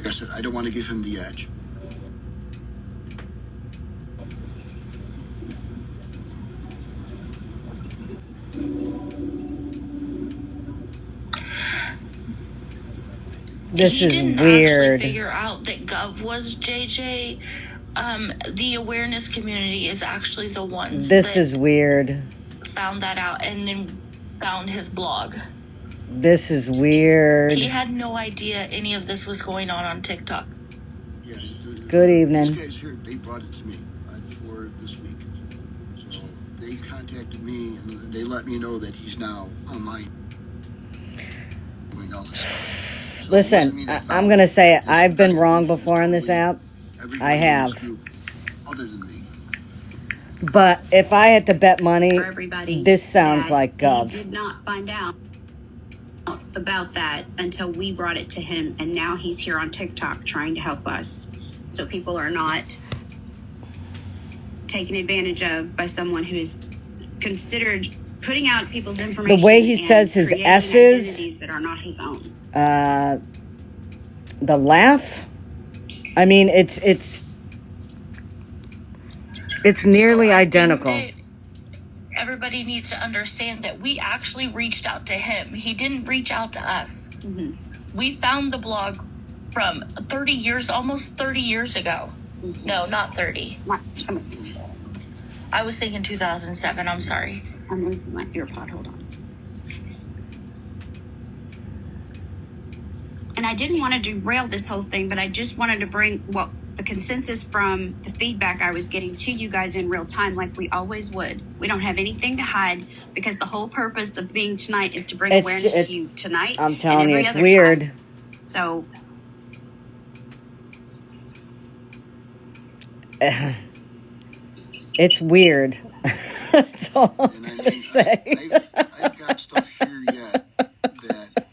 like I said, I don't want to give him the edge. He didn't actually figure out that Gov was JJ. The awareness community is actually the ones This is weird. Found that out and then found his blog. This is weird. He had no idea any of this was going on TikTok. Yes. Good evening. These guys here, they brought it to me for this week. So they contacted me and they let me know that he's now online doing all this stuff. So listen, I'm going to say it. I've been wrong before on this app. I have. Other than me. But if I had to bet money, this sounds like Gov. He did not find out about that until we brought it to him, and now he's here on TikTok trying to help us. So people are not taken advantage of by someone who is considered putting out people's information. The way he says his S's that are not his own. The laugh. I mean, it's nearly identical. Everybody needs to understand that we actually reached out to him. He didn't reach out to us. Mm-hmm. We found the blog from 30 years, almost 30 years ago. Mm-hmm. No, not 30. I was thinking 2007. I'm sorry. I'm losing my earpod. Hold on. And I didn't want to derail this whole thing, but I just wanted to bring the consensus from the feedback I was getting to you guys in real time, like we always would. We don't have anything to hide because the whole purpose of being tonight is to bring awareness to you tonight. I'm telling you, it's weird. Time. So it's weird. That's all I'm going to say. I've got stuff here yet that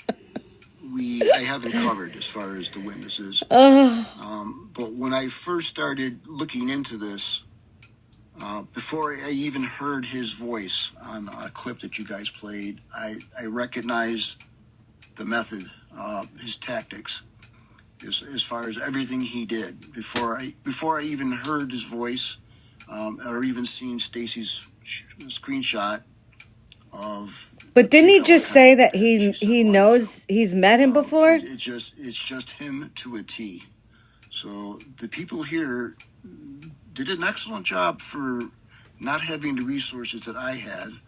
I haven't covered as far as the witnesses. But when I first started looking into this, before I even heard his voice on a clip that you guys played, I recognized the method, his tactics, as far as everything he did. Before I even heard his voice, or even seen Stacy's screenshot of. But didn't he just say that he knows he's met him before? It's just him to a T. So the people here did an excellent job for not having the resources that I had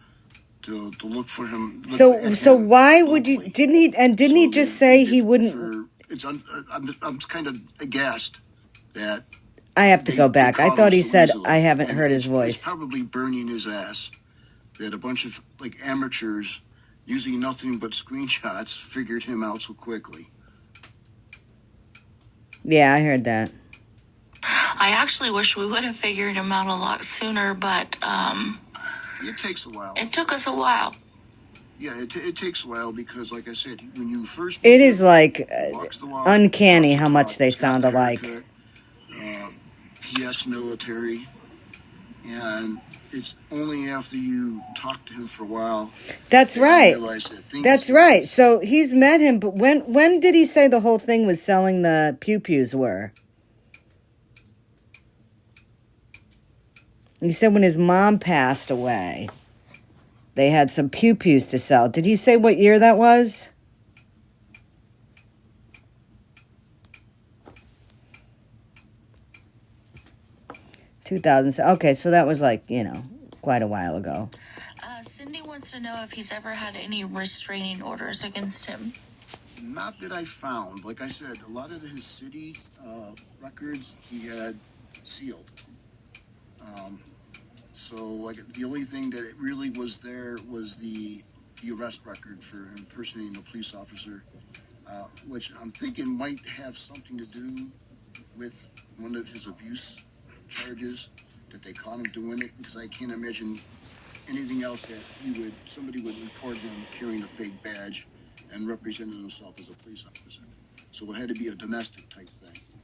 to look for him. So why would you? Didn't he just say he wouldn't? I'm kind of aghast that. I have to go back. I thought he said I haven't heard his voice. It's probably burning his ass that a bunch of amateurs using nothing but screenshots figured him out so quickly. Yeah, I heard that. I actually wish we would have figured him out a lot sooner, but it takes a while. It took us a while. Yeah, it takes a while because, like I said, when you first it is uncanny how much they sound alike. PX military, and it's only after you talk to him for a while. That's right. That's right. So he's met him, but when did he say the whole thing with selling the pew-pews were? He said when his mom passed away, they had some pew-pews to sell. Did he say what year that was? Okay, so that was quite a while ago. Cindy wants to know if he's ever had any restraining orders against him. Not that I found. Like I said, a lot of his city records he had sealed. So the only thing that really was there was the arrest record for impersonating a police officer, which I'm thinking might have something to do with one of his abuse charges, that they caught him doing it, because I can't imagine anything else that somebody would report him carrying a fake badge and representing himself as a police officer. So it had to be a domestic type thing.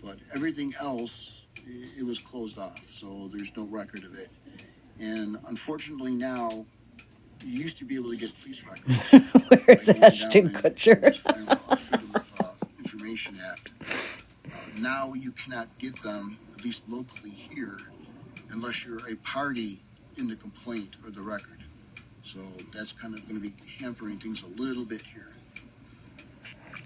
But everything else, it was closed off, so there's no record of it. And unfortunately now, you used to be able to get police records. Where's Ashton Kutcher? Freedom of Information Act. cannot get them, at least locally here, unless you're a party in the complaint or the record. So that's kind of going to be hampering things a little bit here.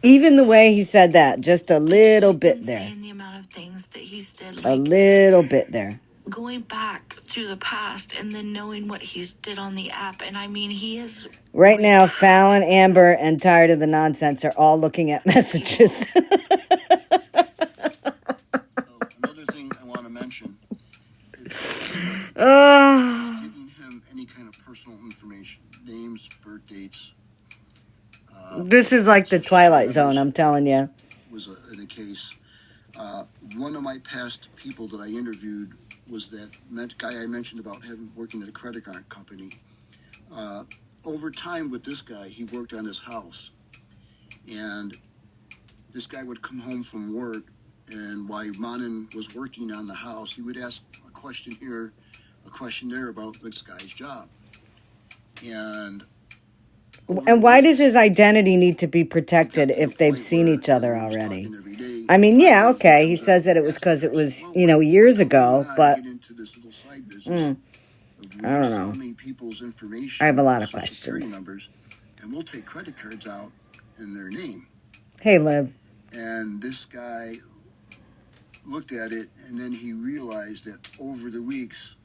Even the way he said that, just a little It's just bit there. insane the amount of things that he's did. A Like little bit there. going back through the past and then knowing what he's did on the app. And I mean, he is Right now, Fallon, Amber, and Tired of the Nonsense are all looking at messages. Another thing I want to mention, if anybody is giving him any kind of personal information, names, birth dates. This is like the Twilight Zone, I'm telling you. Was the case. One of my past people that I interviewed was that guy I mentioned about working at a credit card company. Over time with this guy, he worked on his house. And this guy would come home from work, and while Manin was working on the house, he would ask a question here, a question there about this guy's job. And why does his identity need to be protected if they've seen each other already? I mean, yeah, okay, he says that it was because it was, years ago, but I don't know. I have a lot of questions. Numbers, and we'll take credit cards out in their name. Hey, Liv. And this guy looked at it, and then he realized that over the weeks,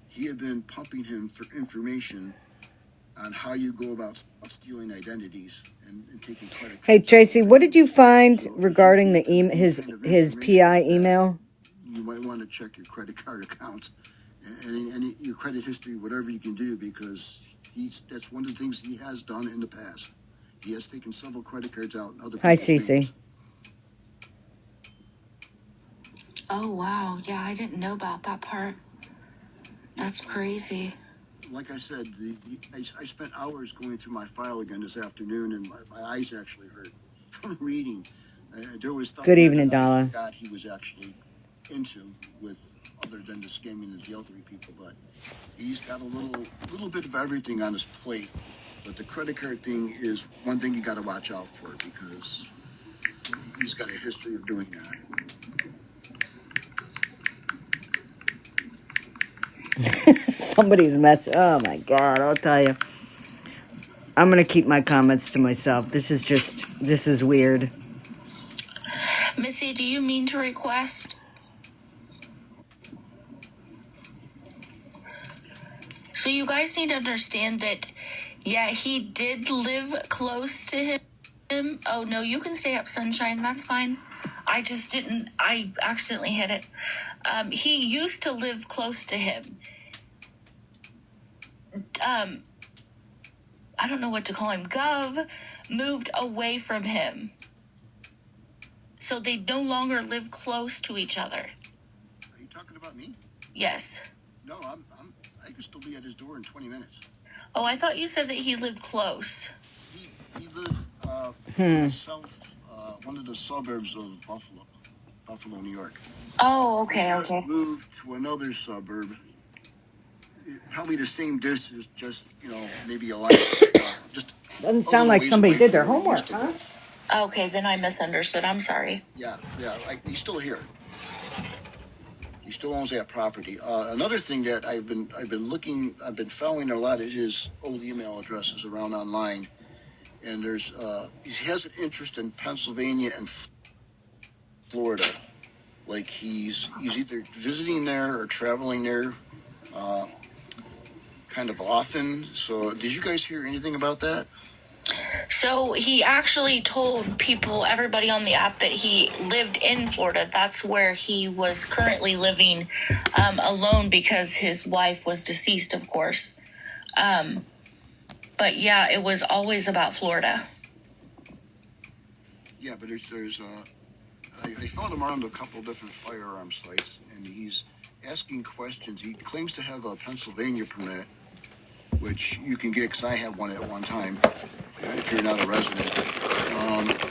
he had been pumping him for information on how you go about stealing identities and taking credit cards. Hey, Tracy, what did you find regarding the his PI email? You might want to check your credit card accounts and your credit history, whatever you can do, because that's one of the things he has done in the past. He has taken several credit cards out in other people's Hi, Cece. names. Oh, wow. Yeah, I didn't know about that part. That's crazy. Like I said, I spent hours going through my file again this afternoon, and my eyes actually hurt from reading. There was stuff Good evening, that I Donna. forgot he was actually into, with other than the scamming the elderly people. But he's got a little bit of everything on his plate. But the credit card thing is one thing you got to watch out for, because he's got a history of doing that. Somebody's mess. Oh my God, I'll tell you. I'm going to keep my comments to myself. This is weird. Missy, do you mean to request? So you guys need to understand that, yeah, he did live close to him. Oh, no, you can stay up, Sunshine. That's fine. I accidentally hit it. He used to live close to him. I don't know what to call him. Gov moved away from him. So they no longer live close to each other. Are you talking about me? Yes. No, I could still be at his door in 20 minutes. Oh, I thought you said that he lived close. He lives in the south, one of the suburbs of Buffalo, New York. Oh, okay, He just okay. moved to another suburb, probably the same distance, just maybe a line. Just Doesn't sound like somebody did their homework, huh? Okay, then I misunderstood. I'm sorry. Yeah, he's still here. He still owns that property. Another thing that I've been following a lot of his old email addresses around online, and he has an interest in Pennsylvania and Florida. Like he's either visiting there or traveling there, kind of often. So, did you guys hear anything about that? So he actually told everybody on the app, that he lived in Florida. That's where he was currently living alone, because his wife was deceased, of course. But yeah, it was always about Florida. Yeah, but I found him around a couple different firearm sites, and he's asking questions. He claims to have a Pennsylvania permit, which you can get, because I had one at one time, if you're not a resident.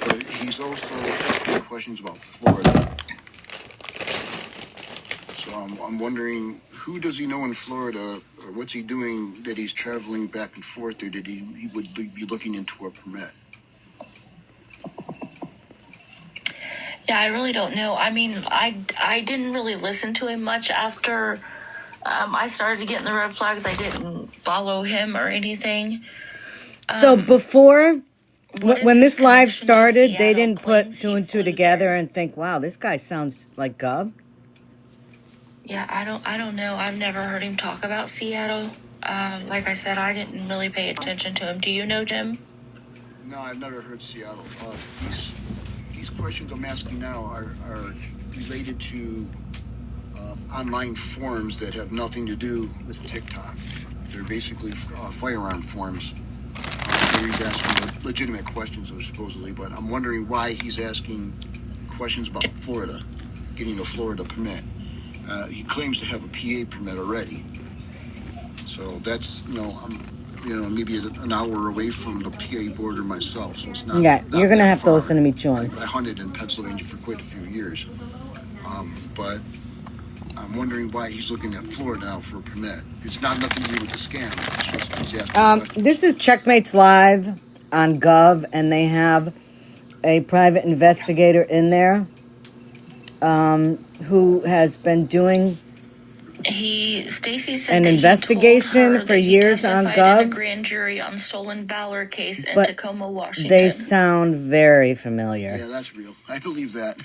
But he's also asking questions about Florida. So I'm wondering, who does he know in Florida, or what's he doing that he's traveling back and forth there, that he would be looking into a permit? Yeah, I really don't know. I mean, I didn't really listen to him much after I started getting the red flags. I didn't follow him or anything. So before, when His this live connection to started, they Seattle didn't claims put two he and two flew together there. and think, wow, this guy sounds like Gov. Yeah, I don't know. I've never heard him talk about Seattle. Like I said, I didn't really pay attention to him. Do you know, Jim? No, I've never heard Seattle. These questions I'm asking now are related to online forums that have nothing to do with TikTok. They're basically firearm forums where he's asking legitimate questions, supposedly. But I'm wondering why he's asking questions about Florida, getting a Florida permit. He claims to have a PA permit already. So that's, maybe an hour away from the PA border myself. So it's not Yeah, you're gonna that have to far. listen to me chew him. I hunted in Pennsylvania for quite a few years. But I'm wondering why he's looking at Florida now for a permit. It's not nothing to do with the scam. It's just he's asking questions. This is Checkmates Live on Gov, and they have a private investigator in there who has been doing Stacy said an that investigation for years on testified in a Gov. grand jury on stolen valor case in But Tacoma, Washington. they sound very familiar. Yeah, that's real. I believe that.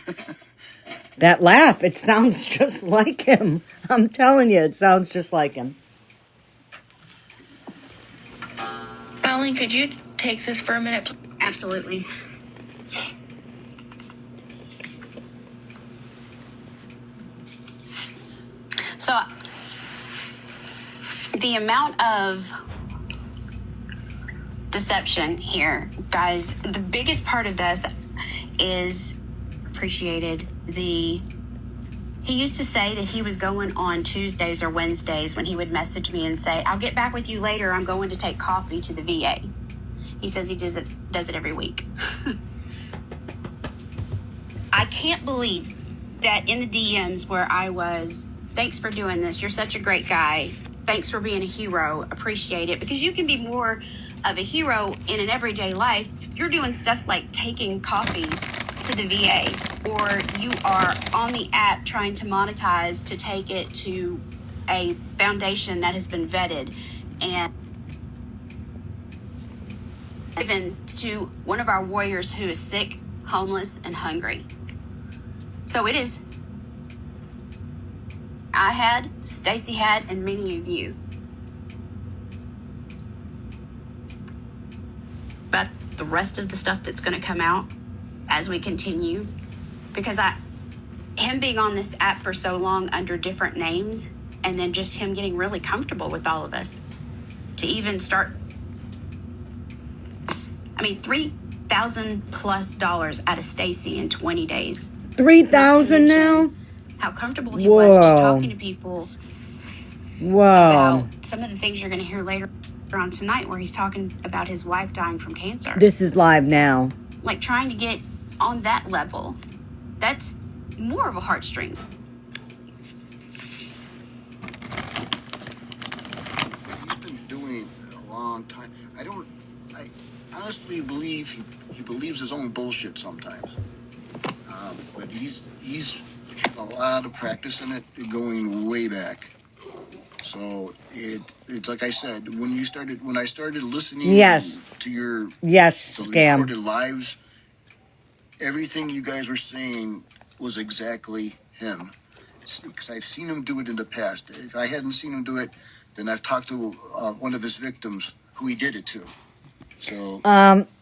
That laugh, it sounds just like him. I'm telling you, it sounds just like him. Colleen, could you take this for a minute, please? Absolutely. So, the amount of deception here, guys, the biggest part of this is appreciated he used to say that he was going on Tuesdays or Wednesdays when he would message me and say, I'll get back with you later. I'm going to take coffee to the VA. He says he does it every week. I can't believe that in the DMs where I was, thanks for doing this. You're such a great guy. Thanks for being a hero. Appreciate it. Because you can be more of a hero in an everyday life. You're doing stuff like taking coffee to the VA, or you are on the app trying to monetize to take it to a foundation that has been vetted and given to one of our warriors who is sick, homeless, and hungry. So it is. I had, Stacy had, and many of you. But the rest of the stuff that's going to come out as we continue, because him being on this app for so long under different names, and then just him getting really comfortable with all of us, to even start, $3,000+ out of Stacy in 20 days. 3,000 now? How comfortable he was just talking to people. Whoa. About some of the things you're going to hear later on tonight, where he's talking about his wife dying from cancer. This is live now. Like trying to get on that level. That's more of a heartstrings. He's been doing it a long time. I honestly believe he believes his own bullshit sometimes. But he's had a lot of practice in it, going way back. So it's like I said, when I started listening to your scam recorded lives, everything you guys were saying was exactly him. Because I've seen him do it in the past. If I hadn't seen him do it, then I've talked to one of his victims who he did it to. So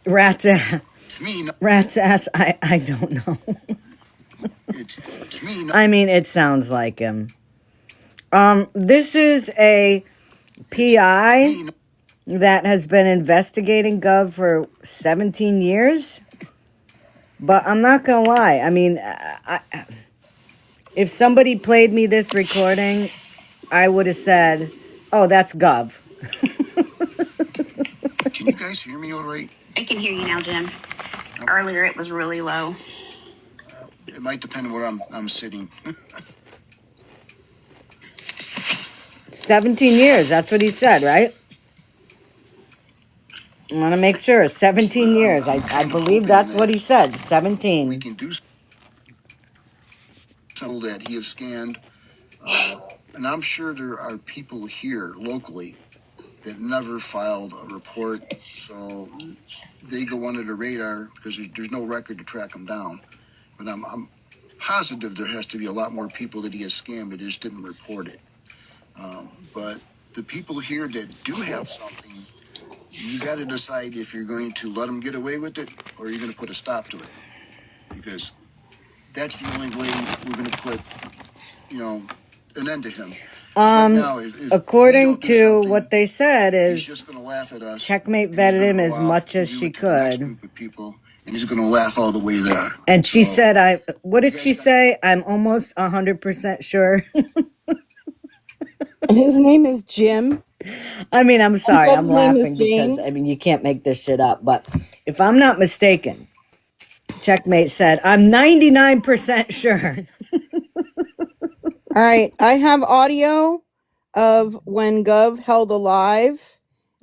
rat's ass. To me, rat's ass. I don't know. To me, I mean, it sounds like him. This is a PI that has been investigating Gov for 17 years. But I'm not going to lie. I mean, if somebody played me this recording, I would have said, oh, that's Gov. Can you guys hear me all right? I can hear you now, Jim. Earlier it was really low. It might depend on where I'm sitting. 17 years, that's what he said, right? I want to make sure. 17 years. I believe that's what he said. 17. We can do. that he has scanned, and I'm sure there are people here locally that never filed a report, so they go under the radar because there's no record to track them down. But I'm positive there has to be a lot more people that he has scammed that just didn't report it. But the people here that do have something, you got to decide if you're going to let them get away with it or you're going to put a stop to it, because that's the only way we're going to put, an end to him. Right now, if According to what they said he's is just going to laugh at us. Checkmate vetted him as much as she could. Group of people, and he's going to laugh all the way there. And she said, what did she say? I'm almost 100% sure. His name is Jim. I mean, I'm sorry. I'm laughing because, James. you can't make this shit up. But if I'm not mistaken, Checkmate said, I'm 99% sure. All right. I have audio of when Gov held a live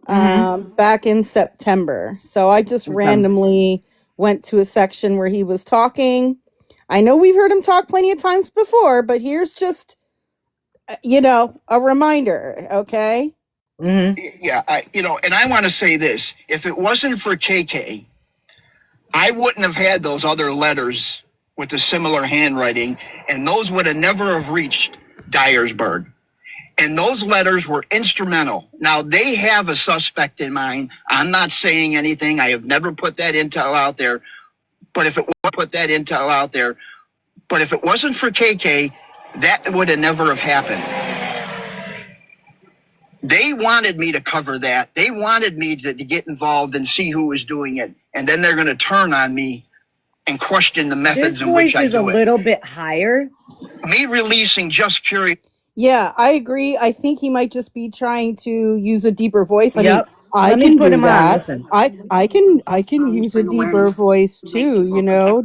back in September. So I just randomly went to a section where he was talking. I know we've heard him talk plenty of times before, but here's just, a reminder. Okay. Yeah, and I want to say this. If it wasn't for KK, I wouldn't have had those other letters with the similar handwriting, and those would have never have reached Dyersburg. And those letters were instrumental. Now, they have a suspect in mind. I'm not saying anything. I have never put that intel out there. But if it wasn't for KK, that would have never have happened. They wanted me to cover that. They wanted me to get involved and see who was doing it. And then they're going to turn on me and question the methods in which I do it. This voice is a little bit higher. Me releasing Just Curious. Yeah, I agree. I think he might just be trying to use a deeper voice. I mean, Yep. I Let me can put do him on. that. Listen. I can use a deeper voice too,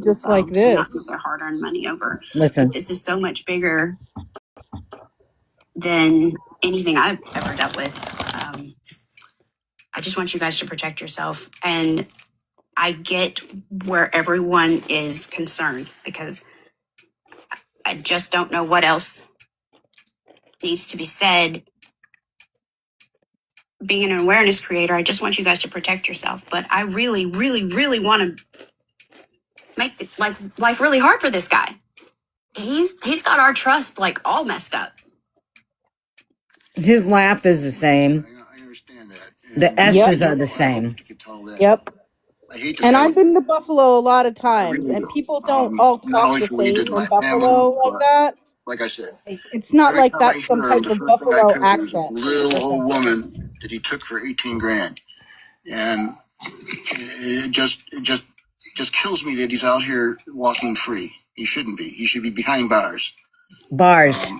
just like this. Not give their hard-earned money over. Listen. But this is so much bigger than anything I've ever dealt with. I just want you guys to protect yourself, and I get where everyone is concerned because I just don't know what else needs to be said. Being an awareness creator, I just want you guys to protect yourself. But I really, really, really want to make life really hard for this guy. He's got our trust all messed up. His laugh is the same. I understand that. The S's are the same. Yep. I hate this And guy. I've been to Buffalo a lot of I times, really and do. people don't all Not talk only the for what he same did to my in family, Buffalo like but that. like I said, It's not every like time I that's some hear him, type the of first thing I Buffalo picture is this accent. little old woman that he took for 18 grand. And it just kills me that he's out here walking free. He shouldn't be. He should be behind bars. Bars.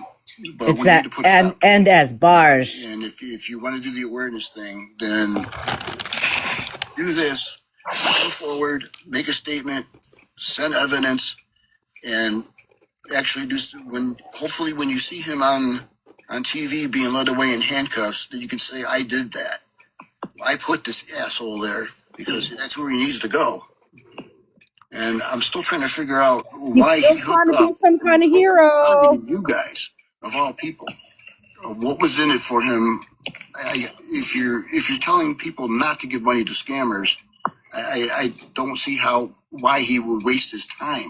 But It's we that need to put a stop. and as bars. And if you want to do the awareness thing, then do this. Go forward, make a statement, send evidence, and actually do hopefully when you see him on TV being led away in handcuffs, that you can say, I did that. I put this asshole there because that's where he needs to go. And I'm still trying to figure out why He's still he trying hooked to up be some kind of hero. targeting you guys of all people. What was in it for him? If you're telling people not to give money to scammers, I don't see why he would waste his time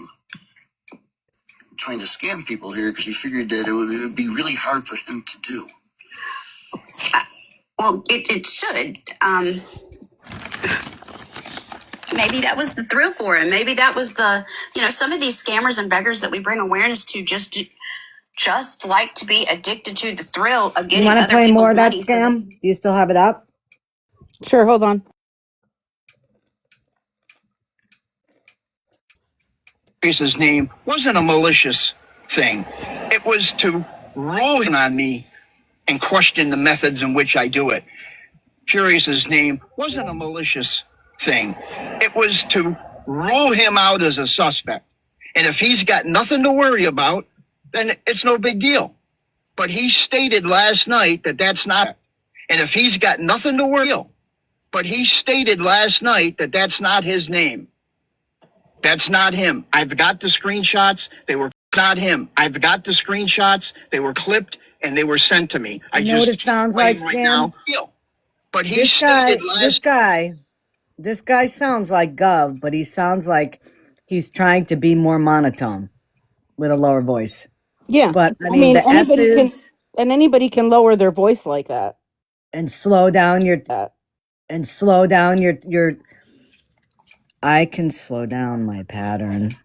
trying to scam people here, because he figured that it would be really hard for him to do. Well, it should. Maybe that was the thrill for him. Maybe that was some of these scammers and beggars that we bring awareness to just like to be addicted to the thrill of getting You want to other play people's more of that money. scam? Do you still have it up? Sure, hold on. His name wasn't a malicious thing. It was to rule in on me and question the methods in which I do it. Curious's name wasn't a malicious thing. It was to rule him out as a suspect. And if he's got nothing to worry about, then it's no big deal. But he stated last night that that's not. And if he's got nothing to worry about, but he stated last night that that's not his name. That's not him. I've got the screenshots. They were Not him. I've got the screenshots. They were clipped and they were sent to me. I You know what just it sounds playing like, right Scam? now. But he This guy, stated last. this guy sounds like Gov, but he sounds like he's trying to be more monotone with a lower voice. Yeah. But I I mean, mean, the S's anybody can lower their voice like that. and slow down your I can slow down my pattern.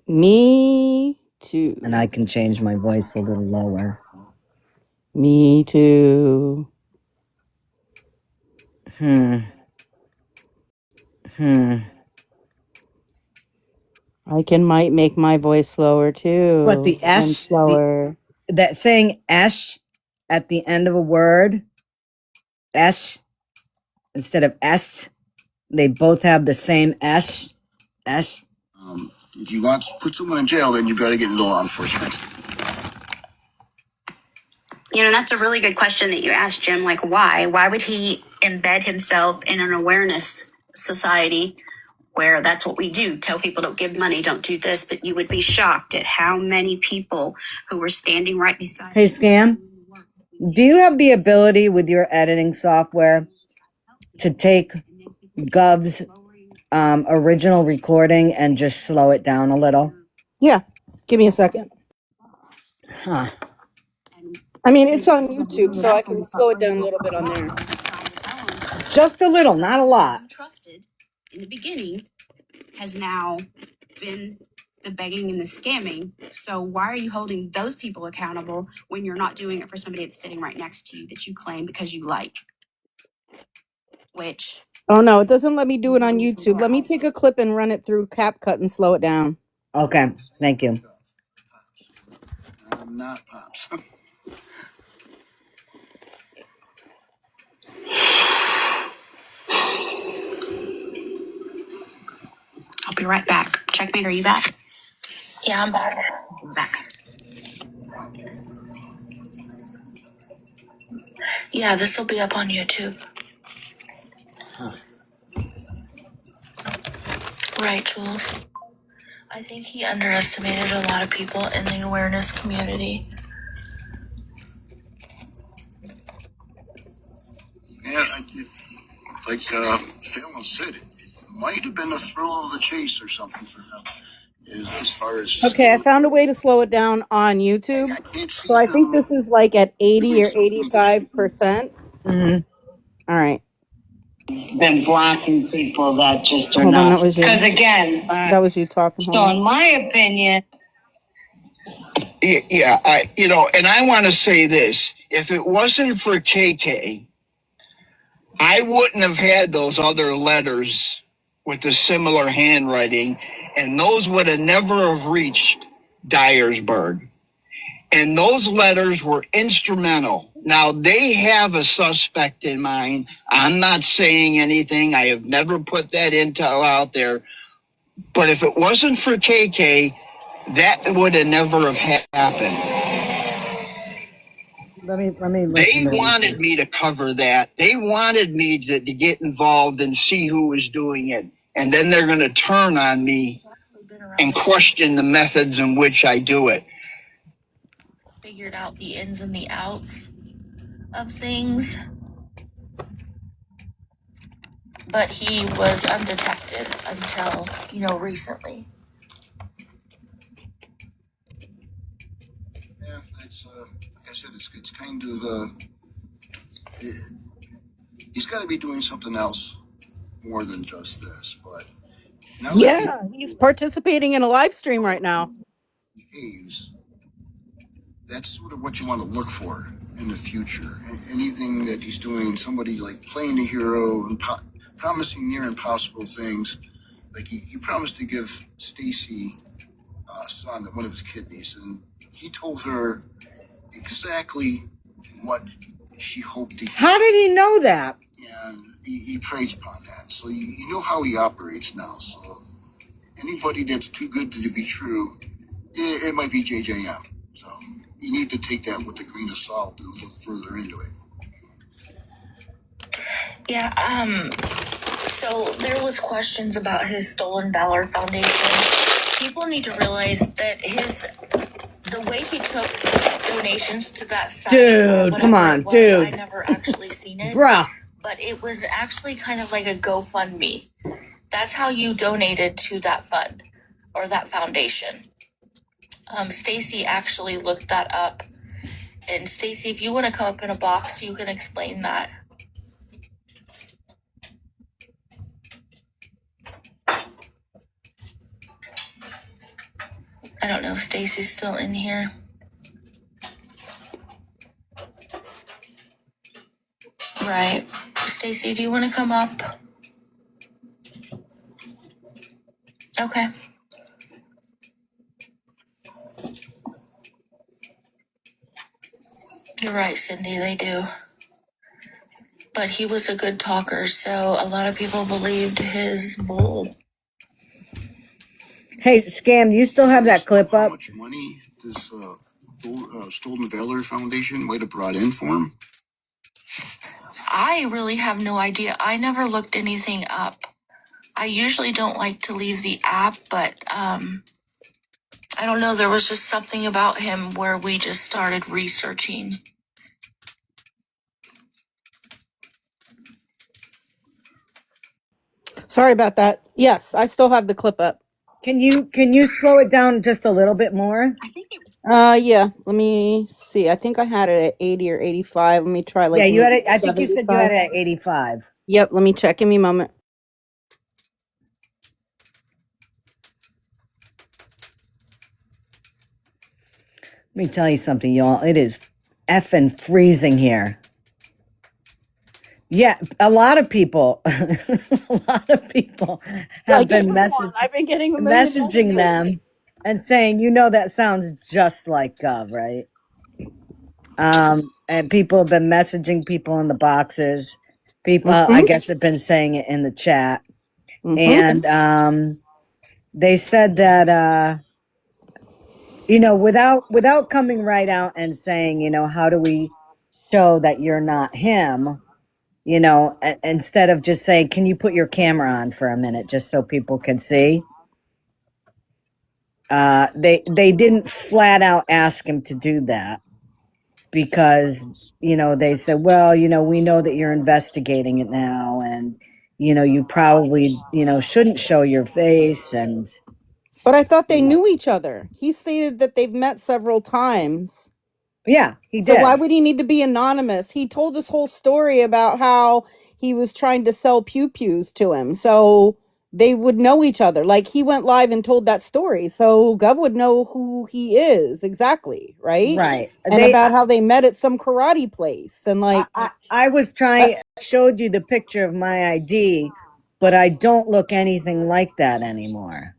Me too. And I can change my voice a little lower. Me too. Might make my voice slower too. But the and S, slower. that saying S at the end of a word, S instead of S, they both have the same S. S. If you want to put someone in jail, then you got to get into law enforcement. You know, that's a really good question that you asked, Jim. Like, why? Why would he embed himself in an awareness society where that's what we do? Tell people don't give money, don't do this. But you would be shocked at how many people who were standing right beside. Hey, Scam, do you have the ability with your editing software to take Gov's original recording and just slow it down a little? Yeah. Give me a second. Huh. I mean, it's on YouTube, so I can slow it down a little bit on there. Just a little, not a lot. Trusted in the beginning has now been the begging and the scamming. So why are you holding those people accountable when you're not doing it for somebody that's sitting right next to you that you claim because you like? Which. Oh no, it doesn't let me do it on YouTube. Let me take a clip and run it through CapCut and slow it down. Okay, thank you. I'm not Pops. I'll be right back. Checkmate, are you back? Yeah, I'm back. Back. Yeah, this will be up on YouTube. Right, Jules. I think he underestimated a lot of people in the awareness community. Yeah, like Phelan said, it might have been a thrill of the chase or something for him. As far as Okay, I found a way to slow it down on YouTube. I can't see So I think him this is like at 80 doing or something this 85%. All right. Been blocking people that just are Hold on, nuts. that was you. Because again, That was you talking. Hold so on. in my opinion, Yeah, and I want to say this. If it wasn't for KK, I wouldn't have had those other letters with the similar handwriting, and those would have never have reached Dyersburg. And those letters were instrumental. Now, they have a suspect in mind. I'm not saying anything. I have never put that intel out there. But if it wasn't for KK, that would have never have happened. Let me listen. They wanted me to cover that. They wanted me to get involved and see who was doing it. And then they're going to turn on me and question the methods in which I do it. Figured out the ins and the outs of things. But he was undetected until, recently. Yeah, it's like I said, it's kind of he's got to be doing something else more than just this. But now that he Yeah, he's participating in a live stream right now. behaves, that's sort of what you want to look for in the future. Anything that he's doing, somebody like playing the hero and promising near impossible things. Like he promised to give Stacy son one of his kidneys, and he told her exactly what she hoped to hear. How did he know that? And he preys upon that. So you know how he operates now. So anybody that's too good to be true, it might be JJM. So you need to take that with a grain of salt and look further into it. Yeah, so there was questions about his Stolen Valor Foundation. people need to realize that the way he took donations to that site, dude, come on, dude. I never actually seen it, bruh. But it was actually kind of like a GoFundMe. That's how you donated to that fund or that foundation. Stacy actually looked that up. And Stacy, if you want to come up in a box, you can explain that. I don't know if Stacy's still in here. Right. Stacy, do you want to come up? Okay. You're right, Cindy, they do. But he was a good talker, so a lot of people believed his bull. Hey, Scam, you still have that clip How up? much money this Stolen Valor Foundation might have brought in for him? I really have no idea. I never looked anything up. I usually don't like to leave the app, but I don't know. There was just something about him where we just started researching. Sorry about that. Yes, I still have the clip up. Can you slow it down just a little bit more? I think it was. Yeah. Let me see. I think I had it at 80 or 85. Let me try Yeah, you had maybe it. I think you said you 75. had it at 85. Yep. Let me check. Give me a moment. Let me tell you something, y'all. It is effing freezing here. Yeah, a lot of people, have been I've been getting a million messaging them and saying, that sounds just like Gov, right? And people have been messaging people in the boxes. People, I guess, have been saying it in the chat. And they said that, without coming right out and saying, how do we show that you're not him? Instead of just saying, can you put your camera on for a minute just so people can see? They didn't flat out ask him to do that because, they said, well, we know that you're investigating it now and, you probably, shouldn't show your face. But I thought they knew each other. He stated that they've met several times. Yeah, he So did. why would he need to be anonymous? He told this whole story about how he was trying to sell pew-pews to him. So they would know each other. Like he went live and told that story. So Gov would know who he is exactly, right? Right. And about how they met at some karate place. And like I was trying, I showed you the picture of my ID, but I don't look anything like that anymore.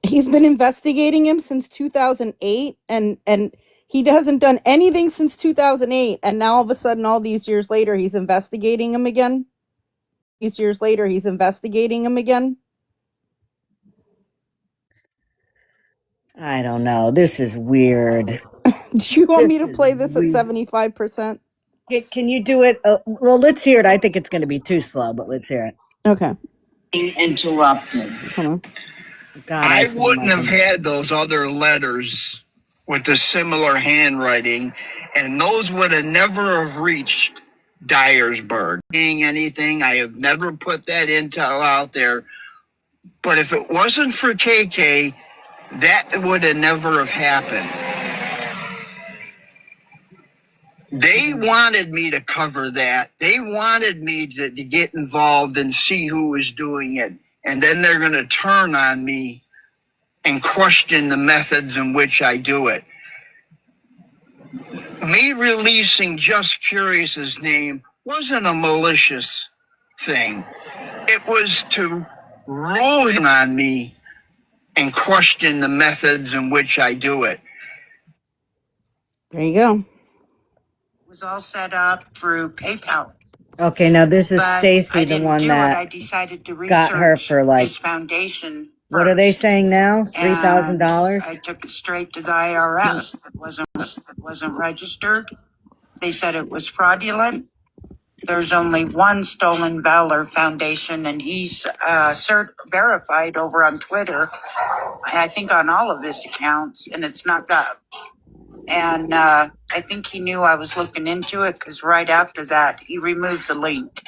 He's been investigating him since 2008 and he hasn't done anything since 2008 and now all of a sudden all these years later he's investigating him again. These years later he's investigating him again. I don't know. This is weird. Do you want me to play this at 75%? Can you do it? Well, let's hear it. I think it's going to be too slow, but let's hear it. Okay. Interrupted. Hold on. God, I wouldn't have had those other letters with the similar handwriting, and those would have never have reached Dyersburg. Anything, I have never put that intel out there. But if it wasn't for KK, that would have never have happened. They wanted me to cover that. They wanted me to get involved and see who was doing it. And then they're going to turn on me and question the methods in which I do it. Me releasing Just Curious's name wasn't a malicious thing. It was to rule on me and question the methods in which I do it. There you go. It was all set up through PayPal. Okay, now this is Stacy, the one that I decided to got her for like his foundation. What are they saying now? $3,000? I took it straight to the IRS. It wasn't registered. They said it was fraudulent. There's only one Stolen Valor Foundation, and he's verified over on Twitter. I think on all of his accounts, and it's not Gov. And I think he knew I was looking into it because right after that, he removed the link.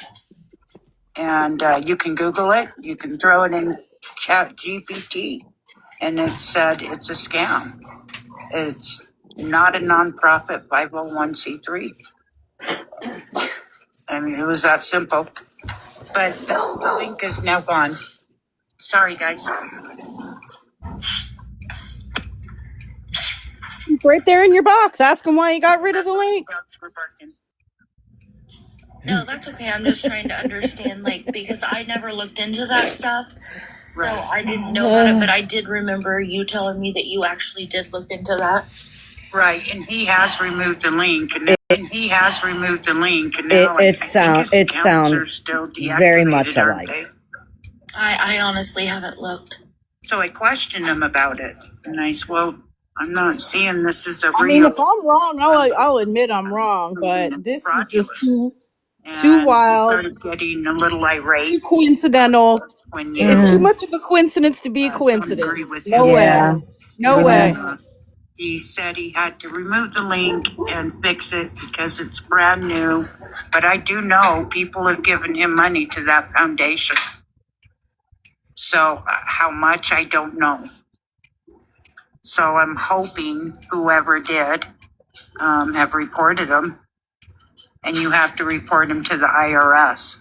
And you can Google it. You can throw it in Chat GPT, and it said it's a scam. It's not a nonprofit 501c3. I mean, it was that simple. But the link is now gone. Sorry, guys. It's right there in your box. Ask him why he got rid of the link. Dogs were barking. No, that's okay. I'm just trying to understand, like, because I never looked into that stuff. So Right. I didn't know about it, but I did remember you telling me that you actually did look into that. Right, and he has removed the link, and now It I sounds think his accounts are still very much deactivated, aren't alike. they? I honestly haven't looked. So I questioned him about it, and I said, "Well, I'm not seeing this as a I mean, real if I'm wrong, I'll admit I'm wrong, but this is just fraudulent." too And he wild, started getting a little too irate coincidental. when It's too you much of a coincidence to be a don't agree coincidence. with No him. way. Yeah. No way. He said he had to remove the link and fix it because it's brand new. But I do know people have given him money to that foundation. So how much, I don't know. So I'm hoping whoever did have reported him. And you have to report him to the IRS.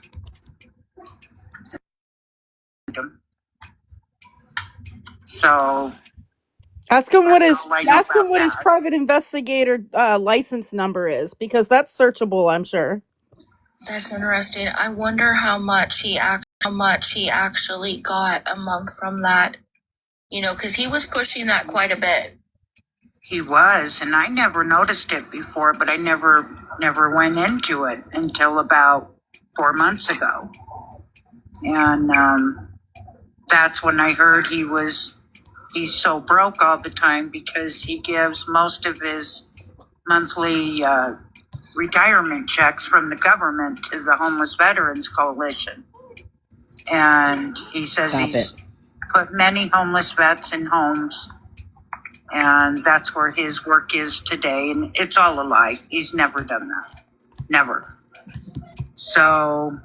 So Ask him what his all I know about that. private investigator license number is, because that's searchable, I'm sure. That's interesting. I wonder how much he actually got a month from that. You know, because he was pushing that quite a bit. He was, and I never noticed it before, but I never went into it until about 4 months ago. And that's when I heard he's so broke all the time because he gives most of his monthly retirement checks from the government to the Homeless Veterans Coalition. And he says he's put many homeless vets in homes, and that's where his work is today. And it's all a lie. He's never done that. Never. So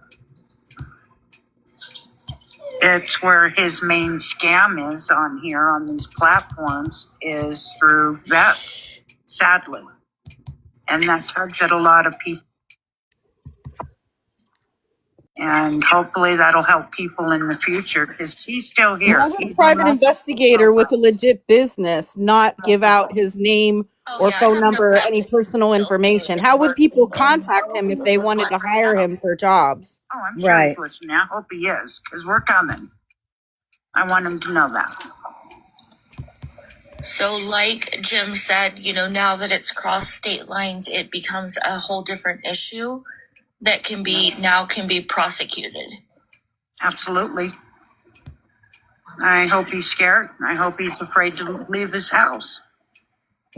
it's where his main scam is on here on these platforms is through vets, sadly. And that tugs at a lot of people. And hopefully that'll help people in the future because he's still here. Why would a private investigator with a legit business not give out his name or phone number or any personal information? How would people contact him if they wanted to hire him for jobs? Oh, I'm sure he's listening. I hope he is because we're coming. I want him to know that. So like Jim said, you know, now that it's crossed state lines, it becomes a whole different issue that can be prosecuted. Absolutely. I hope he's scared. I hope he's afraid to leave his house.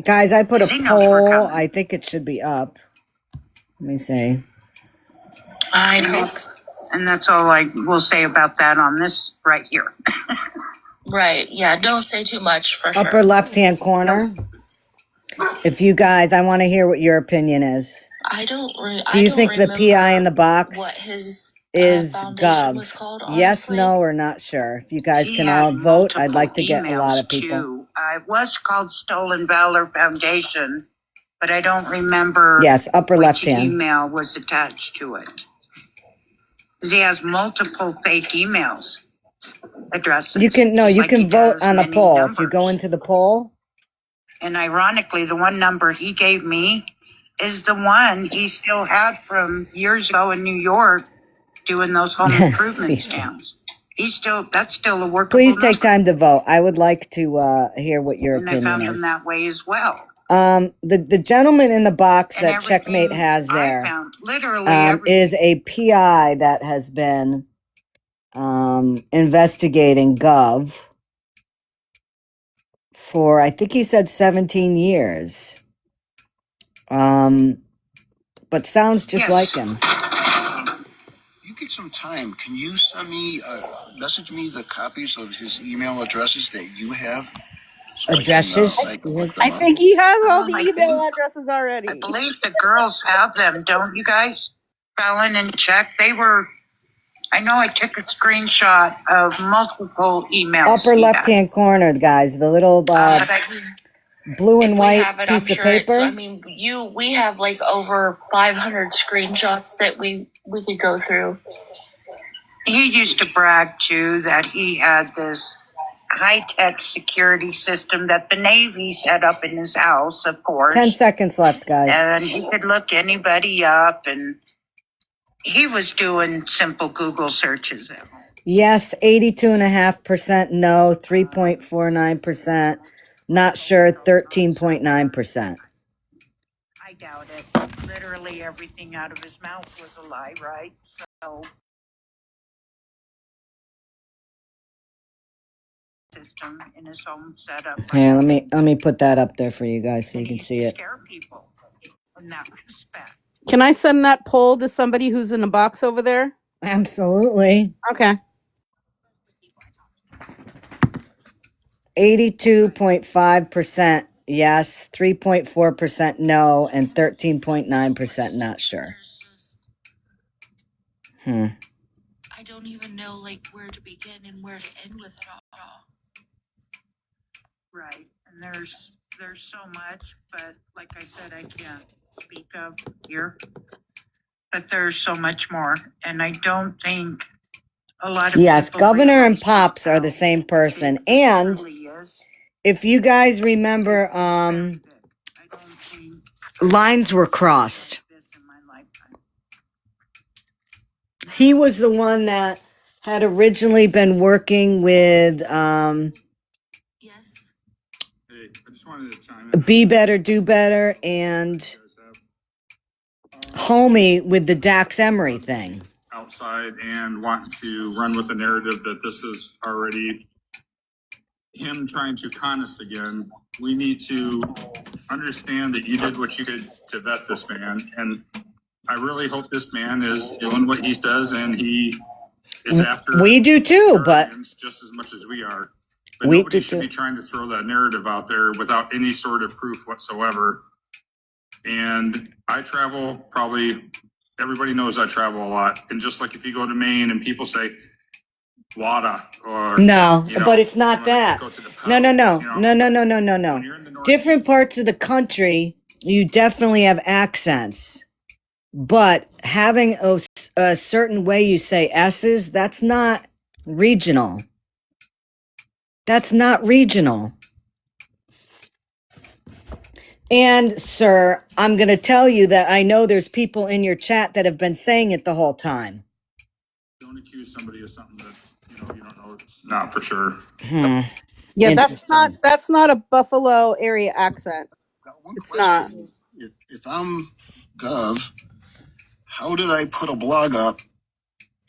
Guys, I put a He knows we're poll. coming. I think it should be up. Let me see. I hope. And that's all I will say about that on this right here. Right. Yeah. Don't say too much for Upper sure. left-hand corner. If you guys, I want to hear what your opinion is. Do you think the PI in the box what his is foundation Gov? was called? Yes, Honestly? no, or not sure. If you guys He can had all vote, I'd like to multiple get a lot of emails, people. too. It was called Stolen Valor Foundation, but I don't remember Yes, upper which left-hand. email was attached to it. Because he has multiple fake emails addresses. You can just like he vote does on the many poll. numbers. If you go into the poll, And ironically, the one number he gave me is the one he still had from years ago in New York doing those home improvement scams. That's still a workable please number. take time to vote. I would like to hear what your And I found opinion him is. that way as well. The gentleman in the box And that everything Checkmate has I there found, literally everything. is a PI that has been investigating Gov for, I think he said 17 years. But sounds just Yes. like him. need some time. Can you send me, message me the copies of his email addresses that you have? So Addresses? I can look them I up. think he has all the I email think addresses already. I believe the girls have them, don't you guys? Fallon and check. They were. I know I took a screenshot of multiple emails. Upper left-hand corner, guys. The little blue and white piece of paper. So I mean, we have like over 500 screenshots that we could go through. He used to brag too that he had this high-tech security system that the Navy set up in his house, of course. 10 seconds left, guys. And he could look anybody up, and he was doing simple Google searches at home. Yes, 82.5%. No, 3.49%. Not sure, 13.9%. I doubt it. Literally everything out of his mouth was a lie, right? So system in his home setup. Here, let me put that up there for you guys so you can see it. Scare people in that respect. Can I send that poll to somebody who's in a box over there? Absolutely. Okay. 82.5% yes, 3.4% no, and 13.9% not sure. I don't even know like where to begin and where to end with it all. Right, and there's so much, but like I said, I can't speak of here. But there's so much more, and I don't think a lot of yes, people Governor and realize Pops just are the how same person. big this And really is. if you guys remember, It's very big. I don't think lines were crossed. this in my lifetime. He was the one that had originally been working with Yes. Hey, I just wanted to chime in. Be Better, Do Better, and Homie with the Dax Emery thing. Outside and wanting to run with the narrative that this is already him trying to con us again. We need to understand that you did what you could to vet this man, and I really hope this man is doing what he says, and he is after. We do too, but just as much as we are. But we nobody do should too. be trying to throw that narrative out there without any sort of proof whatsoever. And I travel probably. Everybody knows I travel a lot, and just like if you go to Maine and people say WADA or No, you know, but it's not that. No. you know, No. Different parts of the country, you definitely have accents, but having a certain way you say S's, that's not regional. That's not regional. And, sir, I'm going to tell you that I know there's people in your chat that have been saying it the whole time. Don't accuse somebody of something that's you don't know it's not for sure. Yeah, that's not a Buffalo area accent. One It's question. not. If I'm Gov, how did I put a blog up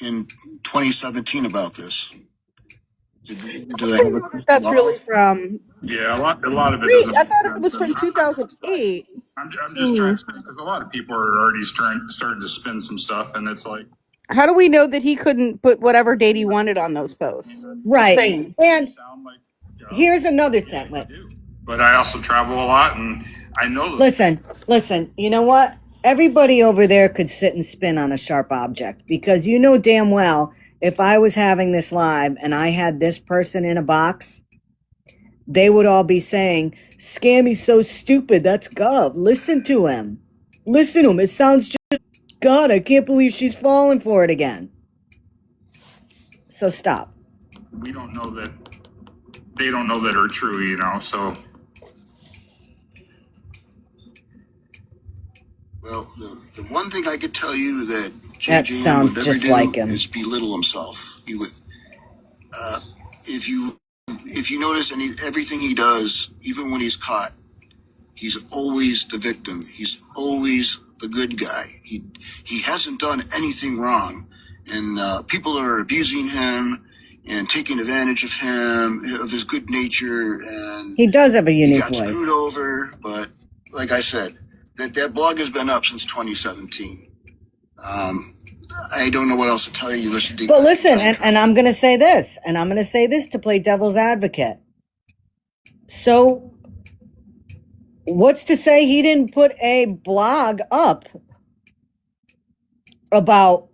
in 2017 about this? Did I have a That's really from. Yeah, a lot of it Wait, doesn't I make thought it sense. was from 2008. I'm just trying to say because a lot of people are already starting to spin some stuff, and it's like, How do we know that he couldn't put whatever date he wanted on those posts? Right. Just saying. And sound like here's another thing. I do. But I also travel a lot, and I know those. Listen, you know what? Everybody over there could sit and spin on a sharp object because you know damn well if I was having this live and I had this person in a box, they would all be saying, Scammy's so stupid, that's Gov. Listen to him. Listen to him. It sounds just, God, I can't believe she's falling for it again. So stop. We don't know that, they don't know that are true, you know, so. Well, the one thing I could tell you that That JJM sounds would never just do like him. is belittle himself. He would, if you notice everything he does, even when he's caught, he's always the victim. He's always the good guy. He hasn't done anything wrong, and people are abusing him and taking advantage of him, of his good nature, and He does have a unique he got voice. screwed over. But like I said, that blog has been up since 2017. I don't know what else to tell you unless you dig. But listen, and I'm going to say this, to play devil's advocate. So, what's to say he didn't put a blog up about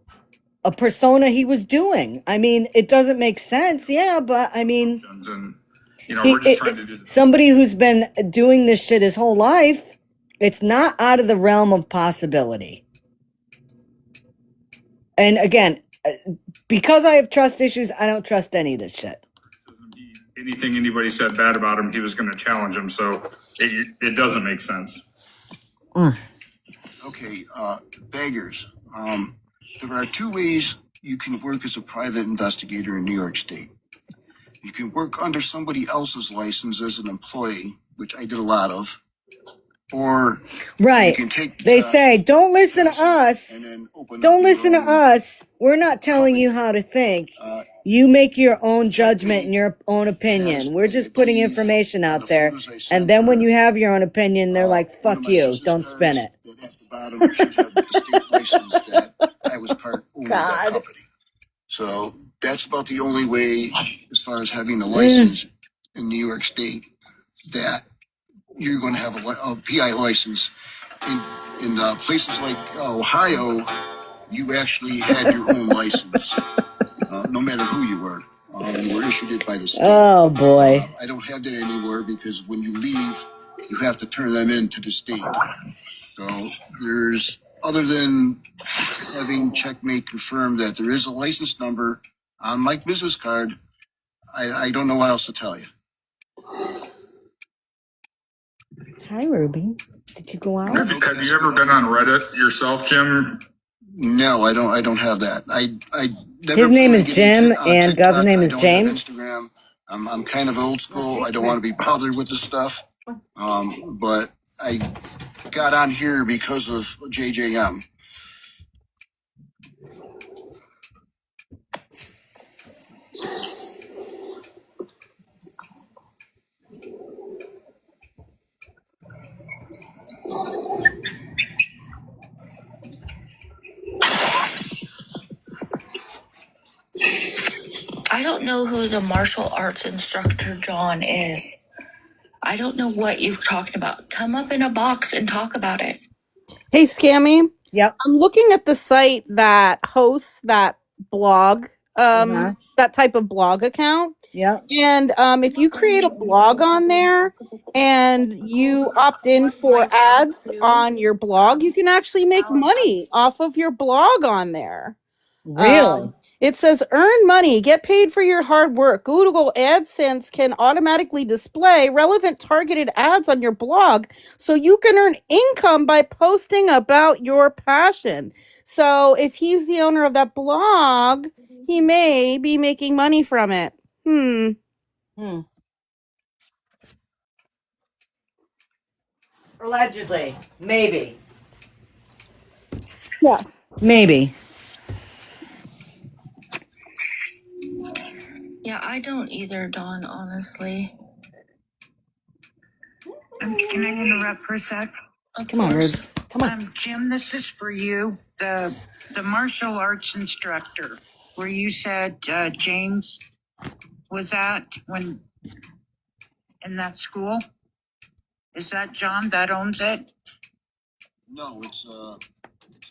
a persona he was doing? I mean, it doesn't make sense, yeah, but I mean, and we're just trying to do somebody who's been doing this shit his whole life, it's not out of the realm of possibility. And again, because I have trust issues, I don't trust any of this shit. Anything anybody said bad about him, he was going to challenge him. So it doesn't make sense. Okay, beggars. There are two ways you can work as a private investigator in New York State. You can work under somebody else's license as an employee, which I did a lot of, or right. You can take they say, don't listen to us. And then don't listen to us. We're not telling you how to think. You make your own judgment and your own opinion. We're just putting information out there. And then when you have your own opinion, they're like, fuck you. Don't spin it. That at the bottom should have the state license that I was part owner of that company. So that's about the only way, as far as having the license in New York State, that you're going to have a PI license. In places like Ohio, you actually had your own license, no matter who you were. You were issued it by the state. Oh, boy. I don't have that anymore because when you leave, you have to turn them in to the state. So there's, other than having Checkmate confirm that there is a license number on my business card, I don't know what else to tell you. Hi, Ruby. Did you go out? Have you ever been on Reddit yourself, Jim? No, I don't have that. I never. His name is Jim, and TikTok. Gov's name is James. Instagram. I'm kind of old school. I don't want to be bothered with this stuff. But I got on here because of JJM. I don't know who the martial arts instructor John is. I don't know what you're talking about. Come up in a box and talk about it. Hey, Scammy. Yep. I'm looking at the site that hosts that blog, that type of blog account. Yeah. And if you create a blog on there and you opt in for ads on your blog, you can actually make money off of your blog on there. Really? It says earn money, get paid for your hard work. Google AdSense can automatically display relevant targeted ads on your blog so you can earn income by posting about your passion. So if he's the owner of that blog, he may be making money from it. Allegedly. Maybe. Yeah. Maybe. Yeah, I don't either, Dawn, honestly. Can I interrupt for a sec? Come on, Ruby. Come on. Jim, this is for you. The martial arts instructor, where you said James was at when in that school. Is that John that owns it? No, it's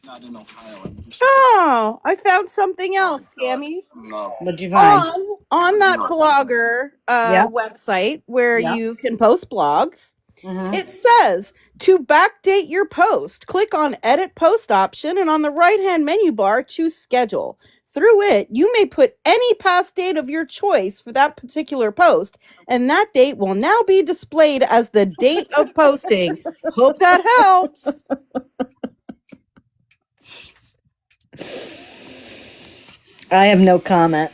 not in Ohio. Oh, I found something else, Scammy. No. What'd you find? On that blogger website where you can post blogs, it says to backdate your post, click on edit post option and on the right hand menu bar, choose schedule. Through it, you may put any past date of your choice for that particular post, and that date will now be displayed as the date of posting. Hope that helps. I have no comment.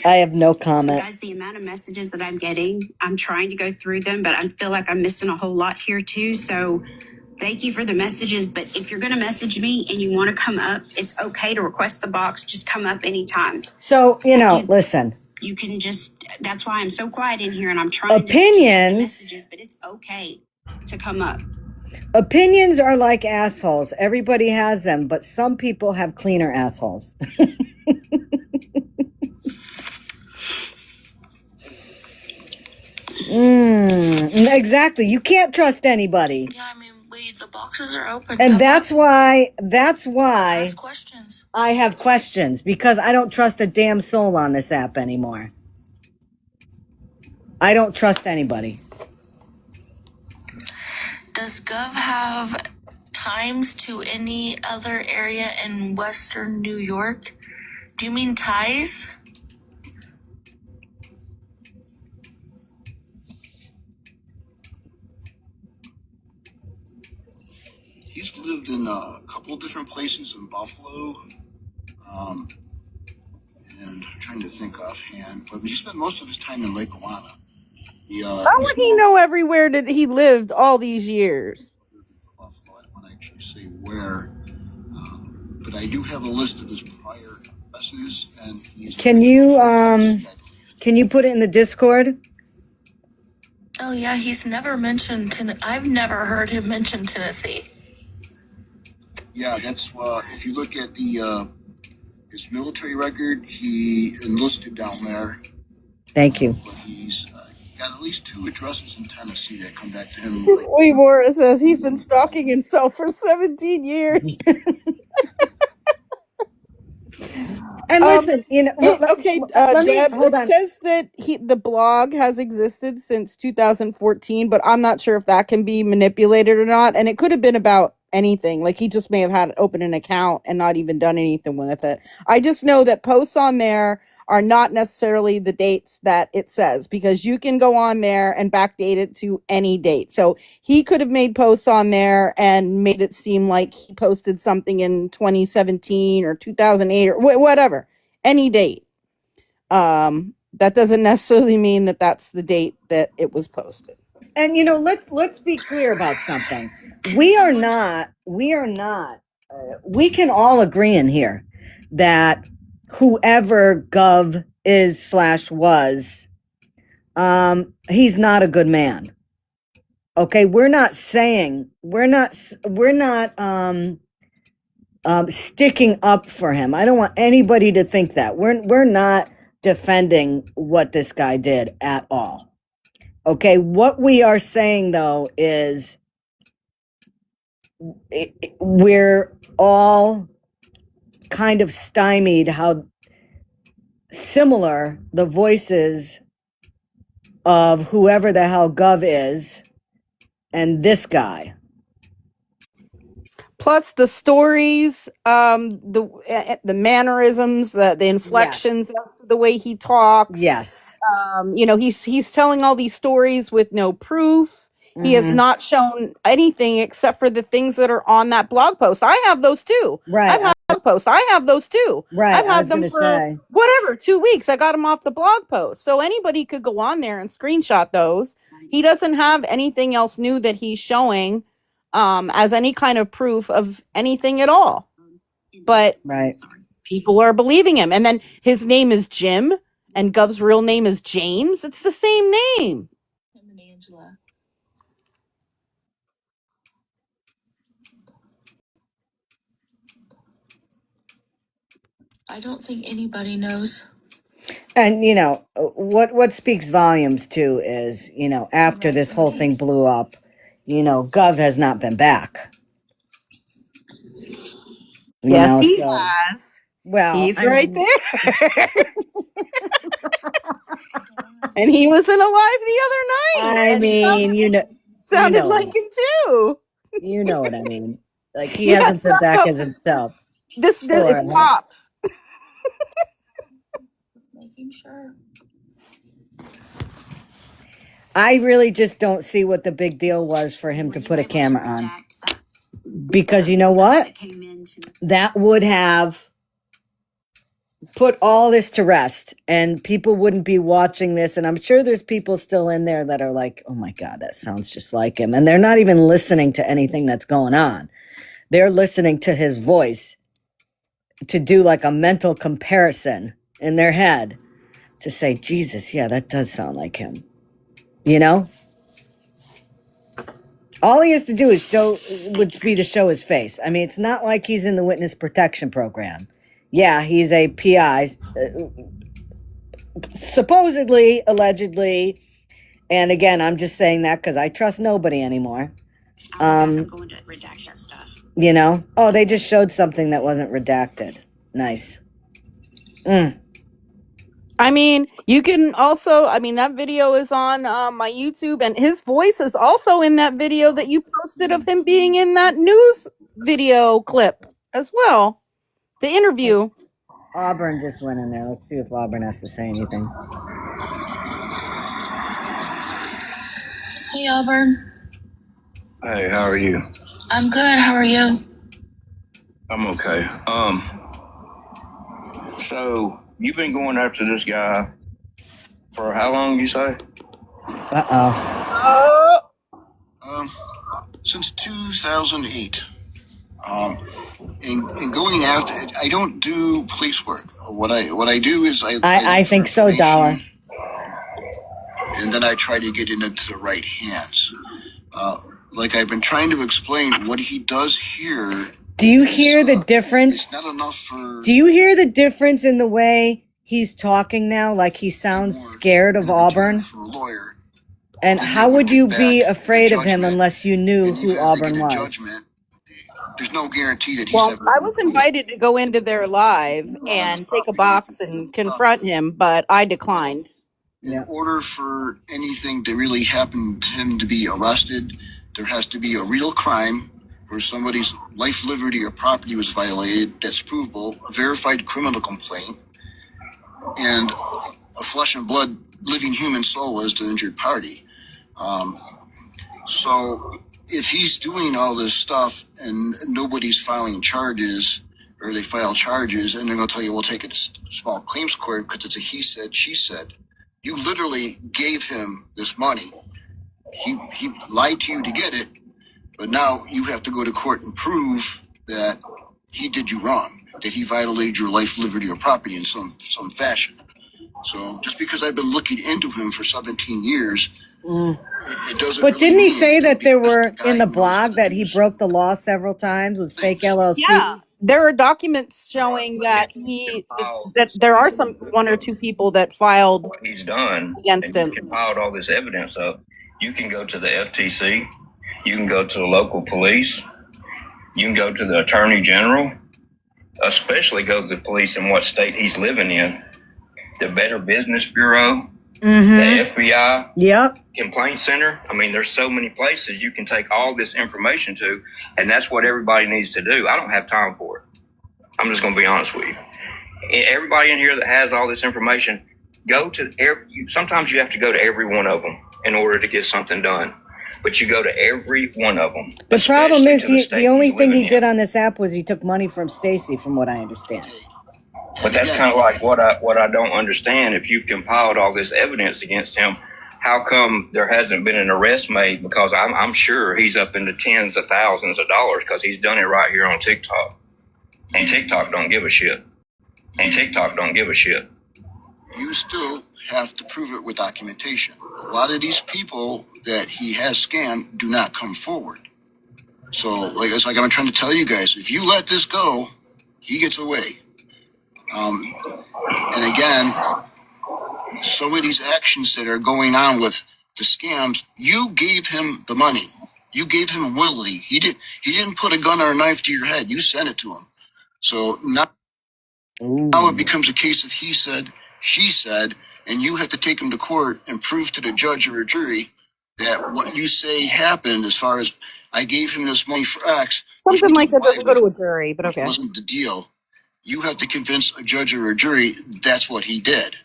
Guys, the amount of messages that I'm getting, I'm trying to go through them, but I feel like I'm missing a whole lot here too. So thank you for the messages. But if you're going to message me and you want to come up, it's okay to request the box. Just come up anytime. So, listen. You can just, that's why I'm so quiet in here and I'm trying opinions, to messages, but it's okay to come up. Opinions are like assholes. Everybody has them, but some people have cleaner assholes. Exactly. You can't trust anybody. Yeah, I mean, the boxes are open. And Come that's up, why ask questions. I have questions, because I don't trust a damn soul on this app anymore. I don't trust anybody. Does Gov have times to any other area in Western New York? Do you mean ties? He's lived in a couple different places in Buffalo. And I'm trying to think offhand, but he spent most of his time in Lake Oana. How would he know everywhere that he lived all these years? Buffalo. I don't want to actually say where, but I do have a list of his prior buses, and he's Can you put it in the Discord? Oh yeah, he's never mentioned I've never heard him mention Tennessee. Yeah, that's if you look at the his military record, he enlisted down there. Thank you. But he's got at least 2 addresses in Tennessee that come back to him. Weemora says he's been stalking himself for 17 years. And listen, Deb, it says that the blog has existed since 2014, but I'm not sure if that can be manipulated or not. And it could have been about anything. Like, he just may have had opened an account and not even done anything with it. I just know that posts on there are not necessarily the dates that it says, because you can go on there and backdate it to any date. So he could have made posts on there and made it seem like he posted something in 2017 or 2008 or whatever, any date. That doesn't necessarily mean that that's the date that it was posted. And let's be clear about something. We can all agree in here that whoever Gov is / was, he's not a good man. Okay, we're not sticking up for him. I don't want anybody to think that. We're not defending what this guy did at all. Okay, what we are saying though is we're all kind of stymied how similar the voices of whoever the hell Gov is and this guy. Plus the stories, the mannerisms, the inflections, the way he talks. Yes. He's telling all these stories with no proof. He has not shown anything except for the things that are on that blog post. I have those too. Right. I've had those too. Right. I've had them for whatever, 2 weeks. I got them off the blog post. So anybody could go on there and screenshot those. He doesn't have anything else new that he's showing as any kind of proof of anything at all. But people are believing him. And then his name is Jim and Gov's real name is James. It's the same name. Him and Angela. I don't think anybody knows. And what speaks volumes too is, after this whole thing blew up, Gov has not been back. Yes, he has. Well, he's right there. And he wasn't alive the other night. I mean, sounded like him too. You know what I mean? Like, he hasn't been back as himself. This is Pops. Making sure. I really just don't see what the big deal was for him to put a camera on. Because you know what? That would have put all this to rest, and people wouldn't be watching this. And I'm sure there's people still in there that are like, oh my God, that sounds just like him. And they're not even listening to anything that's going on. They're listening to his voice to do like a mental comparison in their head to say, Jesus, yeah, that does sound like him. All he has to do is would be to show his face. I mean, it's not like he's in the witness protection program. Yeah, he's a PI, supposedly, allegedly, and again, I'm just saying that because I trust nobody anymore. I'm going to redact that stuff. You know? Oh, they just showed something that wasn't redacted. Nice. I mean, you can also, I mean, that video is on my YouTube, and his voice is also in that video that you posted of him being in that news video clip as well. The interview. Auburn just went in there. Let's see if Auburn has to say anything. Hey, Auburn. Hey, how are you? I'm good. How are you? I'm okay. So you've been going after this guy for how long, you say? Since 2008. And going after it, I don't do police work. What I do is I think so, Dollar. And then I try to get it into the right hands. Like I've been trying to explain, what he does here. Do you hear the difference? It's not enough for. Do you hear the difference in the way he's talking now? Like he sounds scared of Auburn? For a lawyer. And how would you be afraid of him unless you knew who Auburn was? There's no guarantee that he's Well, I was invited to go into their live and take a box and confront him, but I declined. In order for anything to really happen to him to be arrested, there has to be a real crime where somebody's life, liberty, or property was violated that's provable, a verified criminal complaint, and a flesh and blood living human soul as the injured party. So if he's doing all this stuff and nobody's filing charges, or they file charges and they're going to tell you, we'll take it to small claims court because it's a he said, she said. You literally gave him this money. He lied to you to get it, but now you have to go to court and prove that he did you wrong, that he violated your life, liberty, or property in some fashion. So just because I've been looking into him for 17 years, it doesn't. But didn't he say that there were in the blog that he broke the law several times with fake LLCs? Yeah, there are documents showing that that there are one or two people that filed what he's done against him. You compiled all this evidence up. You can go to the FTC. You can go to the local police. You can go to the attorney general. Especially go to the police in what state he's living in. The Better Business Bureau. The FBI. Yep. Complaint center. I mean, there's so many places you can take all this information to, and that's what everybody needs to do. I don't have time for it. I'm just going to be honest with you. Everybody in here that has all this information, go to sometimes you have to go to every one of them in order to get something done. But you go to every one of them. The problem is the only thing he did on this app was he took money from Stacy, from what I understand. But that's kind of like what I don't understand. If you've compiled all this evidence against him, how come there hasn't been an arrest made? Because I'm sure he's up into tens of thousands of dollars because he's done it right here on TikTok. And TikTok don't give a shit. You still have to prove it with documentation. A lot of these people that he has scammed do not come forward. So, like I'm trying to tell you guys, if you let this go, he gets away. And again, some of these actions that are going on with the scams, you gave him the money. You gave him willingly. He didn't put a gun or a knife to your head. You sent it to him. So now it becomes a case of he said, she said, and you have to take him to court and prove to the judge or a jury that what you say happened, as far as I gave him this money for X. Something like that doesn't go to a jury, but okay. Wasn't the deal. You have to convince a judge or a jury that's what he did.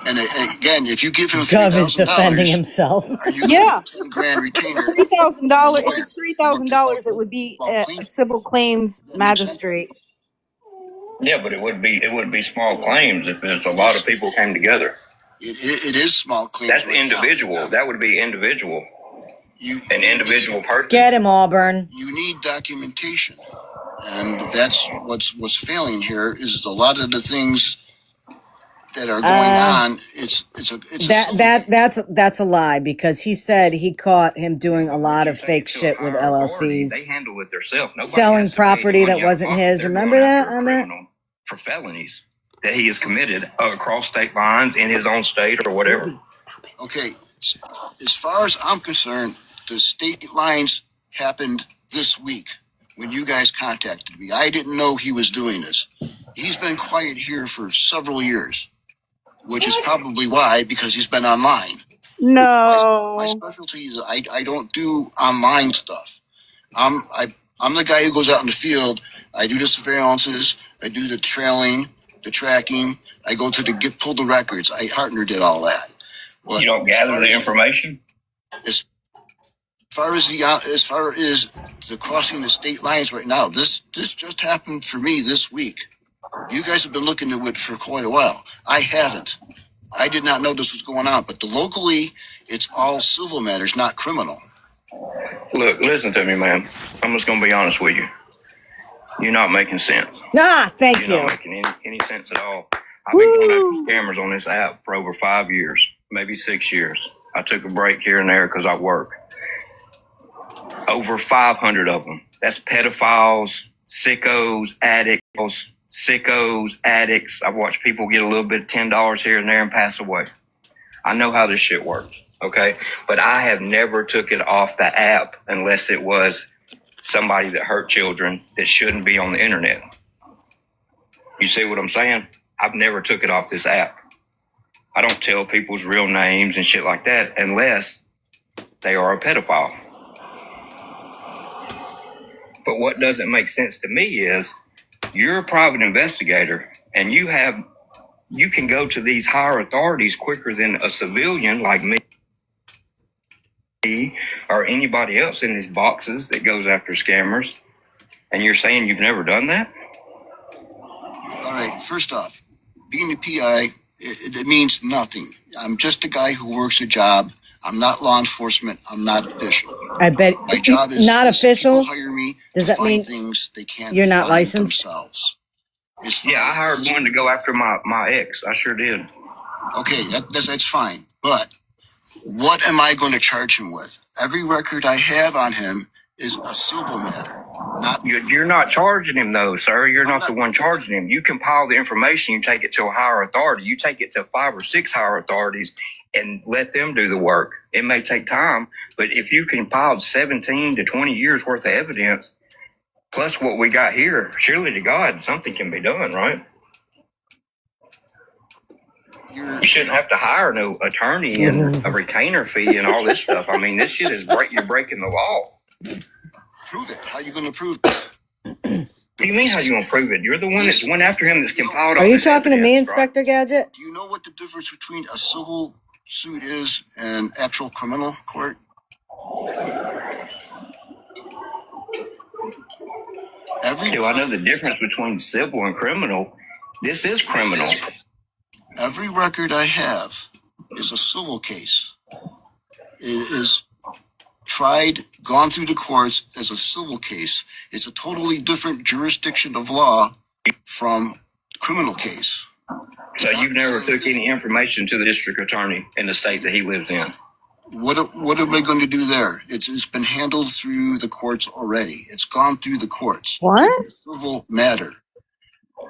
And again, if you give him Gov is defending himself. Yeah, $10,000 retainer. $3,000. If it's $3,000, it would be a civil claims magistrate. Yeah, but it would be small claims if there's a lot of people came together. It is small claims. That's individual. Now. That would be individual. An individual person. Get him, Auburn. You need documentation, and that's what's failing here. Is a lot of the things that are going on. It's that's a lie, because he said he caught him doing a lot of fake shit with LLCs. They handle it themselves. Selling property that wasn't his. Remember that on that? For felonies that he has committed across state lines in his own state or whatever. Okay, as far as I'm concerned, the state lines happened this week when you guys contacted me. I didn't know he was doing this. He's been quiet here for several years, which is probably why, because he's been online. No. My specialty is I don't do online stuff. I'm the guy who goes out in the field. I do the surveillances. I do the trailing, the tracking. I go to pull the records. Hartner did all that. Well, you don't gather the information. As far as the crossing the state lines right now, this just happened for me this week. You guys have been looking at it for quite a while. I haven't. I did not know this was going on, but locally, it's all civil matters, not criminal. Look, listen to me, man. I'm just going to be honest with you. You're not making sense. Thank you. You're not making any sense at all. I've been going after scammers on this app for over 5 years, maybe 6 years. I took a break here and there because I work. Over 500 of them. That's pedophiles, sickos, addicts. I've watched people get a little bit of $10 here and there and pass away. I know how this shit works, okay? But I have never took it off the app unless it was somebody that hurt children that shouldn't be on the internet. You see what I'm saying? I've never took it off this app. I don't tell people's real names and shit like that unless they are a pedophile. But what doesn't make sense to me is you're a private investigator and you can go to these higher authorities quicker than a civilian like me or anybody else in these boxes that goes after scammers. And you're saying you've never done that? All right, first off, being a PI, it means nothing. I'm just a guy who works a job. I'm not law enforcement. I'm not official. I bet my job is not official. People hire me Does to that mean find things they can't you're not find licensed? themselves. Yeah, I hired one to go after my ex. I sure did. Okay, that's fine. But what am I going to charge him with? Every record I have on him is a civil matter. You're not charging him though, sir. You're not the one charging him. You compile the information, you take it to a higher authority. You take it to 5 or 6 higher authorities and let them do the work. It may take time, but if you compiled 17 to 20 years worth of evidence, plus what we got here, surely to God, something can be done, right? You shouldn't have to hire no attorney and a retainer fee and all this stuff. I mean, this shit is you're breaking the law. Prove it. How are you going to prove it? What do you mean how you going to prove it? You're the one that went after him that's compiled all this. Are you this talking to me, evidence, Inspector Gadget? Do you know what the difference between a civil suit is and actual criminal court? I know the difference between civil and criminal. This is criminal. Every record I have is a civil case. It is tried, gone through the courts as a civil case. It's a totally different jurisdiction of law from criminal case. So you've never took any information to the district attorney in the state that he lives in? What am I going to do there? It's been handled through the courts already. It's gone through the courts. What? It's a civil matter.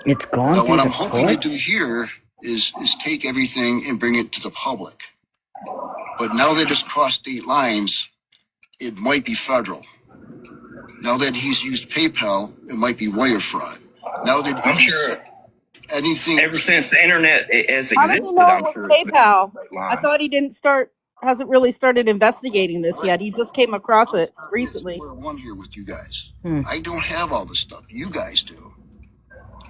It's gone through the courts? What I'm hoping to do here is take everything and bring it to the public. But now that it's crossed state lines, it might be federal. Now that he's used PayPal, it might be wire fraud. Now that I'm sure anything ever since the internet has existed, How did he know it was sure PayPal? I thought he hasn't really started investigating this yet. He just came across it recently. We're one here with you guys. I don't have all this stuff. You guys do.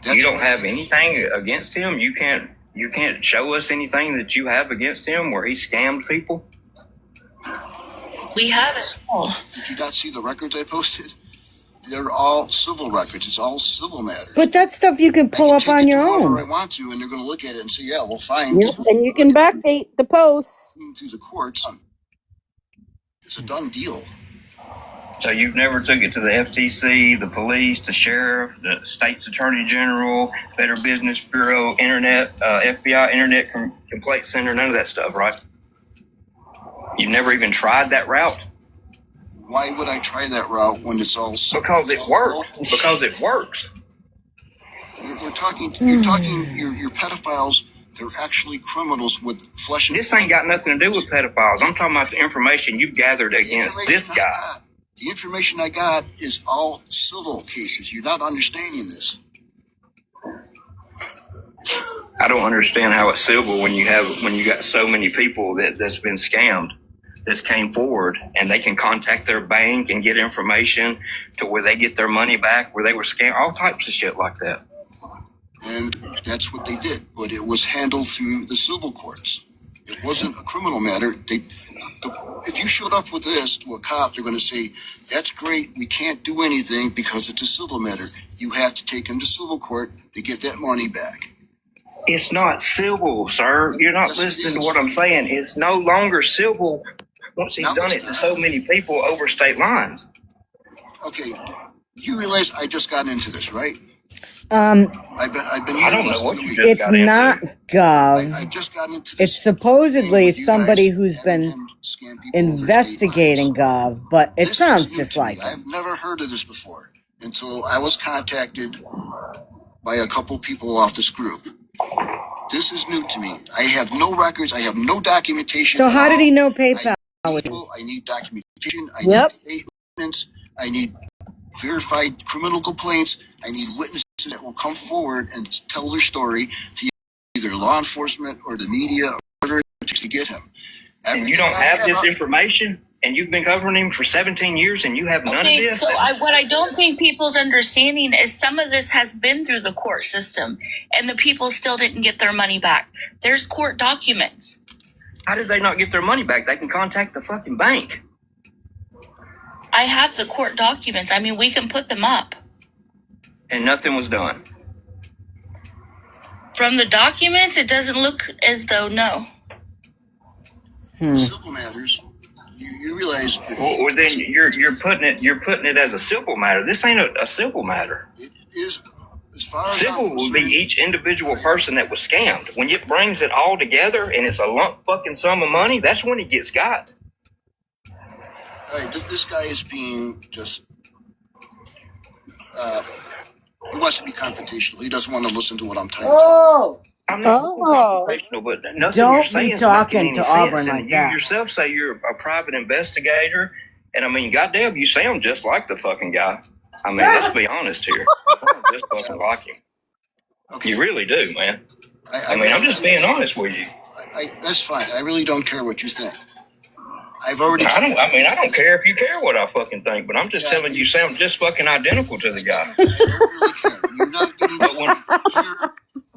You don't have anything against him? You can't show us anything that you have against him where he scammed people? We have it all. Did you not see the records I posted? They're all civil records. It's all civil matters. But that stuff you can pull up on your own. I want to, and they're going to look at it and say, "Yeah, we'll find." Yep, and you can backdate the posts through the courts. It's a done deal. So So you've never took it to the FTC, the police, the sheriff, the state's attorney general, Better Business Bureau, internet, FBI, Internet Complaint Center, none of that stuff, right? You've never even tried that route? Why would I try that route when it's all... Because it works. Because it works. We're talking, you're talking, your pedophiles, they're actually criminals with flesh and... This ain't got nothing to do with pedophiles. I'm talking about the information you've gathered against this guy. The information I got is all civil cases. You're not understanding this. I don't understand how it's civil when you got so many people that's been scammed, that's came forward, and they can contact their bank and get information to where they get their money back, where they were scammed, all types of shit like that. And that's what they did, but it was handled through the civil courts. It wasn't a criminal matter. If you showed up with this to a cop, they're going to say, that's great, we can't do anything because it's a civil matter. You have to take him to civil court to get that money back. It's not civil, sir. You're not listening to what I'm saying. It's no longer civil once he's done it to so many people over state lines. Okay, you realize I just got into this, right? I've been. I don't know what you just it's got into. not Gov. I just got into this. It's supposedly somebody who's been investigating Gov, but it sounds just like I've never heard of this before until I was contacted by a couple people off this group. This is new to me. I have no records. I have no documentation. So how did he know PayPal? I need documentation. I need statements. I need verified criminal complaints. I need witnesses that will come forward and tell their story to either law enforcement or the media or whatever to get him. And you don't have this information? And you've been covering him for 17 years and you have none of this? So what I don't think people's understanding is some of this has been through the court system and the people still didn't get their money back. There's court documents. How did they not get their money back? They can contact the fucking bank. I have the court documents. I mean, we can put them up. And nothing was done. From the documents, it doesn't look as though, no. Civil matters. You realize? Well, then you're putting it as a civil matter. This ain't a civil matter. It is, as far as civil will be each individual person that was scammed. When it brings it all together and it's a lump fucking sum of money, that's when it gets got. All right, this guy is being just. He wants to be confrontational. He doesn't want to listen to what I'm telling him. I'm not confrontational, but nothing you're saying is making any sense. And you yourself say you're a private investigator, and I mean, goddamn, you sound just like the fucking guy. I mean, let's be honest here. You sound just fucking like him. Okay. You really do, man. I mean, I'm just being honest with you. That's fine. I really don't care what you think. I don't care if you care what I fucking think, but I'm just telling you, sound just fucking identical to the guy. I don't really care. You're not getting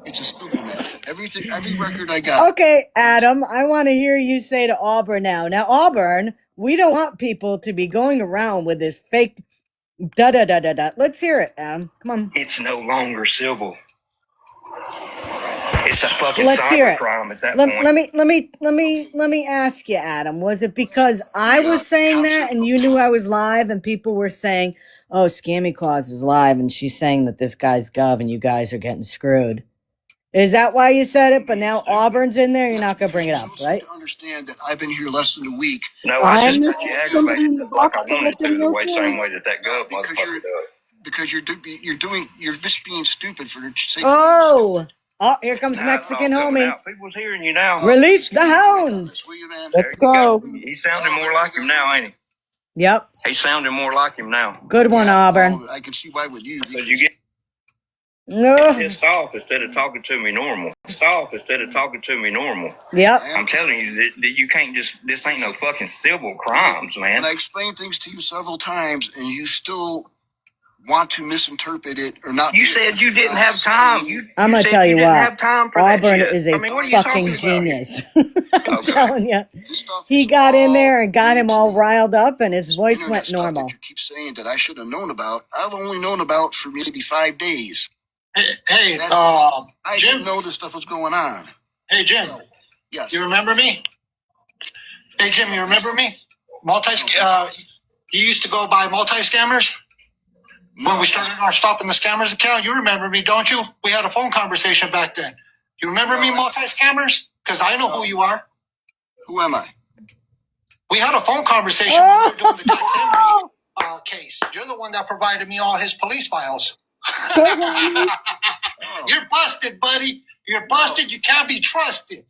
it's a civil matter. Every record I got. Okay, Adam, I want to hear you say to Auburn now. Now, Auburn, we don't want people to be going around with this fake da-da-da-da-da. Let's hear it, Adam. Come on. It's no longer civil. It's a fucking cyber crime at that point. Let me ask you, Adam. Was it because I was saying that and you knew I was live and people were saying, oh, Scammyclaus is live and she's saying that this guy's Gov and you guys are getting screwed? Is that why you said it? But now Auburn's in there, you're not going to bring it up, right? I understand that I've been here less than a week. No, I just got you aggravated like I wanted to the same way that Gov motherfucker does. Because you're just being stupid for the sake of here comes Mexican homie. People's hearing you now. Release the hounds. Let's go. He's sounding more like him now, ain't he? Yep. He's sounding more like him now. Good one, Auburn. I can see why with you. Because you get pissed off instead of talking to me normal. Yep. I'm telling you that you can't this ain't no fucking civil crimes, man. And I explained things to you several times and you still want to misinterpret it or not. You said you didn't have time. I'm going to tell you what. Auburn is a what fucking genius. I'm telling you. He got in there and got him all riled up and his voice went normal. That you keep saying that I should have known about. I've only known about for maybe 5 days. Hey, I didn't know this stuff was going on. Hey, Jim. Yes. You remember me? Hey, Jim, you remember me? You used to go by multi-scammers? When we started our Stopping the Scammers account, you remember me, don't you? We had a phone conversation back then. You remember me, multi-scammers? Because I know who you are. Who am I? We had a phone conversation when we were doing the Jack Henry case. You're the one that provided me all his police files. You're busted, buddy. You're busted. You can't be trusted.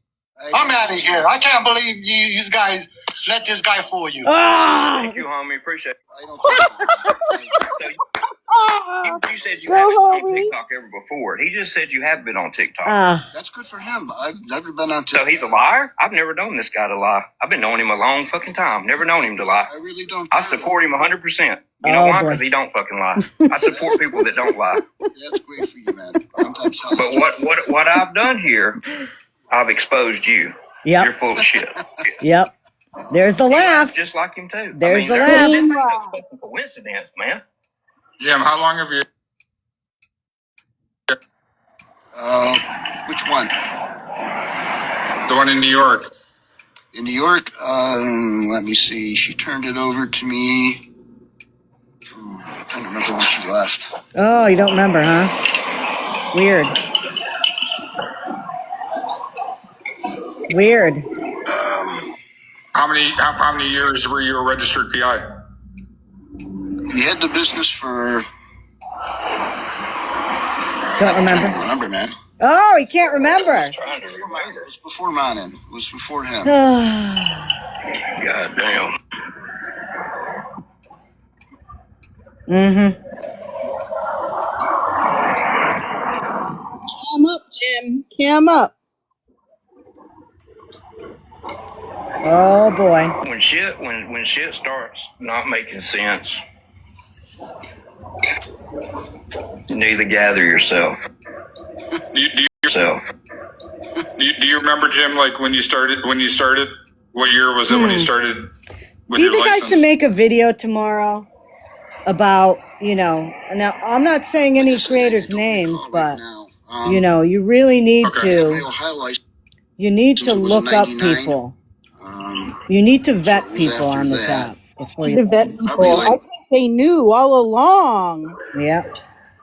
I'm out of here. I can't believe you guys let this guy fool you. Thank you, homie. Appreciate it. I don't think so. So you said you haven't been on TikTok ever before. He just said you have been on TikTok. That's good for him. I've never been on TikTok. So he's a liar? I've never known this guy to lie. I've been knowing him a long fucking time. Never known him to lie. I really don't. I support him 100%. You know why? Because he don't fucking lie. I support people that don't lie. That's great for you, man. But what I've done here, I've exposed you. Yep. You're full of shit. Yep. There's the laugh. Just like him too. There's the this laugh. ain't no fucking coincidence, man. Jim, how long have you? Which one? The one in New York. In New York, let me see. She turned it over to me. I can't remember when she left. Oh, you don't remember, huh? Weird. Weird. How many years were you a registered PI? We had the business for. Don't remember. I can't remember, man. Oh, he can't remember. It was before Manin. It was before him. God damn. Mm-hmm. Cam up, Jim. Cam up. Oh boy. When shit starts not making sense, you need to gather yourself. Do you remember, Jim, like when you started? What year was it when you started with Do you your think license? I should make a video tomorrow about, now I'm not saying any creators' names, but you really need to look up people. You need to vet people on this app before you. To vet people. I think they knew all along. Yeah.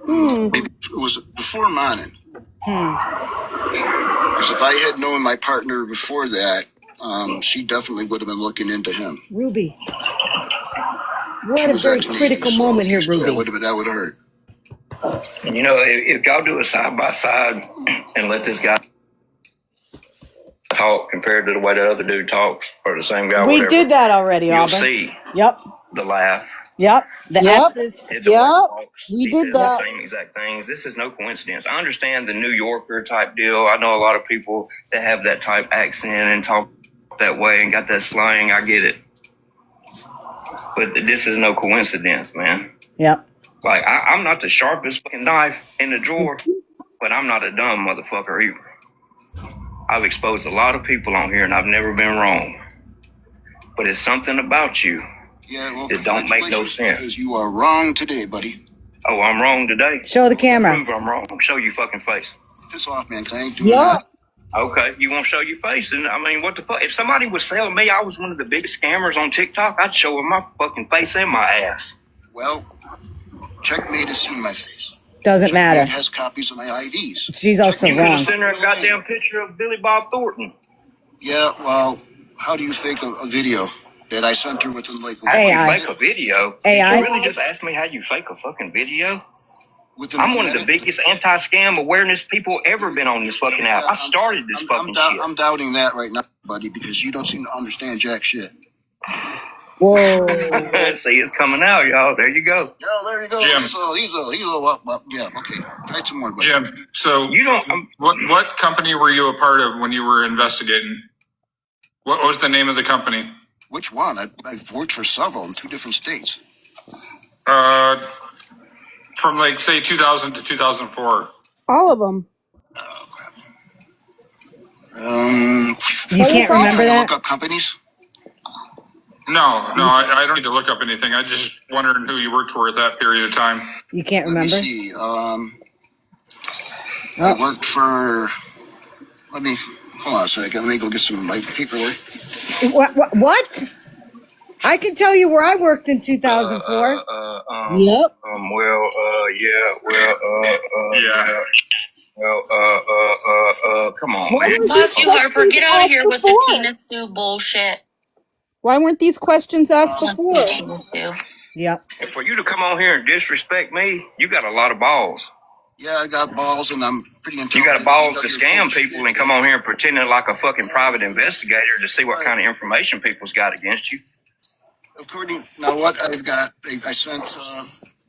It was before Manin. Because if I had known my partner before that, she definitely would have been looking into him. Ruby. What a very critical moment here, Ruby. That would have hurt. And if y'all do a side by side and let this guy talk compared to the way the other dude talks, or the same guy, we did that already, you'll Auburn. see. Yep. The laugh. Yep. The F's. We did that. The same exact things. This is no coincidence. I understand the New Yorker type deal. I know a lot of people that have that type accent and talk that way and got that slang. I get it. But this is no coincidence, man. Yep. Like, I'm not the sharpest fucking knife in the drawer, but I'm not a dumb motherfucker either. I've exposed a lot of people on here and I've never been wrong. But it's something about you. Yeah, well, it don't make no sense. Because you are wrong today, buddy. Oh, I'm wrong today? Show the camera. Prove I'm wrong. Show your fucking face. Piss off, man, because I ain't doing that. Okay, you won't show your face? And I mean, what the fuck? If somebody was telling me I was one of the biggest scammers on TikTok, I'd show them my fucking face and my ass. Well, Checkmate has seen my face. Doesn't matter. Checkmate has copies of my IDs. She's also you wrong. You could have sent her a goddamn picture of Billy Bob Thornton. Yeah, well, how do you fake a video that I sent her within like... How do you fake a video? AI. You really just asked me how you fake a fucking video? I'm one of the biggest anti-scam awareness people ever been on this fucking app. I started this fucking shit. I'm doubting that right now, buddy, because you don't seem to understand jack shit. Whoa. See, it's coming out, y'all. There you go. Yeah, there you go. Jim. He's up. Yeah, okay. Try some more, buddy. Jim, so you don't. What company were you a part of when you were investigating? What was the name of the company? Which one? I've worked for several in 2 different states. From like say 2000 to 2004. All of them. Oh crap. You can't remember that? Look up companies. No, I don't need to look up anything. I just wondering who you worked for at that period of time. You can't remember? Let me see. I worked for. Hold on a second. Let me go get some of my paperwork. What? I can tell you where I worked in 2004. Yep. Come on, Why man. weren't these Fuck you, Harper. questions Get out of asked here with the before? Tina Sue bullshit. Why weren't these questions asked Fuck before? you, Tina Sue. Yep. And for you to come on here and disrespect me, you got a lot of balls. Yeah, I got balls and I'm pretty intelligent. You got balls to You're scam full of people shit. and come on here and pretending like a fucking private investigator to see what kind of information people's got against you. According now, what I've got, I sent.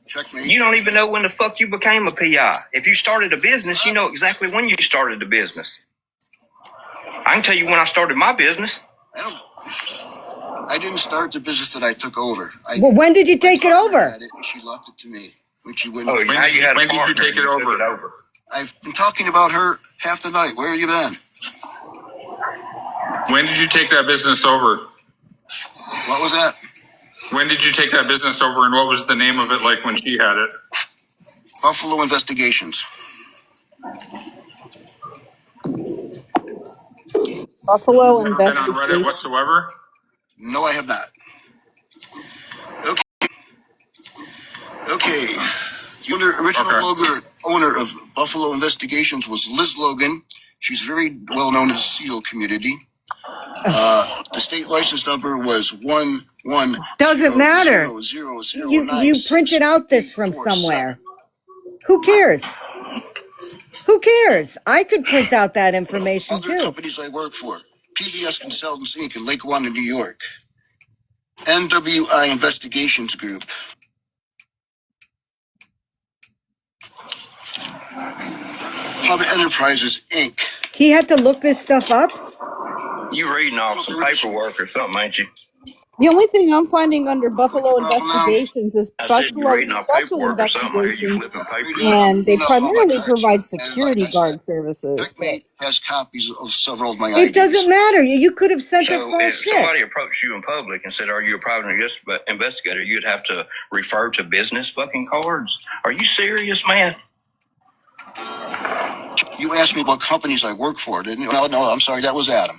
Checkmate. You don't even know when the fuck you became a PI. If you started a business, you know exactly when you started the business. I can tell you when I started my business. I didn't start the business that I took over. Well, when did you take it over? She left it to me when she went. Oh, When now did you you- had a when did you partner take it and over? took it over. I've been talking about her half the night. Where have you been? When did you take that business over? What was that? When did you take that business over, and what was the name of it like when she had it? Buffalo Investigations. Buffalo Never been on Reddit Investigation. whatsoever? No, I have not. Okay. The original owner of Buffalo Investigations was Liz Logan. She's very well known in the SEAL community. The state license number was 11. Doesn't matter. You printed out this from somewhere. Who cares? Who cares? I could print out that information Other too. companies I work for: PBS Consultants Inc. in Lakewanna, New York. NWI Investigations Group. Hub Enterprises Inc. He had to look this stuff up? You reading off some paperwork or something, ain't you? The only thing I'm finding under Buffalo Investigations is I said you Buffalo reading off Special paperwork or something. I hear you Investigations, flipping papers. and they primarily provide And security like I said, guard services. But Checkmate has copies of several of my It IDs. doesn't matter. You could have sent her So false if shit. somebody approached you in public and said, "Are you a private investigator?" you'd have to refer to business fucking cards. Are you serious, man? You asked me what companies I work for, didn't you? No, I'm sorry, that was Adam.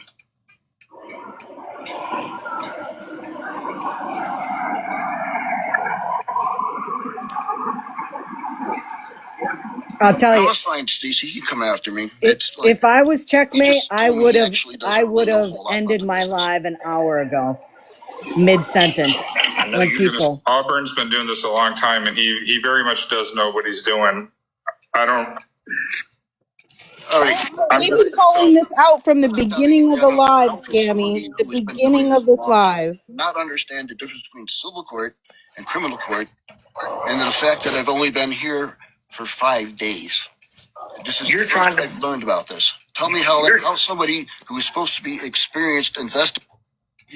I'll tell you. That's fine, Stacey. You can come after me. If I was Checkmate, I told me would he have actually doesn't really know a whole lot ended about the my business. live an hour ago, mid sentence. I know When you're people Auburn's been doing this a long time, and he very much does know what he's doing. I don't. All right. we've been calling this out from the beginning of the live, Scammy. The beginning of this live. Not understand the difference between civil court and criminal court, and the fact that I've only been here for 5 days. This is You're the first trying to- I've learned about this. Tell me how somebody who is supposed to be experienced investigator,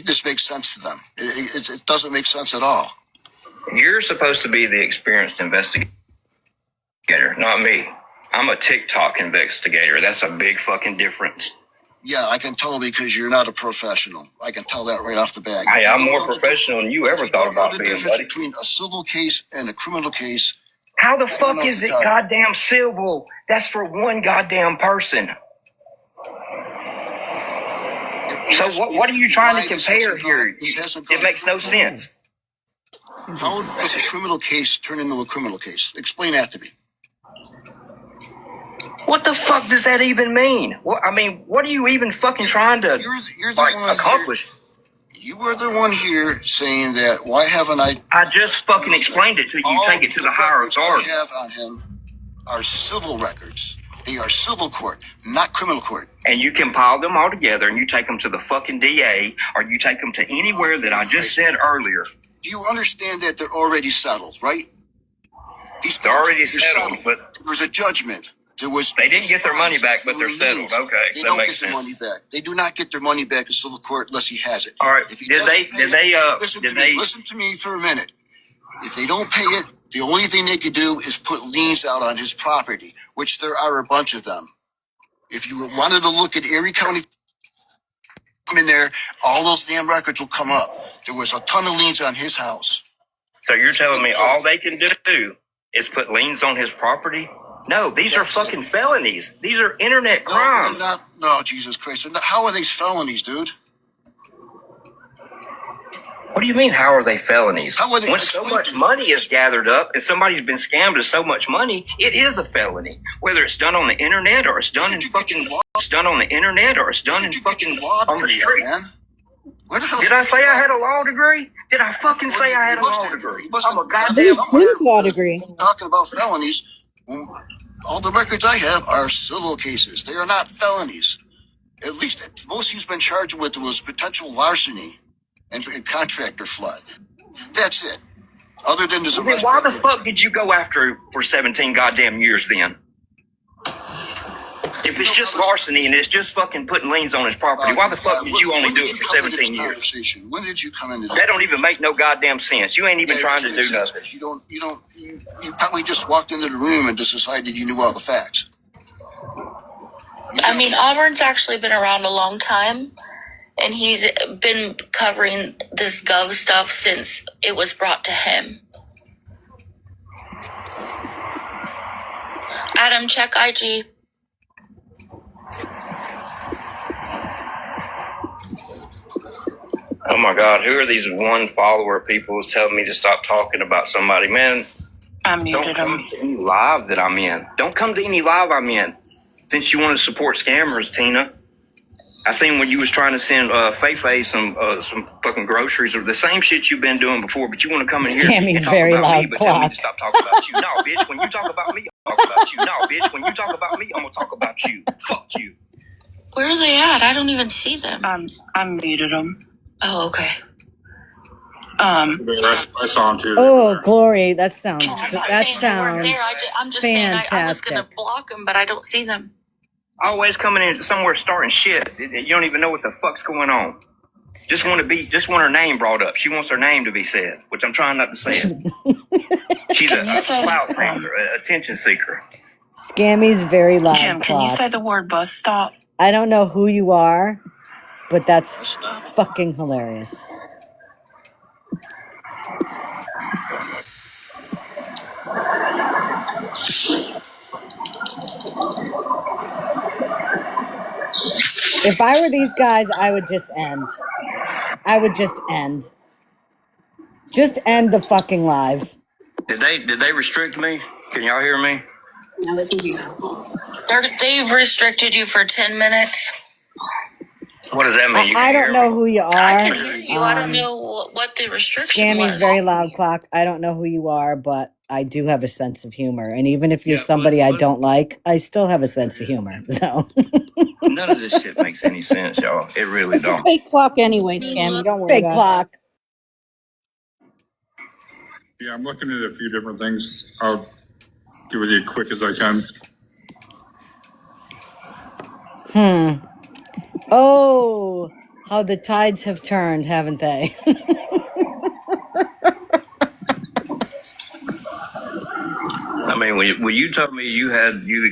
this makes sense to them. It doesn't make sense at all. You're supposed to be the experienced investigator, not me. I'm a TikTok investigator. That's a big fucking difference. Yeah, I can tell because you're not a professional. I can tell that right off the bat. Hey, I'm more professional than you ever thought about the being, difference buddy. between a civil case and a criminal case. How the fuck is it goddamn civil? That's for one goddamn person. So what are you trying to compare here? It makes no sense. How does a criminal case turn into a criminal case? Explain that to me. What the fuck does that even mean? What are you even fucking trying to accomplish? You were the one here saying that why haven't I? I just fucking explained it to you. Take it to the higher authority. I have on him are civil records. They are civil court, not criminal court. And you compile them all together and you take them to the fucking DA or you take them to anywhere that I just said earlier. Do you understand that they're already settled, right? They're already settled, but there was a judgment. They didn't get their money back, but they're settled. Okay, they that don't makes get sense. their money back. They do not get their money back in civil court unless he has it. All right. Listen to me for a minute. If they don't pay it, the only thing they could do is put liens out on his property, which there are a bunch of them. If you wanted to look at Erie County, come in there, all those damn records will come up. There was a ton of liens on his house. So you're telling me all they can do is put liens on his property? No, these are fucking felonies. These are internet crimes. No, Jesus Christ. How are these felonies, dude? What do you mean, how are they felonies? How are they? When so much money is gathered up and somebody's been scammed of so much money, it is a felony. Whether it's done on the internet or it's done in fucking it's done on the internet or it's done in fucking on the street. Man? Did I say I had a law degree? Did I fucking say I had a law degree? I'm a goddamn Whose law degree? Talking about felonies. All the records I have are civil cases. They are not felonies. At least most he's been charged with was potential larceny and contractor flood. That's it. Other than this then why the fuck did you go after for 17 goddamn years then? If it's just larceny and it's just fucking putting liens on his property, why the fuck did you only do it for 17 years? When did you come into this? That don't even make no goddamn sense. You ain't even trying to do nothing. You probably just walked into the room and just decided you knew all the facts. I mean, Auburn's actually been around a long time, and he's been covering this Gov stuff since it was brought to him. Adam, check IG. Oh my God, who are these one follower people who's telling me to stop talking about somebody? Man, I muted don't come to any live that I'm in. Don't come to any live I'm in. Since you want to support scammers, Tina. I seen when you was trying to send Faye some fucking groceries or the same shit you've been doing before, but you want to come in here and talk very about loud me, but tell me clock. to stop talking about you. No, bitch, when you talk about me, I'll talk about you. No, bitch, when you talk about me, I'm gonna talk about you. Fuck you. Where are they at? I don't even see them. I muted them. Oh, okay. I saw him too. Oh, Glory, that sounds I'm just fantastic. saying I was going to block them, but I don't see them. Always coming in somewhere starting shit. You don't even know what the fuck's going on. Just want her name brought up. She wants her name to be said, which I'm trying not to say it. She's a clout chaser, an attention seeker. Scammy's very loud. Jim, can you say the word bus stop? I don't know who you are, but that's fucking hilarious. If I were these guys, I would just end. Just end the fucking live. Did they restrict me? Can y'all hear me? They've restricted you for 10 minutes. What does that mean? I don't know who you are. I can hear you. I don't know what the restriction was. Scammy's very loud clock. I don't know who you are, but I do have a sense of humor. And even if you're somebody I don't like, I still have a sense of humor. So none of this shit makes any sense, y'all. It really It's don't. a fake clock anyway, Scammy. Don't worry fake about clock. Yeah, I'm looking at a few different things. I'll do it as quick as I can. Oh, how the tides have turned, haven't they? I mean, when you told me you had been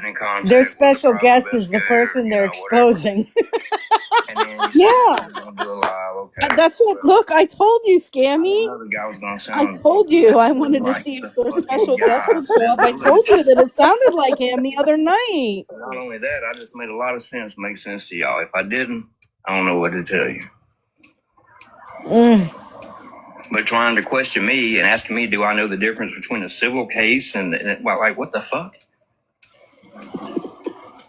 in contact. Their special with guest is the person they're exposing. And then you Yeah. said you were gonna do a live. Okay. That's what. Look, I told you, Scammy. The guy was gonna I sound told you. I wanted to like see the if their fucking special guest guy. would show up. I told you that it sounded like him the other night. Not only that, I just made a lot of sense. Make sense to y'all. If I didn't, I don't know what to tell you. But trying to question me and asking me, do I know the difference between a civil case and well, like what the fuck?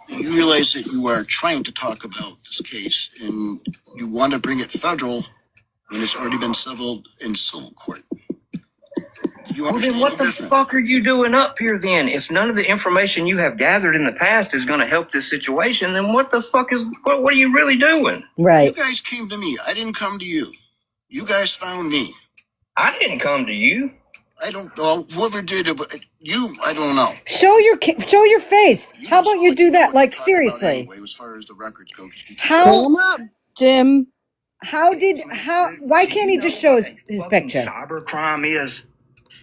You realize that you are trying to talk about this case and you want to bring it federal when it's already been settled in civil court. Well, then what the fuck are you doing up here then? If none of the information you have gathered in the past is going to help this situation, then what the fuck what are you really doing? Right. You guys came to me. I didn't come to you. You guys found me. I didn't come to you. I don't know. Whoever did it, but I don't know. Show your face. How about you do that? Like, seriously. Anyway, as far as the records go. How? Pull him up, Jim. Why can't he just show his picture? Cybercrime is.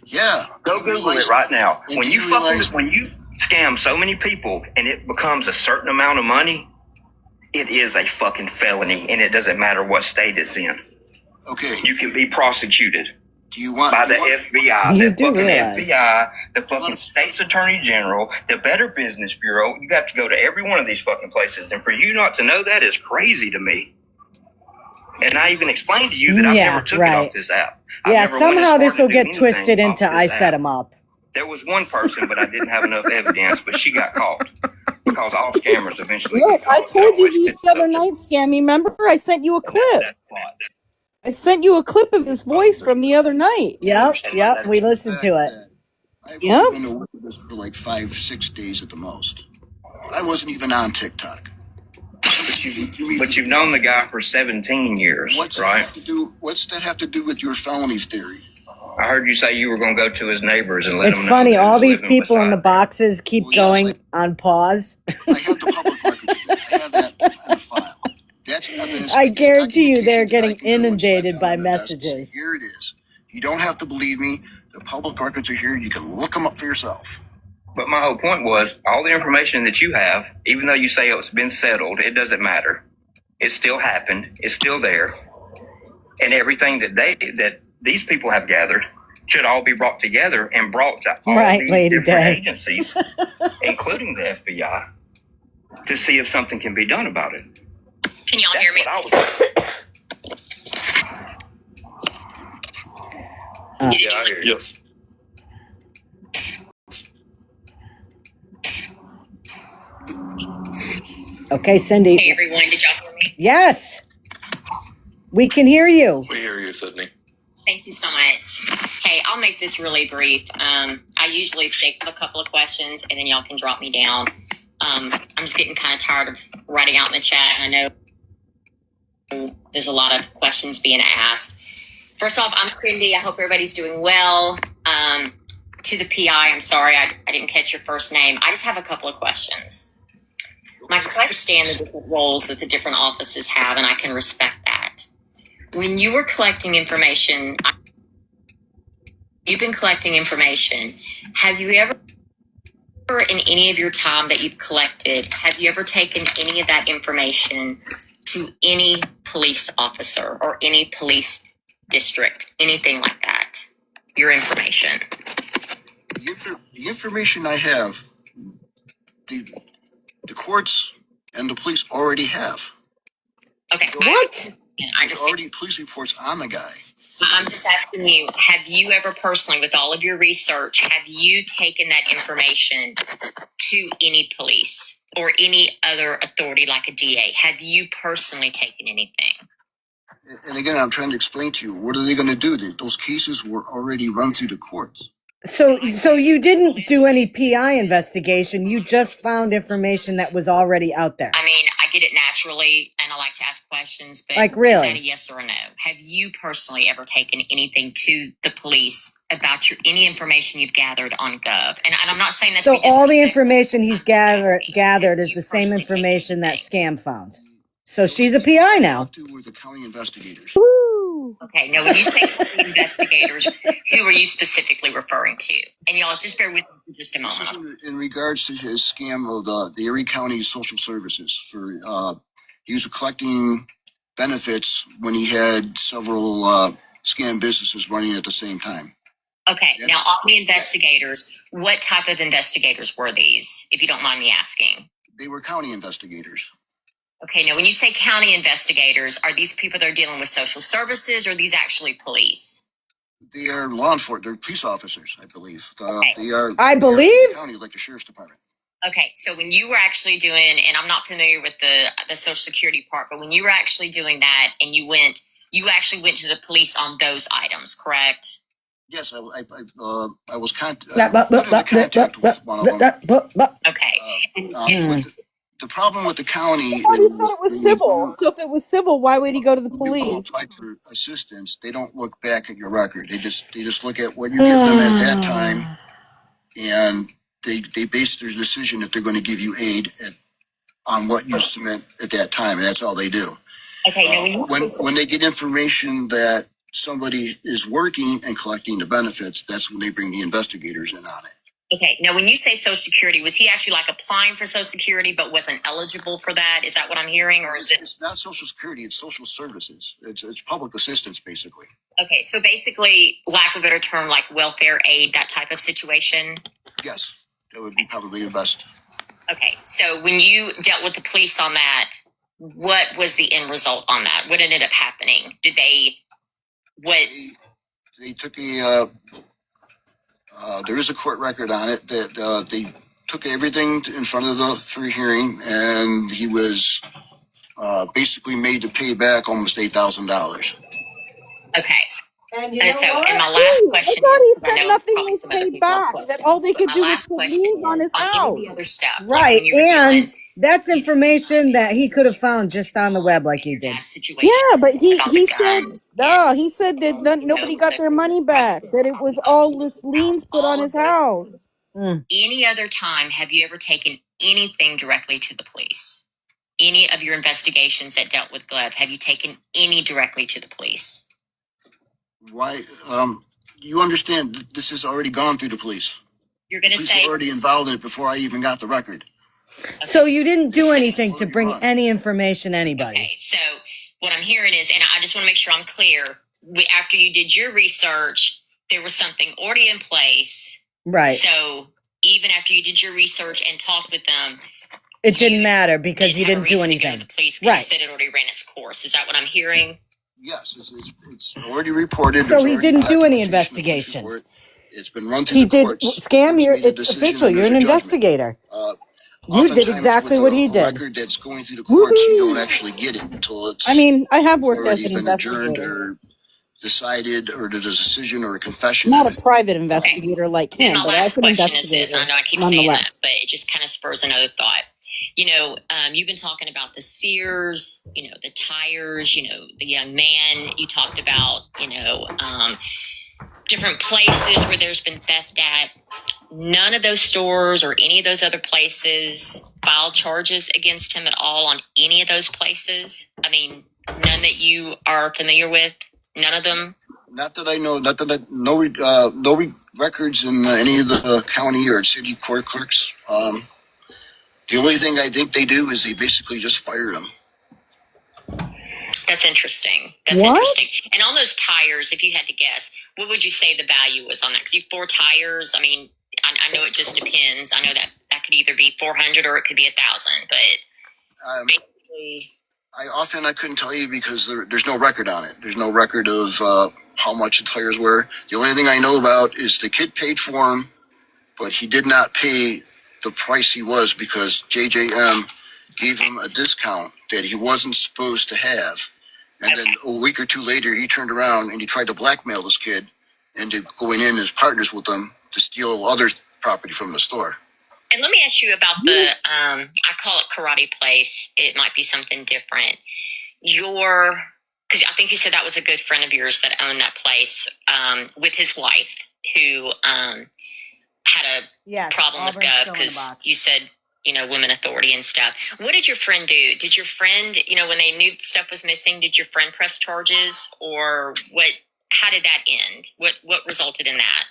Yeah. Go Google it right now. When you scam so many people and it becomes a certain amount of money, it is a fucking felony, and it doesn't matter what state it's in. Okay. You can be prosecuted. Do you want by the FBI, You the do fucking realize. FBI, the fucking state's attorney general, the Better Business Bureau? You got to go to every one of these fucking places, and for you not to know that is crazy to me. And I even explained to you that I've never took it off this app. Yeah, somehow this will get twisted into I set him up. There was one person, but I didn't have enough evidence, but she got caught. Because all scammers eventually Look, get caught. I told you the other night, Scammy. Remember, I sent you a clip. I sent you a clip of his voice from the other night. Yep, we listened to it. I've only been aware of this for like 5-6 days at the most. I wasn't even on TikTok. But you've known the guy for 17 years, What's right? That have to do with your felony theory? I heard you say you were going to go to his neighbors and let them know. It's funny, all these people in the beside boxes keep going on pause. I have the public records for that. I have that on file. That's evidence. I guarantee you they're documentation that I getting can go and inundated select by on the desk and say, messages. Here it is. You don't have to believe me. The public records are here. You can look them up for yourself. But my whole point was, all the information that you have, even though you say it's been settled, it doesn't matter. It still happened. It's still there. And everything that these people have gathered should all be brought together and brought to all these different agencies, including the FBI, to see if something can be done about it. Can y'all hear me? Yeah, I hear you. Yes. Okay, Cindy. Hey everyone, did y'all hear me? Yes. We can hear you. We hear you, Sydney. Thank you so much. Hey, I'll make this really brief. I usually stick with a couple of questions and then y'all can drop me down. I'm just getting kind of tired of writing out in the chat. I know there's a lot of questions being asked. First off, I'm Cindy. I hope everybody's doing well. To the PI, I'm sorry, I didn't catch your first name. I just have a couple of questions. My question, I understand the different roles that the different offices have, and I can respect that. When you were collecting information, you've been collecting information. Have you ever, in any of your time that you've collected, have you ever taken any of that information to any police officer or any police district, anything like that? Your information. The information I have, the courts and the police already have. Okay. What? There's already police reports on the guy. I'm just asking you, have you ever personally, with all of your research, have you taken that information to any police or any other authority like a DA? Have you personally taken anything? And again, I'm trying to explain to you, what are they going to do? Those cases were already run through the courts. So you didn't do any PI investigation. You just found information that was already out there. I mean, I get it naturally, and I like to ask questions, but like, really? Is that a yes or a no? Have you personally ever taken anything to the police about any information you've gathered on Gov? And I'm not saying that. So all the information he's gathered is the same information that Scam found. So she's a PI now. With the county investigators. Woo! Okay, now when you say investigators, who are you specifically referring to? And y'all just bear with me for just a moment. This is in regards to his scam of the Erie County Social Services. He was collecting benefits when he had several scam businesses running at the same time. Okay, now all the investigators, what type of investigators were these, if you don't mind me asking? They were county investigators. Okay, now when you say county investigators, are these people that are dealing with social services or are these actually police? They are law enforcement, they're police officers, I believe. Okay. I believe? County, like the sheriff's department. Okay, so when you were actually doing, and I'm not familiar with the Social Security part, but when you were actually doing that and you actually went to the police on those items, correct? Yes, I was put into contact with one of them. Okay. The problem with the county I thought he thought it was civil. So if it was civil, why would he go to the police? You apply for assistance. They don't look back at your record. They just look at what you give them at that time, and they base their decision if they're going to give you aid on what you submit at that time, and that's all they do. Okay. When they get information that somebody is working and collecting the benefits, that's when they bring the investigators in on it. Okay, now when you say Social Security, was he actually like applying for Social Security but wasn't eligible for that? Is that what I'm hearing, or is it? It's not Social Security; it's social services. It's public assistance, basically. Okay, so basically, lack of a better term, like welfare aid, that type of situation. Yes, that would be probably the best. Okay, so when you dealt with the police on that, what was the end result on that? What ended up happening? Did they, what? They took a, there is a court record on it that they took everything in front of the for hearing, and he was basically made to pay back almost $8,000. Okay. And you And know so, and my what? last Ooh, I question thought is, he because I said know nothing probably was some other paid people have back. That questions, all they but could my do was last put question liens on is, his on any of the house. other stuff, like when Right. you were And doing, that's you know, information that he could have found just on the web like you did. bad situation Yeah, but he about the he said guns no. He said that you nobody know, got the their money back. That it was all this liens put on all of his those. house. Mm. Any other time have you ever taken anything directly to the police? Any of your investigations that dealt with Glove, have you taken any directly to the police? Why? You understand? This has already gone through the police. You're The going to police were say, already involved in it before I even got the record. So you didn't do It's anything to already bring run. any information to anybody. okay, so what I'm hearing is, and I just want to make sure I'm clear, after you did your research, there was something already in place. Right. So even after you did your research and talked with them, It didn't matter because didn't you have a didn't do reason to go to anything. the police because Right. you said it already ran its course. Is that what I'm hearing? Yes, it's already reported. So There's he already didn't do any documentation, a police investigations. report. It's been run through He the did courts. The scam. courts You're made a it's decision, official. and You're there's an a judgment. investigator. You did Oftentimes, with exactly what he a did. record that's going through the courts, you don't Woohoo! actually get it until I mean, I have it's worked as already an been adjourned investigator, or decided, or there's a decision or a confession not in a it. private Okay. investigator like Then him, my but I last can question is investigate this, and I it know I keep saying that, nonetheless. but it just kind of spurs another thought. You know, you've been talking about the Sears, you know, the tires, you know, the young man. You talked about, you know, different places where there's been theft at. None of those stores or any of those other places filed charges against him at all on any of those places. I mean, none that you are familiar with. None of them. Not that I know. Not that I, no records in any of the county or city court clerks. The only thing I think they do is they basically just fire them. That's interesting. That's What? interesting. And on those tires, if you had to guess, what would you say the value was on that? Because you 4 tires. I mean, I know it just depends. I know that that could either be 400 or it could be 1,000. But basically, I couldn't tell you because there's no record on it. There's no record of how much the tires were. The only thing I know about is the kid paid for them, but he did not pay the price he was because JJM gave him a discount that he wasn't supposed to have. And then a week or two later, he turned around and he tried to blackmail this kid into going in as partners with them to steal other property from the store. and let me ask you about the, I call it karate place. It might be something different. Because I think you said that was a good friend of yours that owned that place with his wife who had a problem with Gov because you said, you know, women authority and stuff. What did your friend do? Did your friend, you know, when they knew stuff was missing, did your friend press charges or what? How did that end? What resulted in that?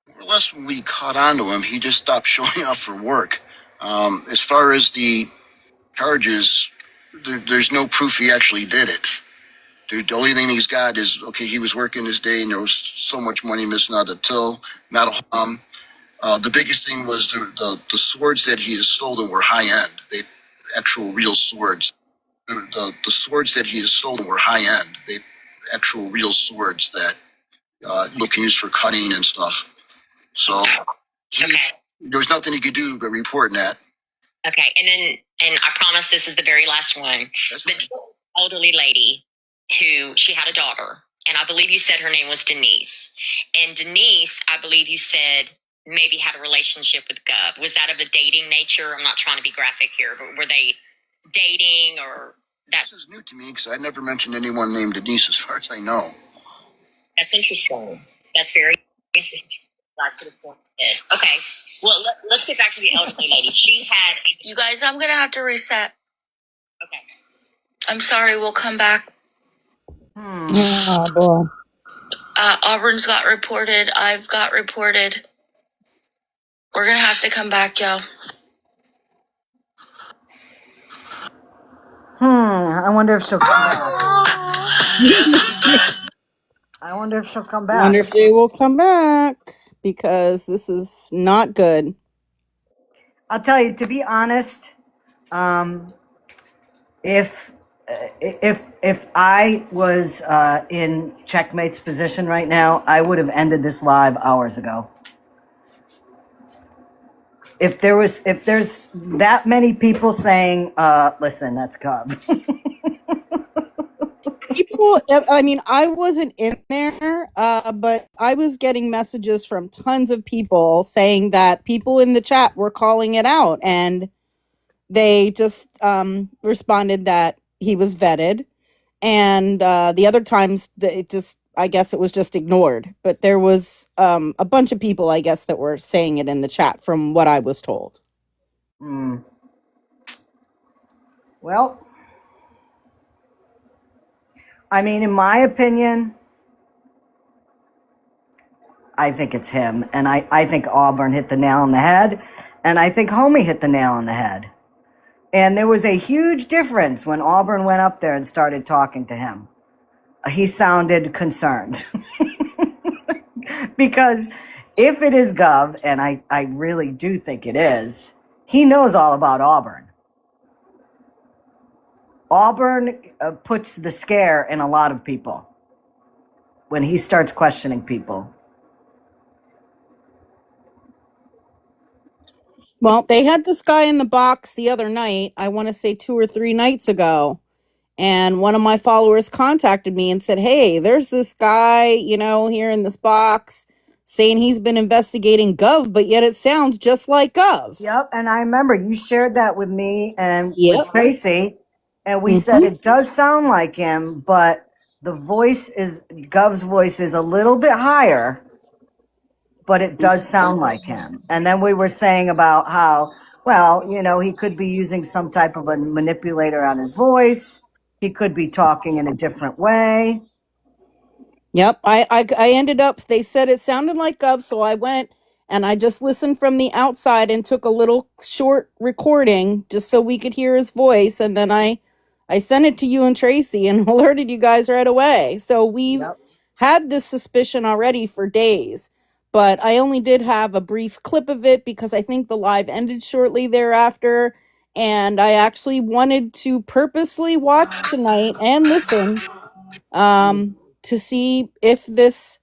More or less when we caught on to him, he just stopped showing up for work. As far as the charges, there's no proof he actually did it. The only thing he's got is, okay, he was working his day and there was so much money missing out of the till, not a the biggest thing was the swords that he had stolen were high end. They actual real swords. The swords that he had stolen were high end. They actual real swords that you can use for cutting and stuff. So there was nothing he could do but report that. Okay, and I promise this is the very last one. That's right. The elderly lady who she had a daughter, and I believe you said her name was Denise. And Denise, I believe you said maybe had a relationship with Gov. Was that of a dating nature? I'm not trying to be graphic here, but were they dating or that? This is new to me because I never mentioned anyone named Denise as far as I know. That's interesting. That's very interesting. Okay. Well, let's get back to the elderly lady. She had. You guys, I'm gonna have to reset. Okay. I'm sorry. We'll come back. Oh boy. Auburn's got reported. I've got reported. We're gonna have to come back, y'all. I wonder if she'll come back. I wonder if she'll come back. Wonder if they will come back because this is not good. I'll tell you, to be honest, Um, if if I was in Checkmate's position right now, I would have ended this live hours ago. If there's that many people saying, listen, that's Gov. People, I mean, I wasn't in there, but I was getting messages from tons of people saying that people in the chat were calling it out, and they just responded that he was vetted, and the other times it just, I guess it was just ignored. But there was a bunch of people, I guess, that were saying it in the chat from what I was told. Well, I mean, in my opinion, I think it's him. And I think Auburn hit the nail on the head. And I think Homie hit the nail on the head. And there was a huge difference when Auburn went up there and started talking to him. He sounded concerned. Because if it is Gov, and I really do think it is, he knows all about Auburn. Auburn puts the scare in a lot of people when he starts questioning people. Well, they had this guy in the box the other night, I want to say 2 or 3 nights ago. And one of my followers contacted me and said, hey, there's this guy, here in this box saying he's been investigating Gov, but yet it sounds just like Gov. Yep, and I remember you shared that with me and with Yep. Tracy, and we said Mm-hmm. it does sound like him, but Gov's voice is a little bit higher, but it does sound like him. And then we were saying about how, well, he could be using some type of a manipulator on his voice. He could be talking in a different way. Yep. I ended up, they said it sounded like Gov, so I went and I just listened from the outside and took a little short recording just so we could hear his voice. And then I sent it to you and Tracy and alerted you guys right away. So we've Yep. had this suspicion already for days, but I only did have a brief clip of it because I think the live ended shortly thereafter. And I actually wanted to purposely watch tonight and listen to see if this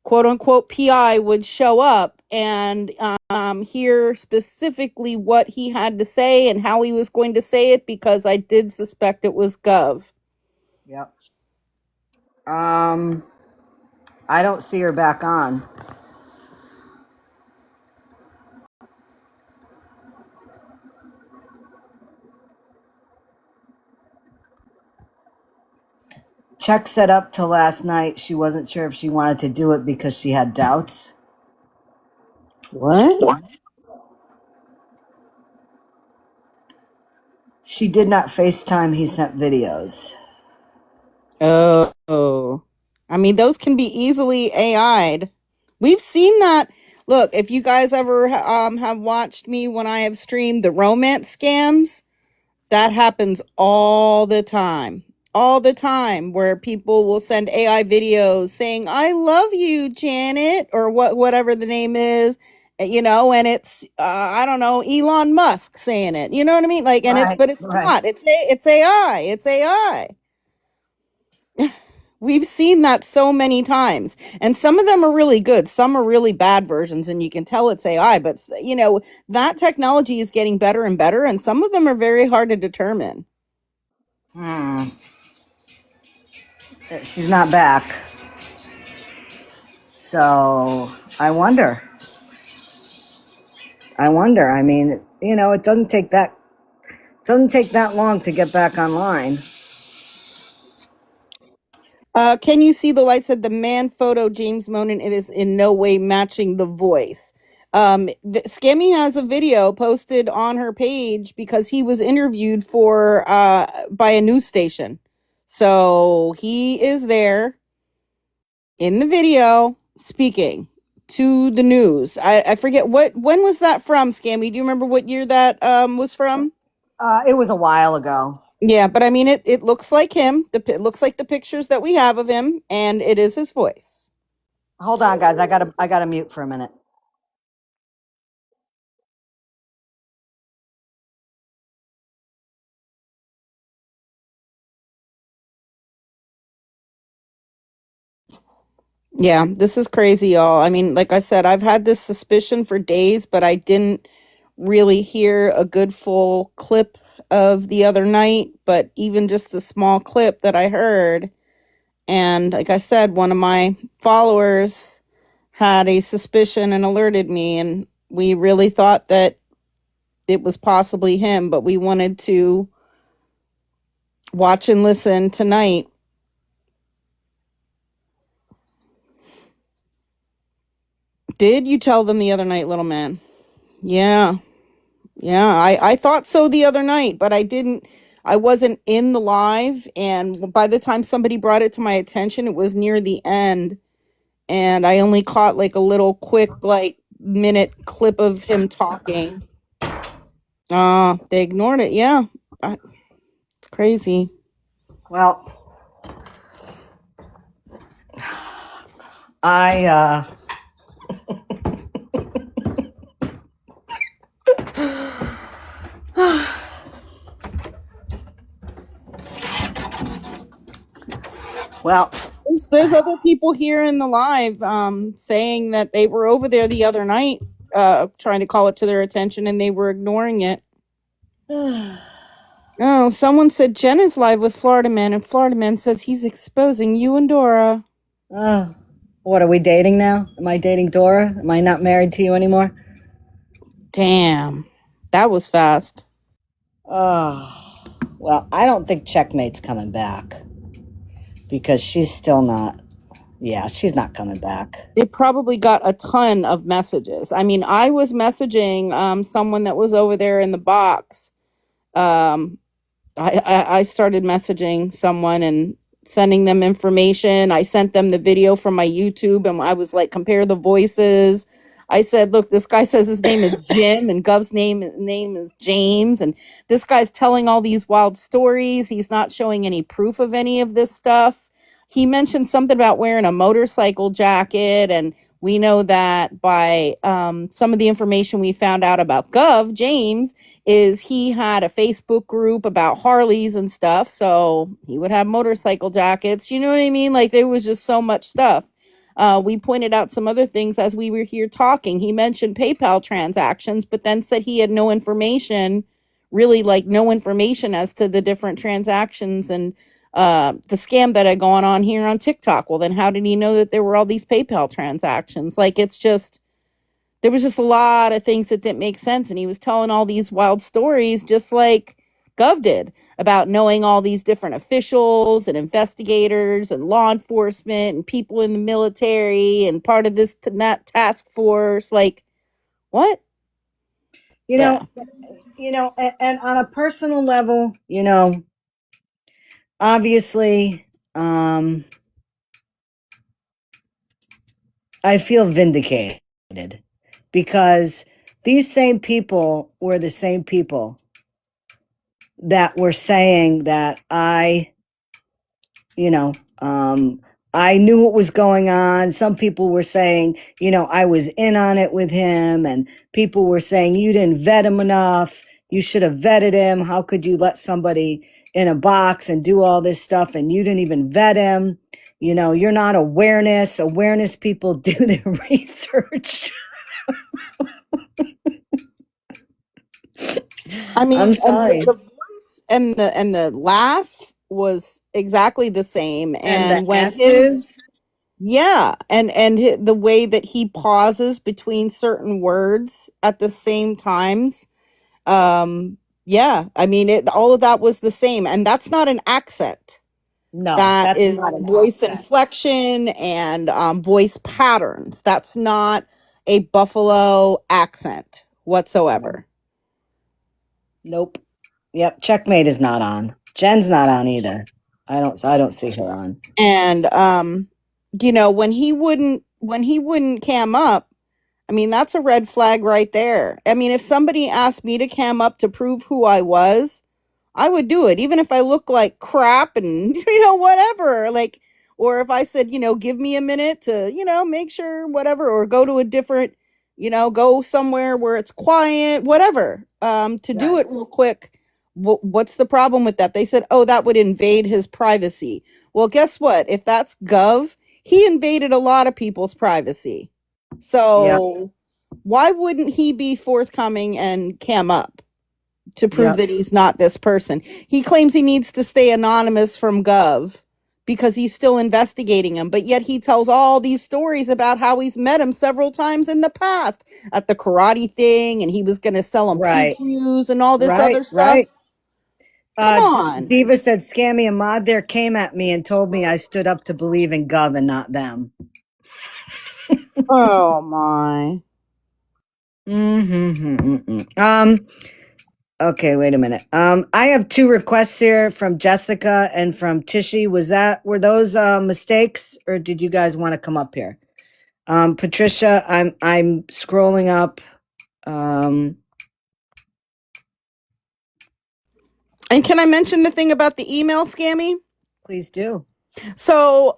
quote unquote PI would show up and hear specifically what he had to say and how he was going to say it, because I did suspect it was Gov. Yep. I don't see her back on. Check set up till last night. She wasn't sure if she wanted to do it because she had doubts. What? She did not FaceTime. He sent videos. Oh. I mean, those can be easily AI'd. We've seen that. Look, if you guys ever have watched me when I have streamed the romance scams, that happens all the time. All the time, where people will send AI videos saying, I love you, Janet, or whatever the name is, and it's, I don't know, Elon Musk saying it. You know what I mean? Like, Right, but it's right. not. It's AI. It's AI. We've seen that so many times. And some of them are really good. Some are really bad versions, and you can tell it's AI. But, that technology is getting better and better, and some of them are very hard to determine. She's not back. So I wonder. I mean, it doesn't take that long to get back online. Can you see the light said the man photo James Monin? It is in no way matching the voice. Scammy has a video posted on her page because he was interviewed for by a news station. So he is there in the video speaking to the news. I forget when was that from, Scammy? Do you remember what year that was from? It was a while ago. Yeah, but I mean, it looks like him. It looks like the pictures that we have of him, and it is his voice. Hold on, guys. I gotta mute for a minute. Yeah, this is crazy, y'all. I mean, like I said, I've had this suspicion for days, but I didn't really hear a good full clip of the other night, but even just the small clip that I heard. And like I said, one of my followers had a suspicion and alerted me, and we really thought that it was possibly him, but we wanted to watch and listen tonight. Did you tell them the other night, little man? Yeah. Yeah, I thought so the other night, but I wasn't in the live, and by the time somebody brought it to my attention, it was near the end, and I only caught like a little quick like minute clip of him talking. They ignored it. Yeah. It's crazy. Well, I well, There's other people here in the live saying that they were over there the other night trying to call it to their attention and they were ignoring it. Oh, someone said Jen is live with Florida Man, and Florida Man says he's exposing you and Dora. what are we dating now? Am I dating Dora? Am I not married to you anymore? Damn, that was fast. Well, I don't think Checkmate's coming back because she's still not. Yeah, she's not coming back. It probably got a ton of messages. I mean, I was messaging someone that was over there in the box. I started messaging someone and sending them information. I sent them the video from my YouTube and I was like, compare the voices. I said, look, this guy says his name is Jim and Gov's name is James. And this guy's telling all these wild stories. He's not showing any proof of any of this stuff. He mentioned something about wearing a motorcycle jacket. And we know that by some of the information we found out about Gov, James, is he had a Facebook group about Harleys and stuff. So he would have motorcycle jackets. You know what I mean? Like there was just so much stuff. We pointed out some other things as we were here talking. He mentioned PayPal transactions, but then said he had no information, really like no information as to the different transactions and the scam that had gone on here on TikTok. Well, then how did he know that there were all these PayPal transactions? Like it's just, there was just a lot of things that didn't make sense. And he was telling all these wild stories, just like Gov did, about knowing all these different officials and investigators and law enforcement and people in the military and part of this that task force. Like, what? You know, and on a personal level, obviously, I feel vindicated because these same people were the same people that were saying that I knew what was going on. Some people were saying, I was in on it with him, and people were saying, you didn't vet him enough. You should have vetted him. How could you let somebody in a box and do all this stuff and you didn't even vet him? You're not awareness. Awareness people do their research. I mean, I'm and sorry. the voice and the laugh was exactly the same. And the And when S's. yeah, and the way that he pauses between certain words at the same times, yeah, I mean, all of that was the same, and that's not an accent. No, That that's is not an voice accent. inflection and voice patterns. That's not a Buffalo accent whatsoever. Nope. Yep. Checkmate is not on. Jen's not on either. I don't see her on. And when he wouldn't cam up, I mean, that's a red flag right there. I mean, if somebody asked me to cam up to prove who I was, I would do it, even if I look like crap and, whatever. Like, or if I said, give me a minute to, make sure whatever, or go to a different, go somewhere where it's quiet, whatever, to do it real quick. What's the problem with that? They said, oh, that would invade his privacy. Well, guess what? If that's Gov, he invaded a lot of people's privacy. So why wouldn't he be forthcoming and cam up to prove that he's not this person? He claims he needs to stay anonymous from Gov because he's still investigating him, but yet he tells all these stories about how he's met him several times in the past at the karate thing, and he was going to sell him PQs and all this other stuff. Come on. Diva said Scammy Ahmad there came at me and told me I stood up to believe in Gov and not them. Oh my. Okay, wait a minute. I have 2 requests here from Jessica and from Tishy. Were those mistakes, or did you guys want to come up here? Patricia, I'm scrolling up. And can I mention the thing about the email, Scammy? Please do. So,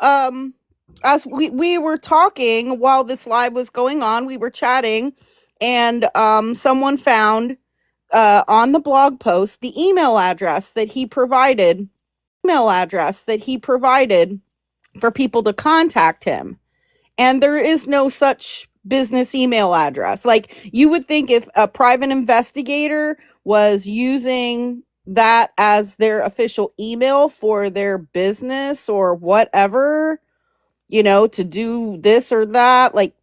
as we were talking while this live was going on, we were chatting, and someone found on the blog post the email address that he provided for people to contact him. And there is no such business email address. Like, you would think if a private investigator was using that as their official email for their business or whatever, to do this or that, like,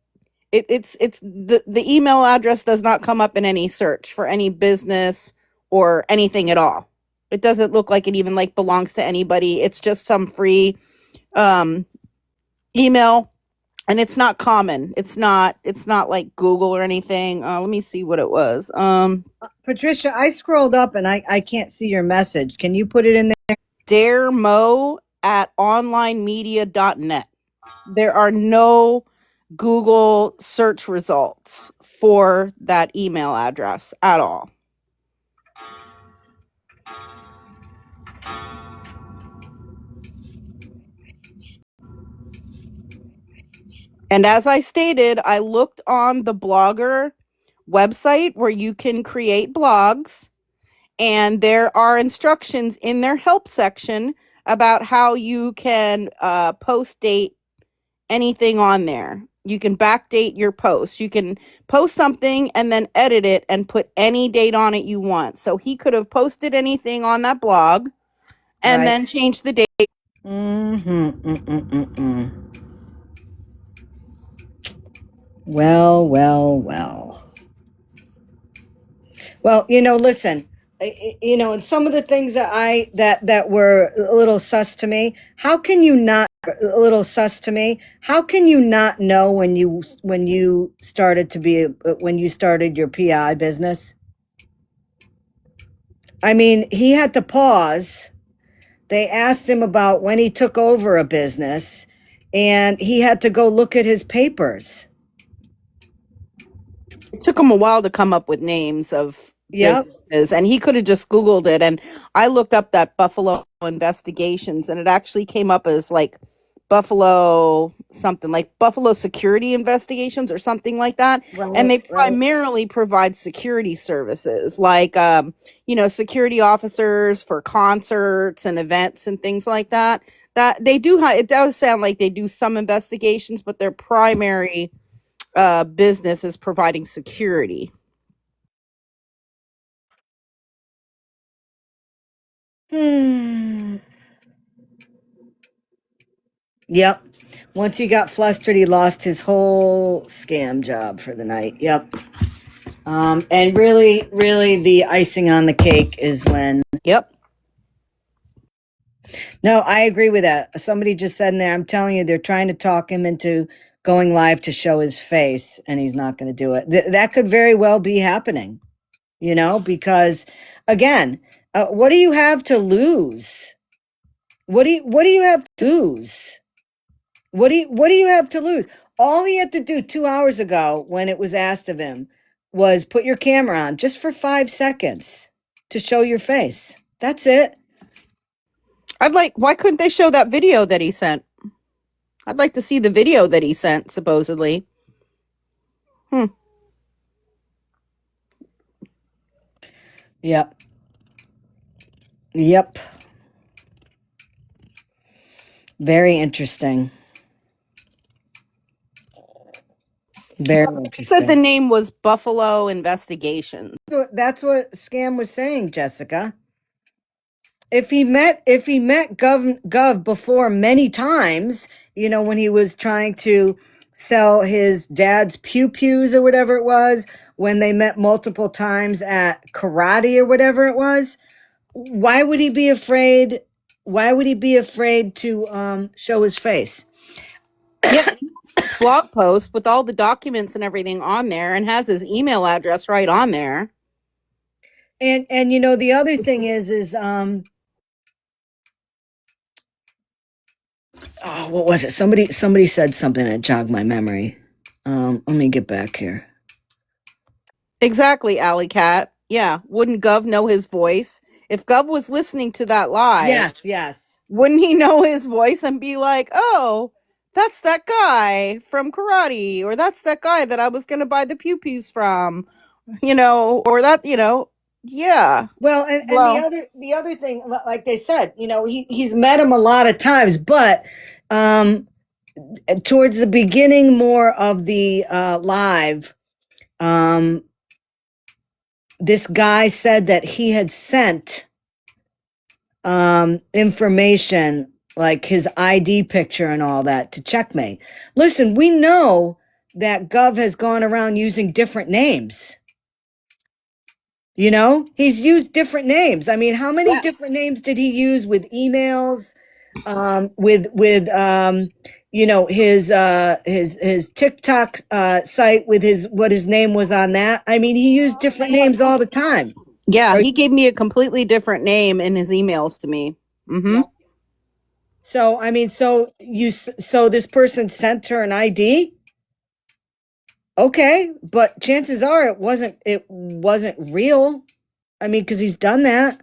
it's the email address does not come up in any search for any business or anything at all. It doesn't look like it even like belongs to anybody. It's just some free email, and it's not common. It's not like Google or anything. Let me see what it was. Patricia, I scrolled up and I can't see your message. Can you put it in there? daremo@onlinemedia.net. There are no Google search results for that email address at all. And as I stated, I looked on the Blogger website where you can create blogs, and there are instructions in their help section about how you can post date anything on there. You can backdate your post. You can post something and then edit it and put any date on it you want. So he could have posted anything on that blog and then changed the date. Well. Well, listen, and some of the things that were a little sus to me. How can you not know when you started your PI business? I mean, he had to pause. They asked him about when he took over a business, and he had to go look at his papers. It took him a while to come up with names of businesses, and he could have just Googled it. And I looked up that Buffalo investigations, and it actually came up as like Buffalo something, like Buffalo security investigations or something like that. And they primarily provide security services, like security officers for concerts and events and things like that. That they do. It does sound like they do some investigations, but their primary business is providing security. Yep. Once he got flustered, he lost his whole scam job for the night. Yep. And really, the icing on the cake is when. Yep. No, I agree with that. Somebody just said in there, I'm telling you, they're trying to talk him into going live to show his face, and he's not going to do it. That could very well be happening, because, again, what do you have to lose? What do you have to lose? What do you have to lose? All he had to do 2 hours ago when it was asked of him was put your camera on just for 5 seconds to show your face. That's it. Why couldn't they show that video that he sent? I'd like to see the video that he sent, supposedly. Yep. Very interesting. Very They said the interesting. name was Buffalo Investigations. So that's what Scam was saying, Jessica. If he met Gov before many times, you know, when he was trying to sell his dad's pew pews or whatever it was, when they met multiple times at karate or whatever it was, why would he be afraid? Why would he be afraid to show his face? Yeah, his blog post with all the documents and everything on there, and has his email address right on there. And you know, the other thing is oh, what was it? Somebody said something that jogged my memory. Let me get back here. Exactly, Alley Cat. Yeah, wouldn't Gov know his voice? If Gov was listening to that live, Yes. wouldn't he know his voice and be like, "Oh, that's that guy from karate, or that's that guy that I was going to buy the pew pews from," or that, yeah. Well, and Well, the other thing, like they said, you know, he's met him a lot of times, but towards the beginning more of the live, this guy said that he had sent information like his ID picture and all that to Checkmate. Listen, we know that Gov has gone around using different names. You know, he's used different names. I mean, how many yes. different names did he use with emails? With you know, his TikTok site with his what his name was on that. I mean, he used different names all the time. Yeah, Or, he gave me a completely different name in his emails to me. Mm-hmm. yeah. So I mean, so this person sent her an ID. Okay, but chances are it wasn't real. I mean, because he's done that.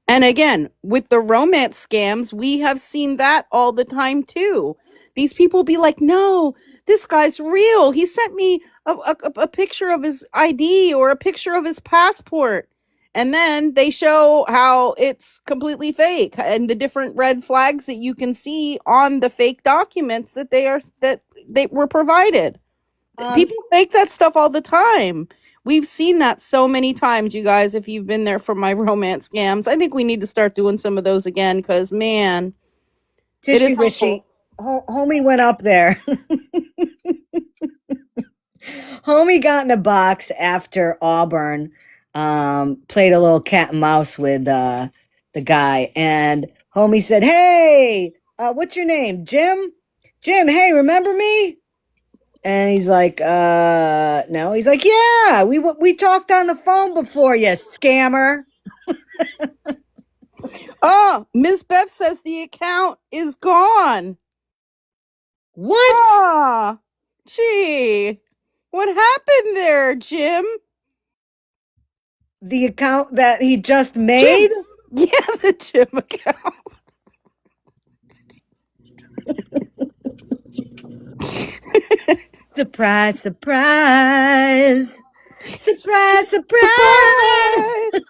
And again, with the romance scams, we have seen that all the time too. These people be like, "No, this guy's real. He sent me a picture of his ID or a picture of his passport." And then they show how it's completely fake and the different red flags that you can see on the fake documents that they were provided. People fake that stuff all the time. We've seen that so many times, you guys. If you've been there for my romance scams, I think we need to start doing some of those again because, man, it Tishy is Wishy, awful. homie went up there. Homie got in a box after Auburn played a little cat and mouse with the guy, and homie said, "Hey, what's your name, Jim? Jim, hey, remember me?" And he's like, no." He's like, "Yeah, we talked on the phone before, you scammer." Oh, Miss Bev says the account is gone. What? Ah, gee, what happened there, Jim? The account that he just Jim, made? yeah, the Jim account. Surprise, surprise. Surprise, surprise. Surprise!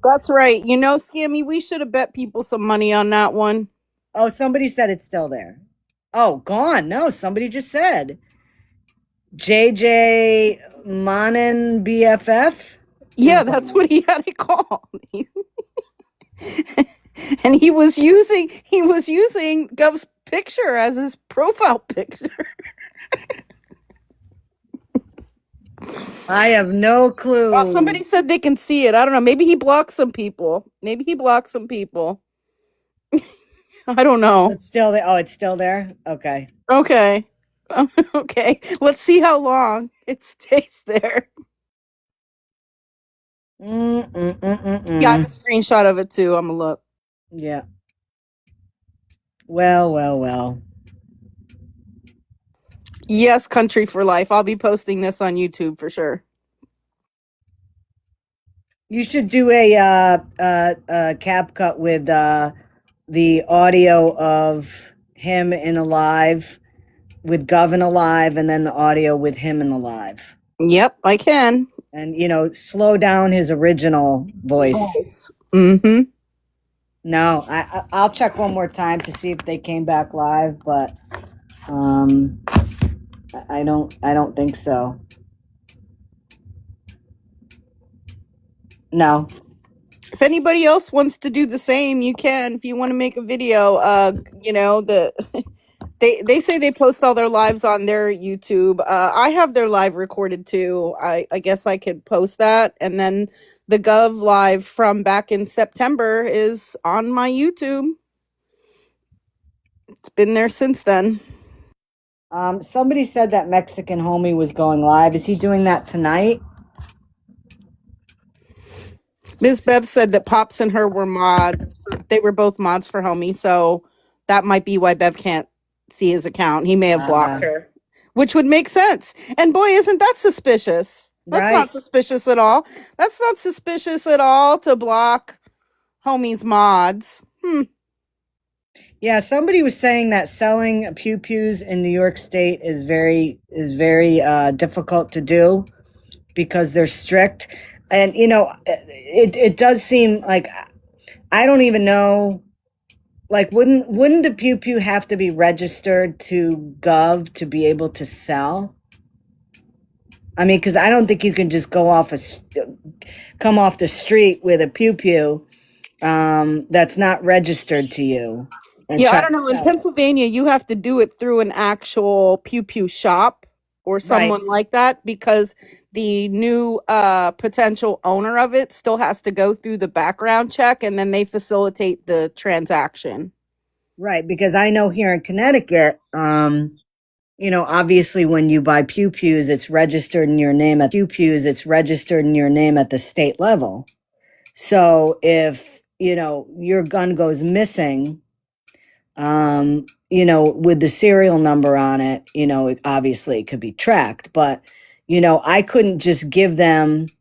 That's right. You know, Scammy, we should have bet people some money on that one. Oh, somebody said it's still there. Oh, gone. No, somebody just said. JJ Manin BFF is Yeah, that's gone. what he had it called. And he was using Gov's picture as his profile picture. I have no clue. Well, somebody said they can see it. I don't know. Maybe he blocked some people. I don't know. It's still there. Oh, it's still there? Okay. Okay. Okay. Let's see how long it stays there. Yeah, I have a screenshot of it too. I'm gonna look. Yeah. Well. Yes, Country for Life. I'll be posting this on YouTube for sure. You should do a cap cut with the audio of him in a live with Govin alive, and then the audio with him in the live. Yep, I can. And, you know, slow down his original voice. Mm-hmm. No, I'll check one more time to see if they came back live, but I don't think so. No. If anybody else wants to do the same, you can. If you want to make a video, they say they post all their lives on their YouTube. I have their live recorded too. I guess I could post that, and then the Gov live from back in September is on my YouTube. It's been there since then. Somebody said that Mexican homie was going live. Is he doing that tonight? Ms. Bev said that Pops and her were mods. They were both mods for Homie, so that might be why Bev can't see his account. He may have blocked her, which would make sense. And boy, isn't that suspicious? That's Right. not suspicious at all. That's not suspicious at all to block Homie's mods. Yeah, somebody was saying that selling pew pews in New York State is very difficult to do because they're strict, and it does seem like I don't even know. Like, wouldn't the pew pew have to be registered to Gov to be able to sell? I mean, because I don't think you can just come off the street with a pew pew that's not registered to you. Yeah, I don't know. In Pennsylvania, you have to do it through an actual pew pew shop or someone like that, because the new potential owner of it still has to go through the background check, and then they facilitate the transaction. Right, because I know here in Connecticut, obviously when you buy pew pews, it's registered in your name at the state level. So if, your gun goes missing, with the serial number on it, obviously it could be tracked, but, I couldn't just give them,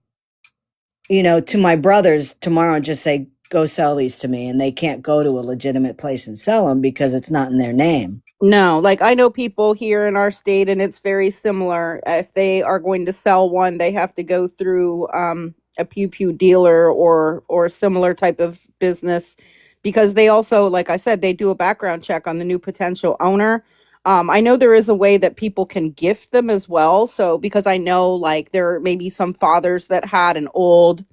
to my brothers tomorrow and just say, go sell these to me. And they can't go to a legitimate place and sell them because it's not in their name. No, like I know people here in our state, and it's very similar. If they are going to sell one, they have to go through a pew pew dealer or similar type of business, because they also, like I said, they do a background check on the new potential owner. I know there is a way that people can gift them as well. So because I know like there may be some fathers that had an old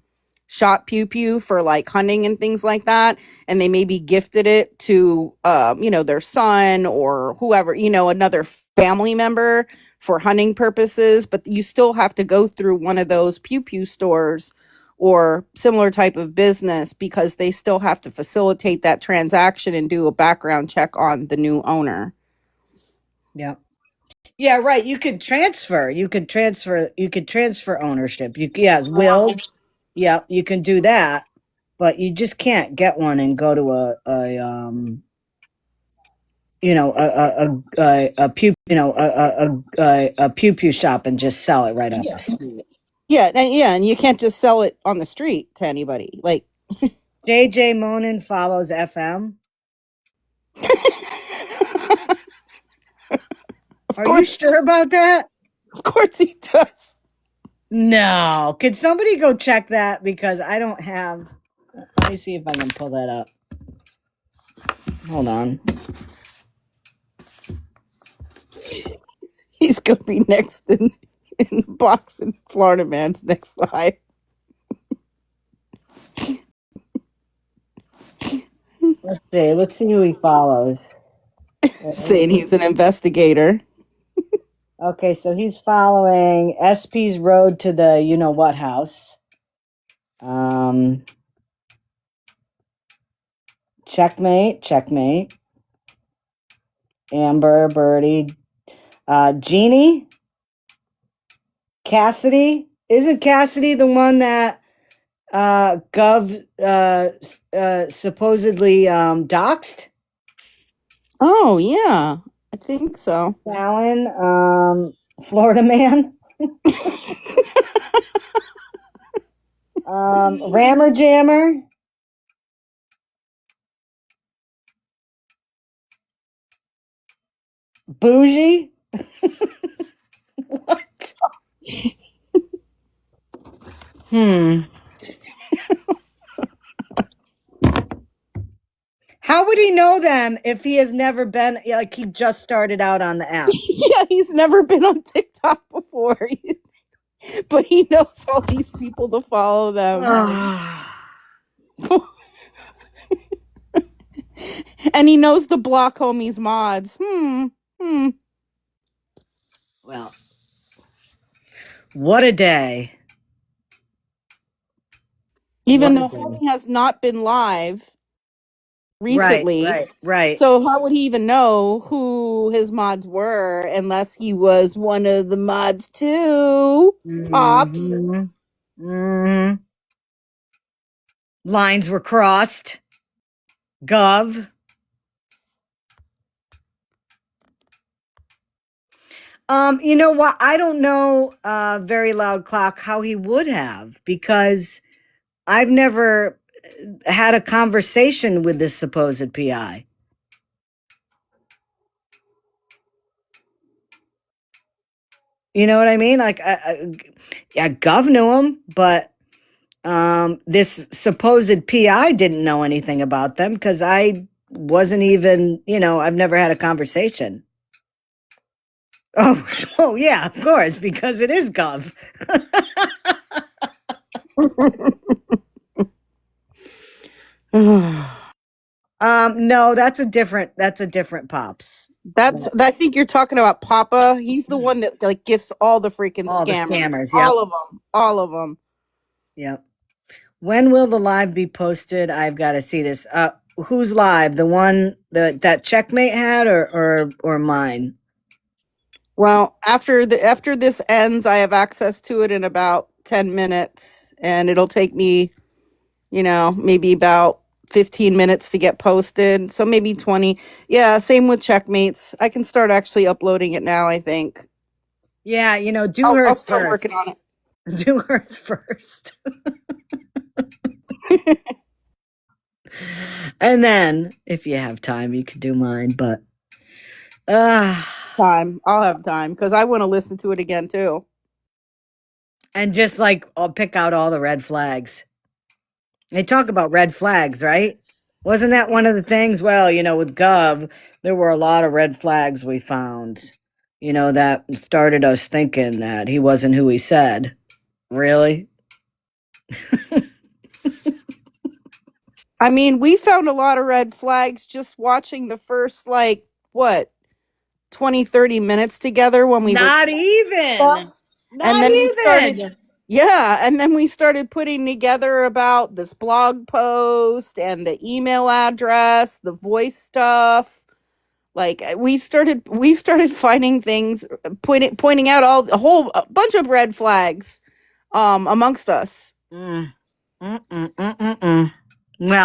shot pew pew for like hunting and things like that, and they maybe gifted it to their son or whoever, another family member for hunting purposes, but you still have to go through one of those pew pew stores or similar type of business, because they still have to facilitate that transaction and do a background check on the new owner. Yeah, right. You could transfer ownership. Willed. Yeah, you can do that, but you just can't get one and go to a pew pew shop and just sell it right off the street. And you can't just sell it on the street to anybody. Like JJ Monin follows FM. Are you sure about that? Of course he does. No. Could somebody go check that? Because I don't have. Let me see if I can pull that up. Hold on. He's going to be next in the box in Florida Man's next live. Let's see who he follows. Saying he's an investigator. Okay, so he's following SP's Road to the you-know-what house. Checkmate. Amber, Birdie, Jeannie, Cassidy. Isn't Cassidy the one that Gov supposedly doxed? Oh, yeah. I think so. Fallon, Florida Man. Rammer Jammer. Bougie. What? he know them if he has never been, like, he just started out on the app? Yeah, he's never been on TikTok before. But he knows all these people to follow them. And he knows the block homies mods. Well, what a day. Even though homie has not been live recently. Right. So how would he even know who his mods were unless he was one of the mods too? Pops. Mm-hmm. Lines were crossed. Gov. You know what? I don't know, Very Loud Clock, how he would have, because I've never had a conversation with this supposed PI. You know what I mean? Like, yeah, Gov knew him, but this supposed PI didn't know anything about them because I wasn't even, I've never had a conversation. Oh yeah, of course, because it is Gov. No, that's a different Pops. I think you're talking about Papa. He's the one that like gifts all the freaking All the scammers. scammers, yep. All of them. Yep. When will the live be posted? I've got to see this. Who's live? The one that Checkmate had, or mine? Well, after this ends, I have access to it in about 10 minutes, and it'll take me, maybe about 15 minutes to get posted. So maybe 20. Yeah, same with Checkmates. I can start actually uploading it now, I think. Yeah, I'll start working on it. Do hers first. And then, if you have time, you could do mine, but time. I'll have time because I want to listen to it again too. And just like, I'll pick out all the red flags. They talk about red flags, right? Wasn't that one of the things? Well, with Gov, there were a lot of red flags we found, that started us thinking that he wasn't who he said. Really? I mean, we found a lot of red flags just watching the first, 20, 30 minutes together when we Not were even. stuff. Not and then even. we started, yeah, and then we started putting together about this blog post and the email address, the voice stuff. Like we started finding things, pointing out a whole bunch of red flags amongst us. Well,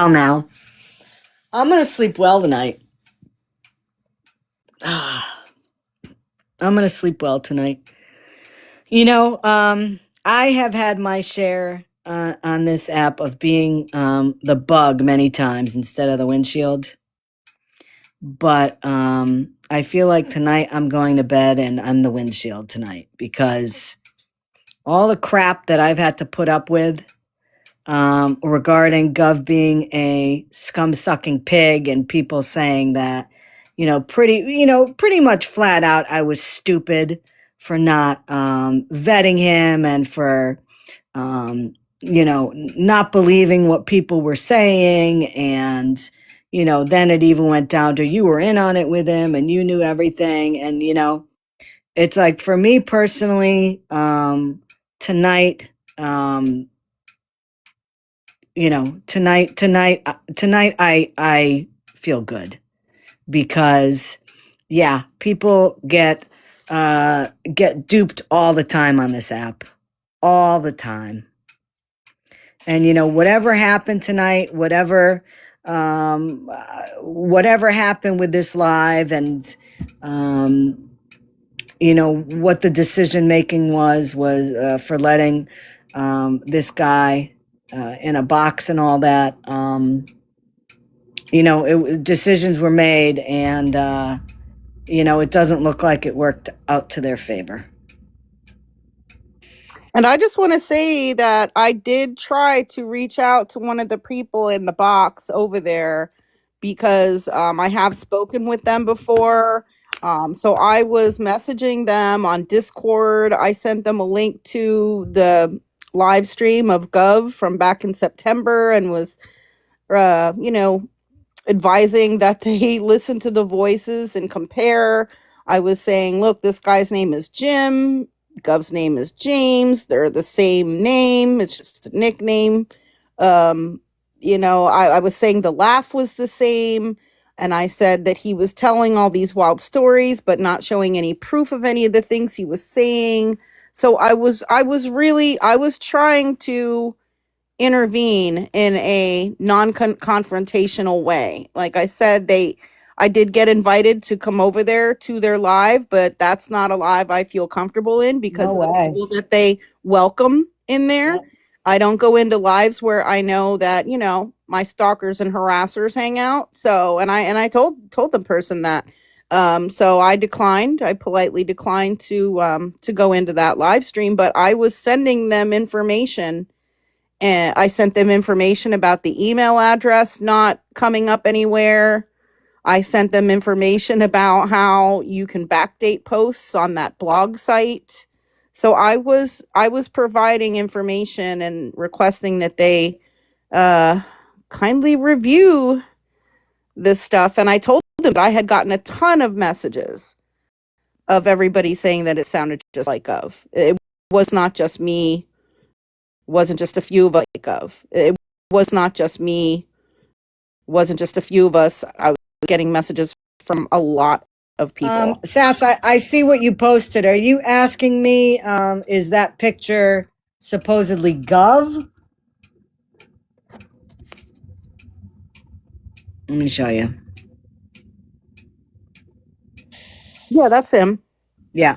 now I'm gonna sleep well tonight. I'm gonna sleep well tonight. I have had my share on this app of being the bug many times instead of the windshield. But I feel like tonight I'm going to bed and I'm the windshield tonight because all the crap that I've had to put up with regarding Gov being a scum-sucking pig and people saying that, pretty much flat out I was stupid for not vetting him and for, not believing what people were saying. And, then it even went down to you were in on it with him and you knew everything. And, it's like for me personally, tonight, tonight I feel good because yeah, people get duped all the time on this app. All the time. And whatever happened tonight, whatever happened with this live and what the decision making was for letting this guy in a box and all that. Decisions were made, and it doesn't look like it worked out to their favor. And I just want to say that I did try to reach out to one of the people in the box over there because I have spoken with them before. So I was messaging them on Discord. I sent them a link to the live stream of Gov from back in September and was, you know, advising that they listen to the voices and compare. I was saying, look, this guy's name is Jim. Gov's name is James. They're the same name. It's just a nickname. Um, I was saying the laugh was the same. And I said that he was telling all these wild stories, but not showing any proof of any of the things he was saying. So I was trying to intervene in a non-confrontational way. Like I said, I did get invited to come over there to their live, but that's not a live I feel comfortable in because No of the way. people that they welcome in there. Yep. I don't go into lives where I know that, my stalkers and harassers hang out. So, and I told the person that. So I declined. I politely declined to go into that live stream, but I was sending them information, and I sent them information about the email address not coming up anywhere. I sent them information about how you can backdate posts on that blog site. So I was providing information and requesting that they kindly review this stuff. And I told them that I had gotten a ton of messages of everybody saying that it sounded just like of. It was not just me, wasn't just a few of us. It was not just me, wasn't just a few of us. I was getting messages from a lot of people. Sass, I see what you posted. Are you asking me, is that picture supposedly Gov? Let me show you. Yeah, that's him. Yeah.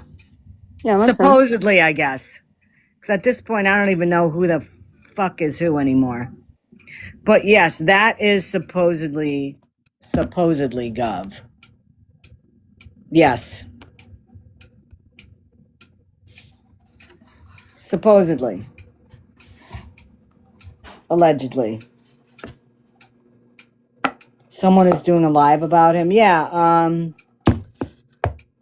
Yeah, that's him. Supposedly, I guess. Because at this point, I don't even know who the fuck is who anymore. But yes, that is supposedly Gov. Yes. Supposedly. Allegedly. Someone is doing a live about him. Yeah,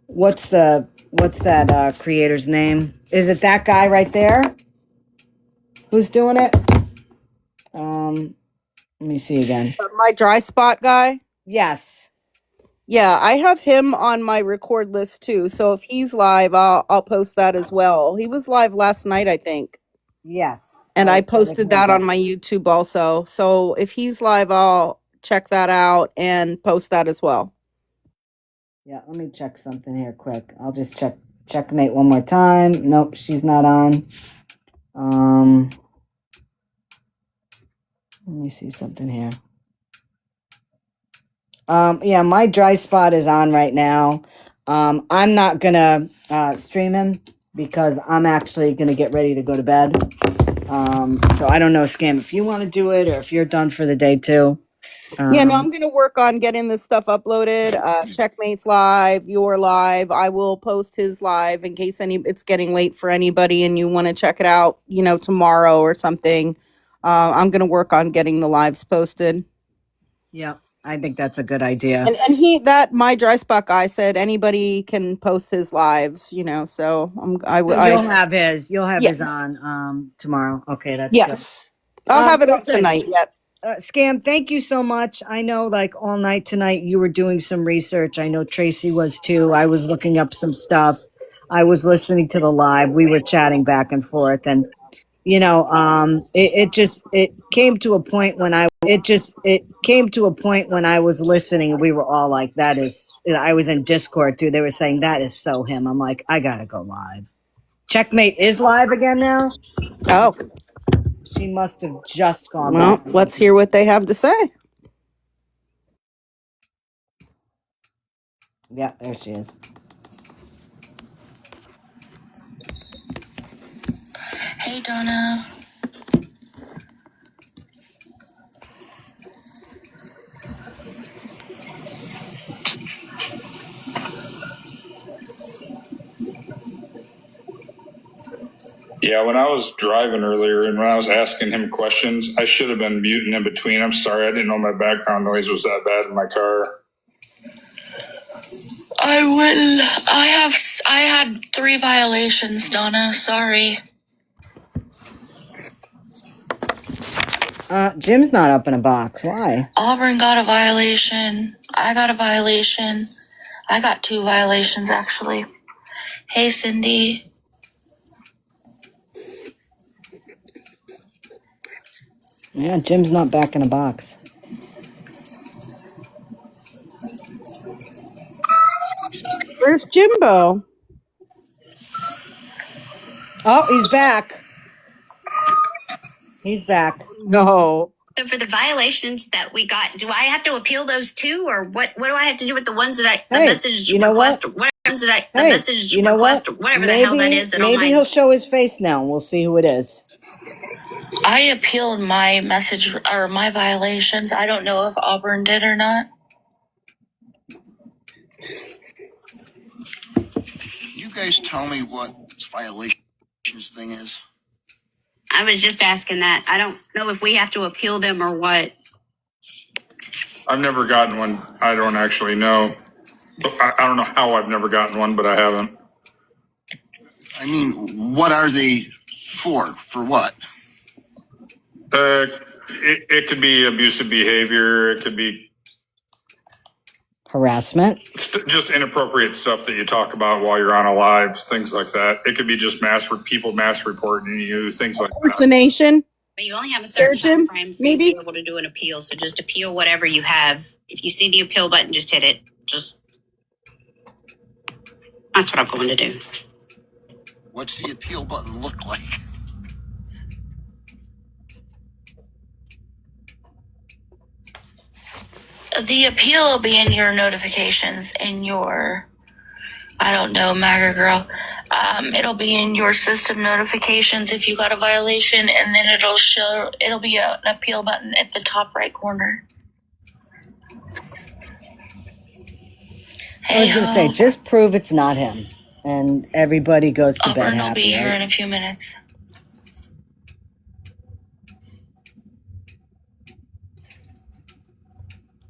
what's that creator's name? Is it that guy right there? Who's doing it? Let me see again. My dry spot guy. Yes. Yeah, I have him on my record list too. So if he's live, I'll post that as well. He was live last night, I think. Yes. And I I posted recognize that on that. my YouTube also. So if he's live, I'll check that out and post that as well. Yeah, let me check something here quick. I'll just checkmate one more time. Nope, she's not on. Let me see something here. Yeah, my dry spot is on right now. I'm not gonna stream him because I'm actually gonna get ready to go to bed. So I don't know, Scam, if you want to do it or if you're done for the day too. Yeah, no, I'm going to work on getting this stuff uploaded. Checkmate's live, you're live. I will post his live in case it's getting late for anybody and you want to check it out, tomorrow or something. I'm going to work on getting the lives posted. Yeah, I think that's a good idea. And my dry spot guy said anybody can post his lives, so You'll have his yes. on tomorrow. Okay, that's yes. Good. I'll have it up tonight yet. Scam, thank you so much. I know like all night tonight you were doing some research. I know Tracy was too. I was looking up some stuff. I was listening to the live. We were chatting back and forth, and it came to a point when I was listening and we were all like, that is, I was in Discord too. They were saying that is so him. I'm like, I gotta go live. Checkmate is live again now. Oh, she must have just gone well, back. let's hear what they have to say. Yeah, there she is. Hey, Donna. Yeah, when I was driving earlier and when I was asking him questions, I should have been muting in between. I'm sorry, I didn't know my background noise was that bad in my car. I had 3 violations, Donna. Sorry. Jim's not up in a box. Why? Auburn got a violation. I got a violation. I got 2 violations, actually. Hey, Cindy. Yeah, Jim's not back in a box. Where's Jimbo? Oh, he's back. He's back. No. So for the violations that we got, do I have to appeal those too, or what do I have to do with the ones that the message request, or what ones that the message request, or whatever the hell that is that maybe he'll show his face now and we'll see who it is. I appealed my message or my violations. I don't know if Auburn did or not. You guys tell me what this violations thing is. I was just asking that. I don't know if we have to appeal them or what. I've never gotten one. I don't actually know. I don't know how I've never gotten one, but I haven't. I mean, what are they for? For what? It could be abusive behavior. It could be harassment. Just inappropriate stuff that you talk about while you're on a live, things like that. It could be just people mass reporting you, things like that. Impersonation. But you only have a certain time frame for you to be able to do an appeal. So just appeal whatever you have. If you see the appeal button, just hit it. That's what I'm going to do. What's the appeal button look like? The appeal will be in your notifications, in your, I don't know, MAGA girl. It'll be in your system notifications if you got a violation, and then it'll be an appeal button at the top right corner. I was going to say, just prove it's not him. And everybody goes to bed happy. Auburn will be here in a few minutes.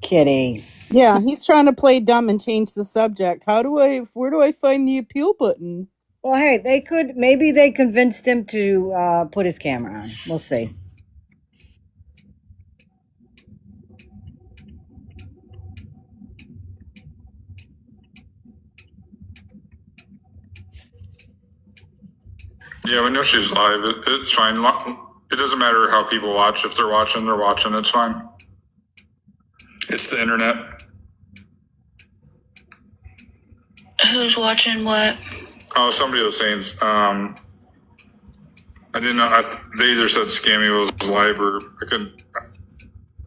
Kitty. Yeah, he's trying to play dumb and change the subject. Where do I find the appeal button? Well, hey, maybe they convinced him to put his camera on. We'll see. Yeah, we know she's live. It's fine. It doesn't matter how people watch. If they're watching, they're watching. It's fine. It's the internet. Who's watching what? Oh, somebody was saying, I didn't know. They either said Scammy was live or I couldn't.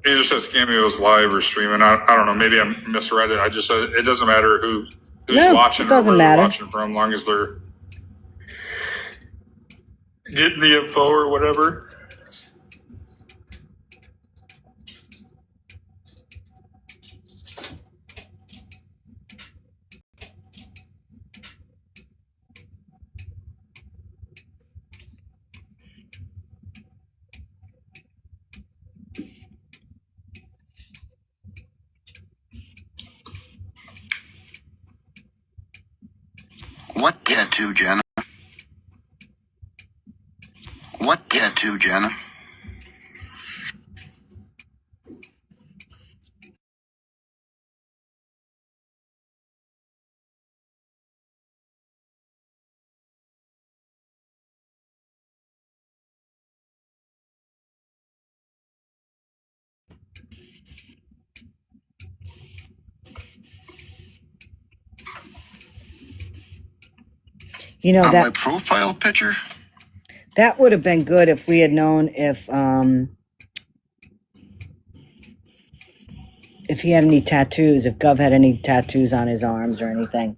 They either said Scammy was live or streaming. I don't know. Maybe I misread it. I just said it doesn't matter who's watching or where they're watching from, as long as they're getting the info or whatever. What tattoo, Jenna? What tattoo, Jenna? You know, my profile picture? That would have been good if we had known if he had any tattoos, if Gov had any tattoos on his arms or anything.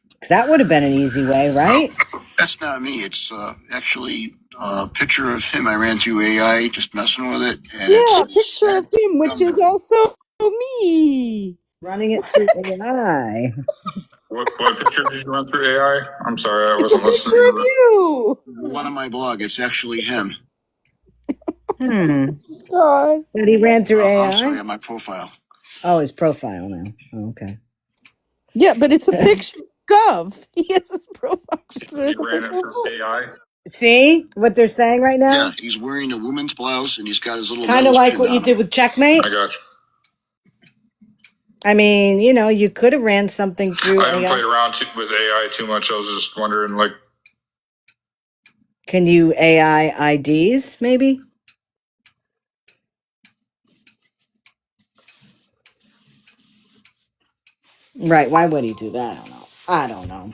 Because that would have been an easy way, right? That's not me. It's actually a picture of him. I ran through AI just messing with it. And yeah, a picture of him, which is also me. Running it through AI. What picture did you run through AI? I'm sorry, I wasn't It's a listening picture of to you. One on my blog. It's actually him. God. But he ran through I'm sorry, AI? on my profile. Oh, his profile now. Oh, okay. Yeah, but it's a picture of Gov. He has his profile picture. He It's a ran it picture of through Gov. AI. See what they're saying right now? Yeah, he's wearing a woman's blouse and he's got his little Kind of nose like pinned what you on did him. with Checkmate. I got you. I mean, you could have ran something through I haven't AI. played around with AI too much. I was just wondering, like, Can you AI IDs, maybe? Right, why would he do that? I don't know.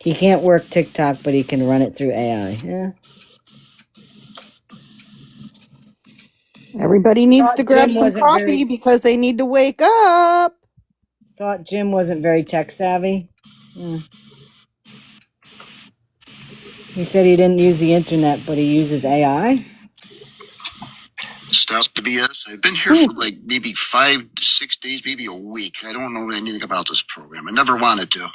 He can't work TikTok, but he can run it through AI. Yeah. Everybody needs to Thought grab Jim some wasn't coffee very because they need to wake up. thought Jim wasn't very tech savvy. He said he didn't use the internet, but he uses AI. Stop the BS. I've been here for like maybe 5 to 6 days, maybe a week. I don't know anything about this program. I never wanted to.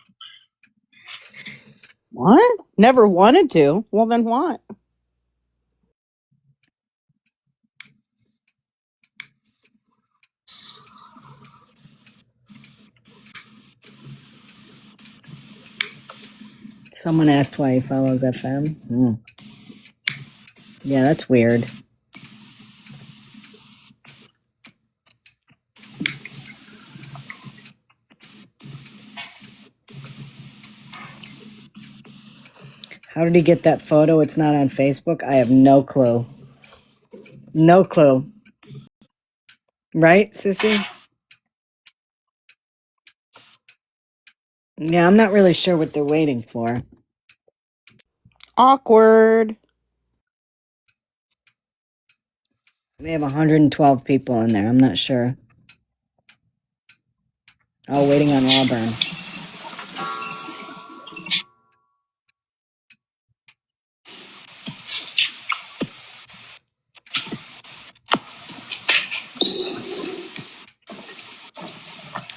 What? Never wanted to? Well, then what? Someone asked why he follows FM. Yeah, that's weird. How did he get that photo? It's not on Facebook. I have no clue. No clue. Right, Sissy? Yeah, I'm not really sure what they're waiting for. Awkward. They have 112 people in there. I'm not sure. Oh, waiting on Auburn.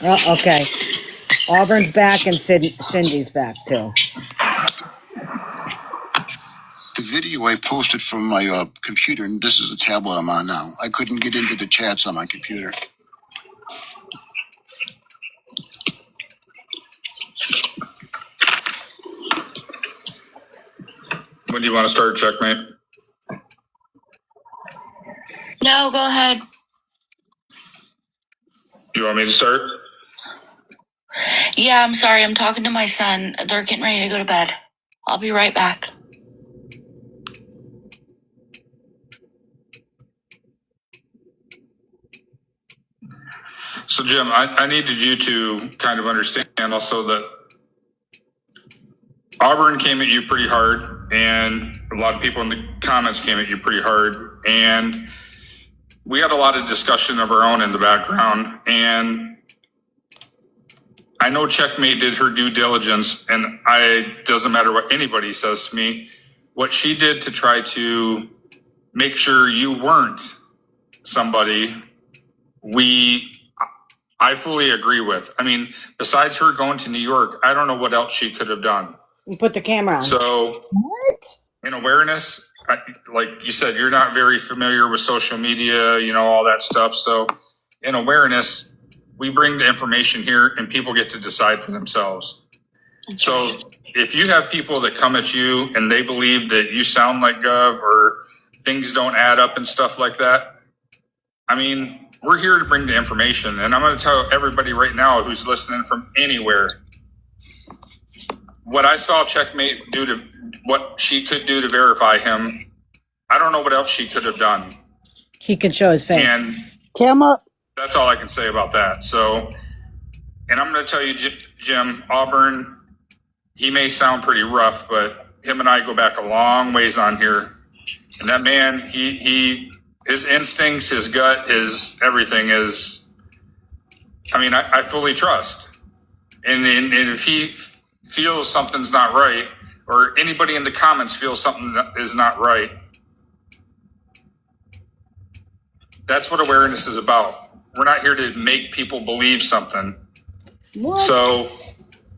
Oh, okay. Auburn's back and Cindy's back too. The video I posted from my computer, and this is the tablet I'm on now. I couldn't get into the chats on my computer. when do you want to start Checkmate? No, go ahead. Do you want me to start? Yeah, I'm sorry. I'm talking to my son. They're getting ready to go to bed. I'll be right back. So, Jim, I needed you to kind of understand also that Auburn came at you pretty hard, and a lot of people in the comments came at you pretty hard, and we had a lot of discussion of our own in the background, and I know Checkmate did her due diligence, and doesn't matter what anybody says to me, what she did to try to make sure you weren't somebody I fully agree with. I mean, besides her going to New York, I don't know what else she could have done. You put the camera on. So, What? in awareness, like you said, you're not very familiar with social media, all that stuff. So, in awareness, we bring the information here and people get to decide for themselves. So, if you have people that come at you and they believe that you sound like Gov or things don't add up and stuff like that, I mean, we're here to bring the information. And I'm going to tell everybody right now who's listening from anywhere, what I saw Checkmate do to what she could do to verify him, I don't know what else she could have done. He can show his face. And Cam up. that's all I can say about that. So, and I'm going to tell you, Jim, Auburn, he may sound pretty rough, but him and I go back a long ways on here. And that man, his instincts, his gut, his everything is, I fully trust. And if he feels something's not right, or anybody in the comments feels something that is not right, That's what awareness is about. We're not here to make people believe something. What? So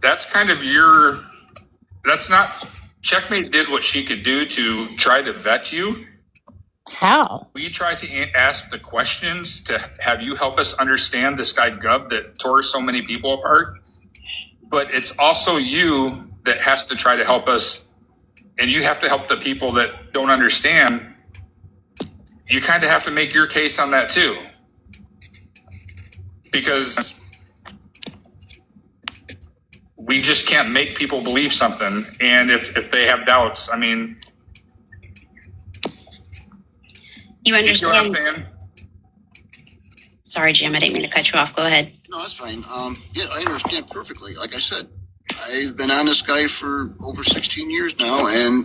that's kind of that's not, Checkmate did what she could do to try to vet you. How? We try to ask the questions to have you help us understand this guy Gub that tore so many people apart. But it's also you that has to try to help us, and you have to help the people that don't understand. You kind of have to make your case on that too. Because we just can't make people believe something. And if they have doubts, I mean, You understand? You know what I'm saying? Sorry, Jim, I didn't mean to cut you off. Go ahead. No, that's fine. Yeah, I understand perfectly. Like I said, I've been on this guy for over 16 years now, and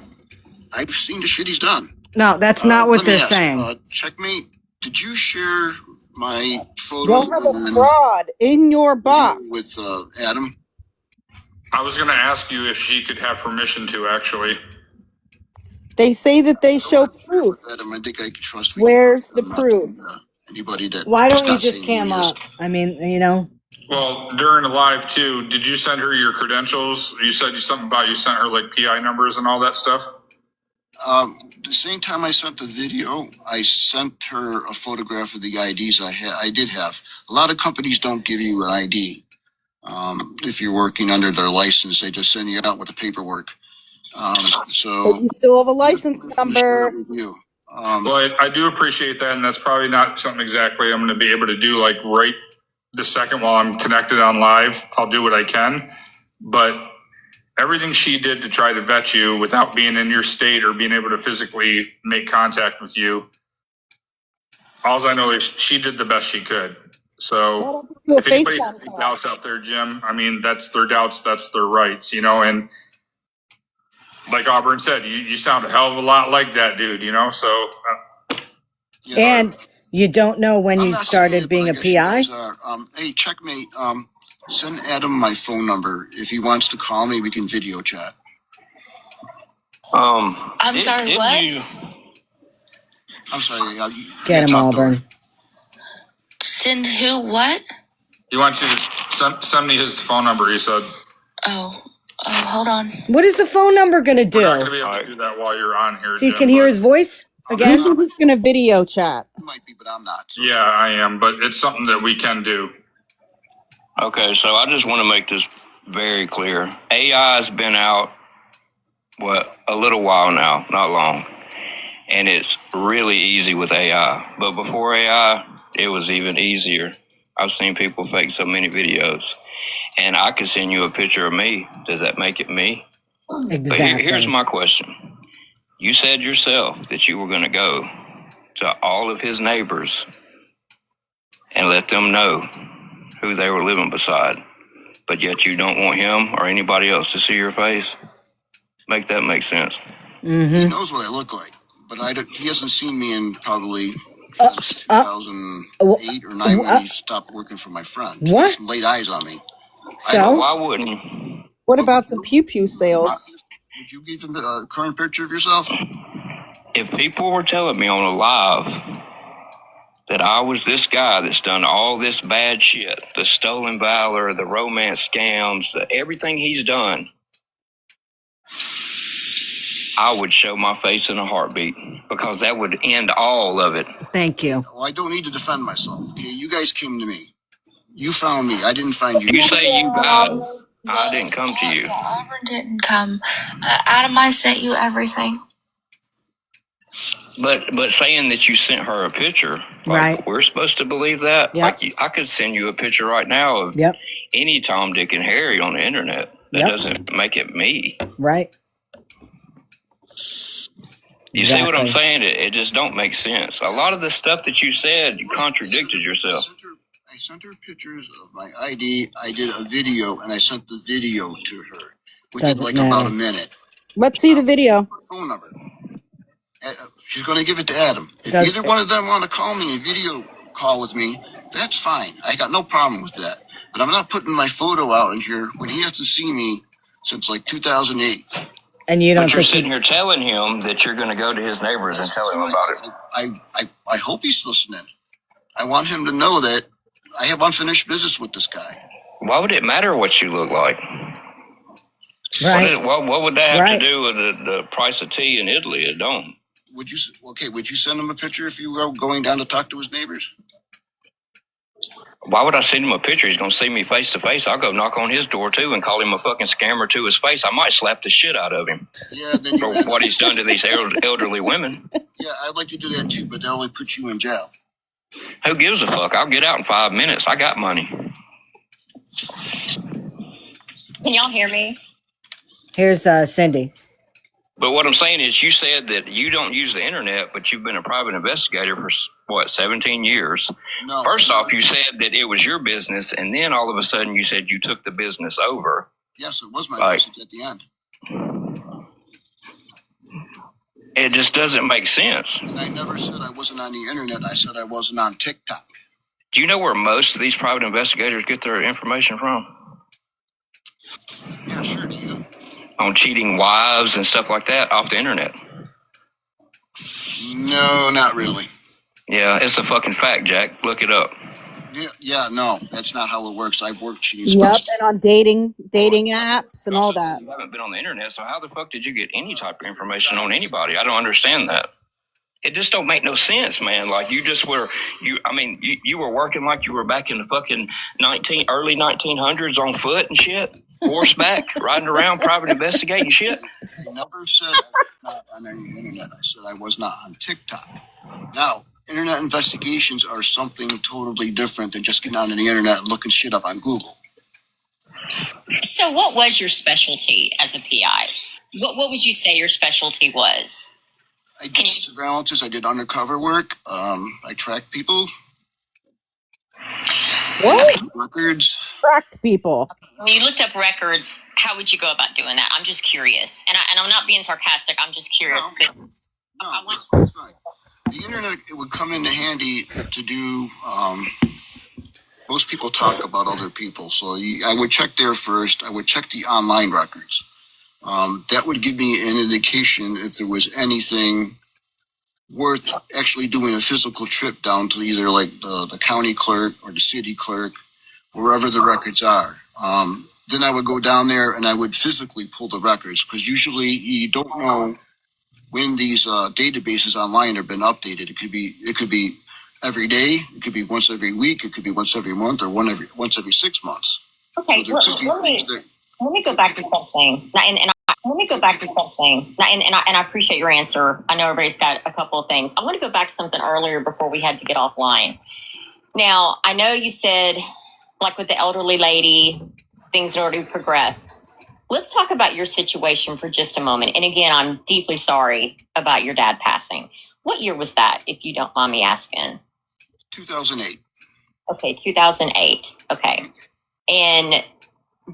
I've seen the shit he's done. No, that's not what Let me they're ask, saying. Checkmate, did you share my photo You'll have a fraud in your box. with Adam? I was going to ask you if she could have permission to, actually. They say that they show proof. Adam, I think I can trust. Where's the proof? Anybody that Why don't is you not just saying cam who he is. up? I mean, you know. Well, during the live too, did you send her your credentials? You said something about you sent her like PI numbers and all that stuff? The same time I sent the video, I sent her a photograph of the IDs I did have. A lot of companies don't give you an ID. If you're working under their license, they just send you out with the paperwork. So But you still have a license number. You. Well, I do appreciate that, and that's probably not something exactly I'm going to be able to do like right the second while I'm connected on live. I'll do what I can, but everything she did to try to vet you without being in your state or being able to physically make contact with you, all I know is she did the best she could. So if anybody has any doubts out there, Jim, I mean, that's their doubts, that's their rights, you know, and like Auburn said, you sound a hell of a lot like that dude, you know, so. And you don't know when you started being a PI? Hey, Checkmate, send Adam my phone number. If he wants to call me, we can video chat. I'm sorry, what? I'm sorry. Get him, Auburn. Send who what? He wants you to send me his phone number, he said. Oh, hold on. What is the phone number going to do? We're not going to be able to do that while you're on here, So you Jim, can hear his voice again? He says he's going to video chat. Might be, but I'm not. So. Yeah, I am, but it's something that we can do. Okay, so I just want to make this very clear. AI has been out, a little while now, not long. And it's really easy with AI. But before AI, it was even easier. I've seen people fake so many videos. And I could send you a picture of me. Does that make it me? Exactly. But here's my question. You said yourself that you were going to go to all of his neighbors and let them know who they were living beside. But yet you don't want him or anybody else to see your face? Make that make sense. Mm-hmm. He knows what I look like, but he hasn't seen me in probably since 2008 or 9 when he stopped working for my friend. What? He laid eyes on me. So? Why wouldn't you? What about the pew-pew sales? Would you give him a current picture of yourself? If people were telling me on a live that I was this guy that's done all this bad shit, the stolen valor, the romance scams, everything he's done, I would show my face in a heartbeat because that would end all of it. Thank you. Well, I don't need to defend myself. Okay, you guys came to me. You found me. I didn't find you. You say you guys. I didn't come to you. Auburn didn't come. Adam, I sent you everything. But saying that you sent her a picture, like right? We're supposed to believe that. Yep. Like I could send you a picture right now of any Tom, Dick, and Harry on the internet. That doesn't make it me. Right. You see what I'm saying? It just don't make sense. A lot of the stuff that you said, you contradicted yourself. I sent her pictures of my ID. I did a video, and I sent the video to her, which is like about a minute. Let's see the video. Phone number. She's going to give it to Adam. If either one of them want to call me and video call with me, that's fine. I got no problem with that. But I'm not putting my photo out in here when he hasn't seen me since like 2008. And you don't. But you're sitting here telling him that you're going to go to his neighbors and tell him about it. I hope he's listening. I want him to know that I have unfinished business with this guy. Why would it matter what you look like? Right. What would that have Right. to do with the price of tea in Italy? It don't. Would you send him a picture if you were going down to talk to his neighbors? Why would I send him a picture? He's going to see me face to face. I'll go knock on his door too and call him a fucking scammer to his face. I might slap the shit out of him. Yeah, then for what he's done to these elderly women. Yeah, I'd like to do that too, but they'll only put you in jail. Who gives a fuck? I'll get out in 5 minutes. I got money. Can y'all hear me? Here's Cindy. But what I'm saying is, you said that you don't use the internet, but you've been a private investigator for, what, 17 years? No. First off, you said that it was your business, and then all of a sudden you said you took the business over. Yes, it was my business at the end. It just doesn't make sense. And I never said I wasn't on the internet. I said I wasn't on TikTok. Do you know where most of these private investigators get their information from? Yeah, sure, do you? On cheating wives and stuff like that off the internet. No, not really. Yeah, it's a fucking fact, Jack. Look it up. Yeah, no, that's not how it works. I've worked cheating. Yep, and on dating apps and all that. You haven't been on the internet, so how the fuck did you get any type of information on anybody? I don't understand that. It just don't make no sense, man. Like, you just were, you were working like you were back in the fucking early 1900s on foot and shit, horseback, riding around, private investigating shit. I never said I was not on any internet. I said I was not on TikTok. Now, internet investigations are something totally different than just getting on the internet and looking shit up on Google. So what was your specialty as a PI? What would you say your specialty was? I did surveillances. I did undercover work. I tracked people. What? Records. Tracked people. When you looked up records, how would you go about doing that? I'm just curious. And I'm not being sarcastic. I'm just curious. No, it's fine. The internet, it would come into handy to do, most people talk about other people. So I would check there first. I would check the online records. That would give me an indication if there was anything worth actually doing a physical trip down to either like the county clerk or the city clerk, wherever the records are. Then I would go down there and I would physically pull the records, because usually you don't know when these databases online have been updated. It could be every day, it could be once every week, it could be once every month, or once every 6 months. Okay, So let me go back to something. Let me go back to something. And I appreciate your answer. I know everybody's got a couple of things. I want to go back to something earlier before we had to get offline. Now, I know you said, like with the elderly lady, things had already progressed. Let's talk about your situation for just a moment. And again, I'm deeply sorry about your dad passing. What year was that, if you don't mind me asking? 2008. Okay, 2008. Okay. And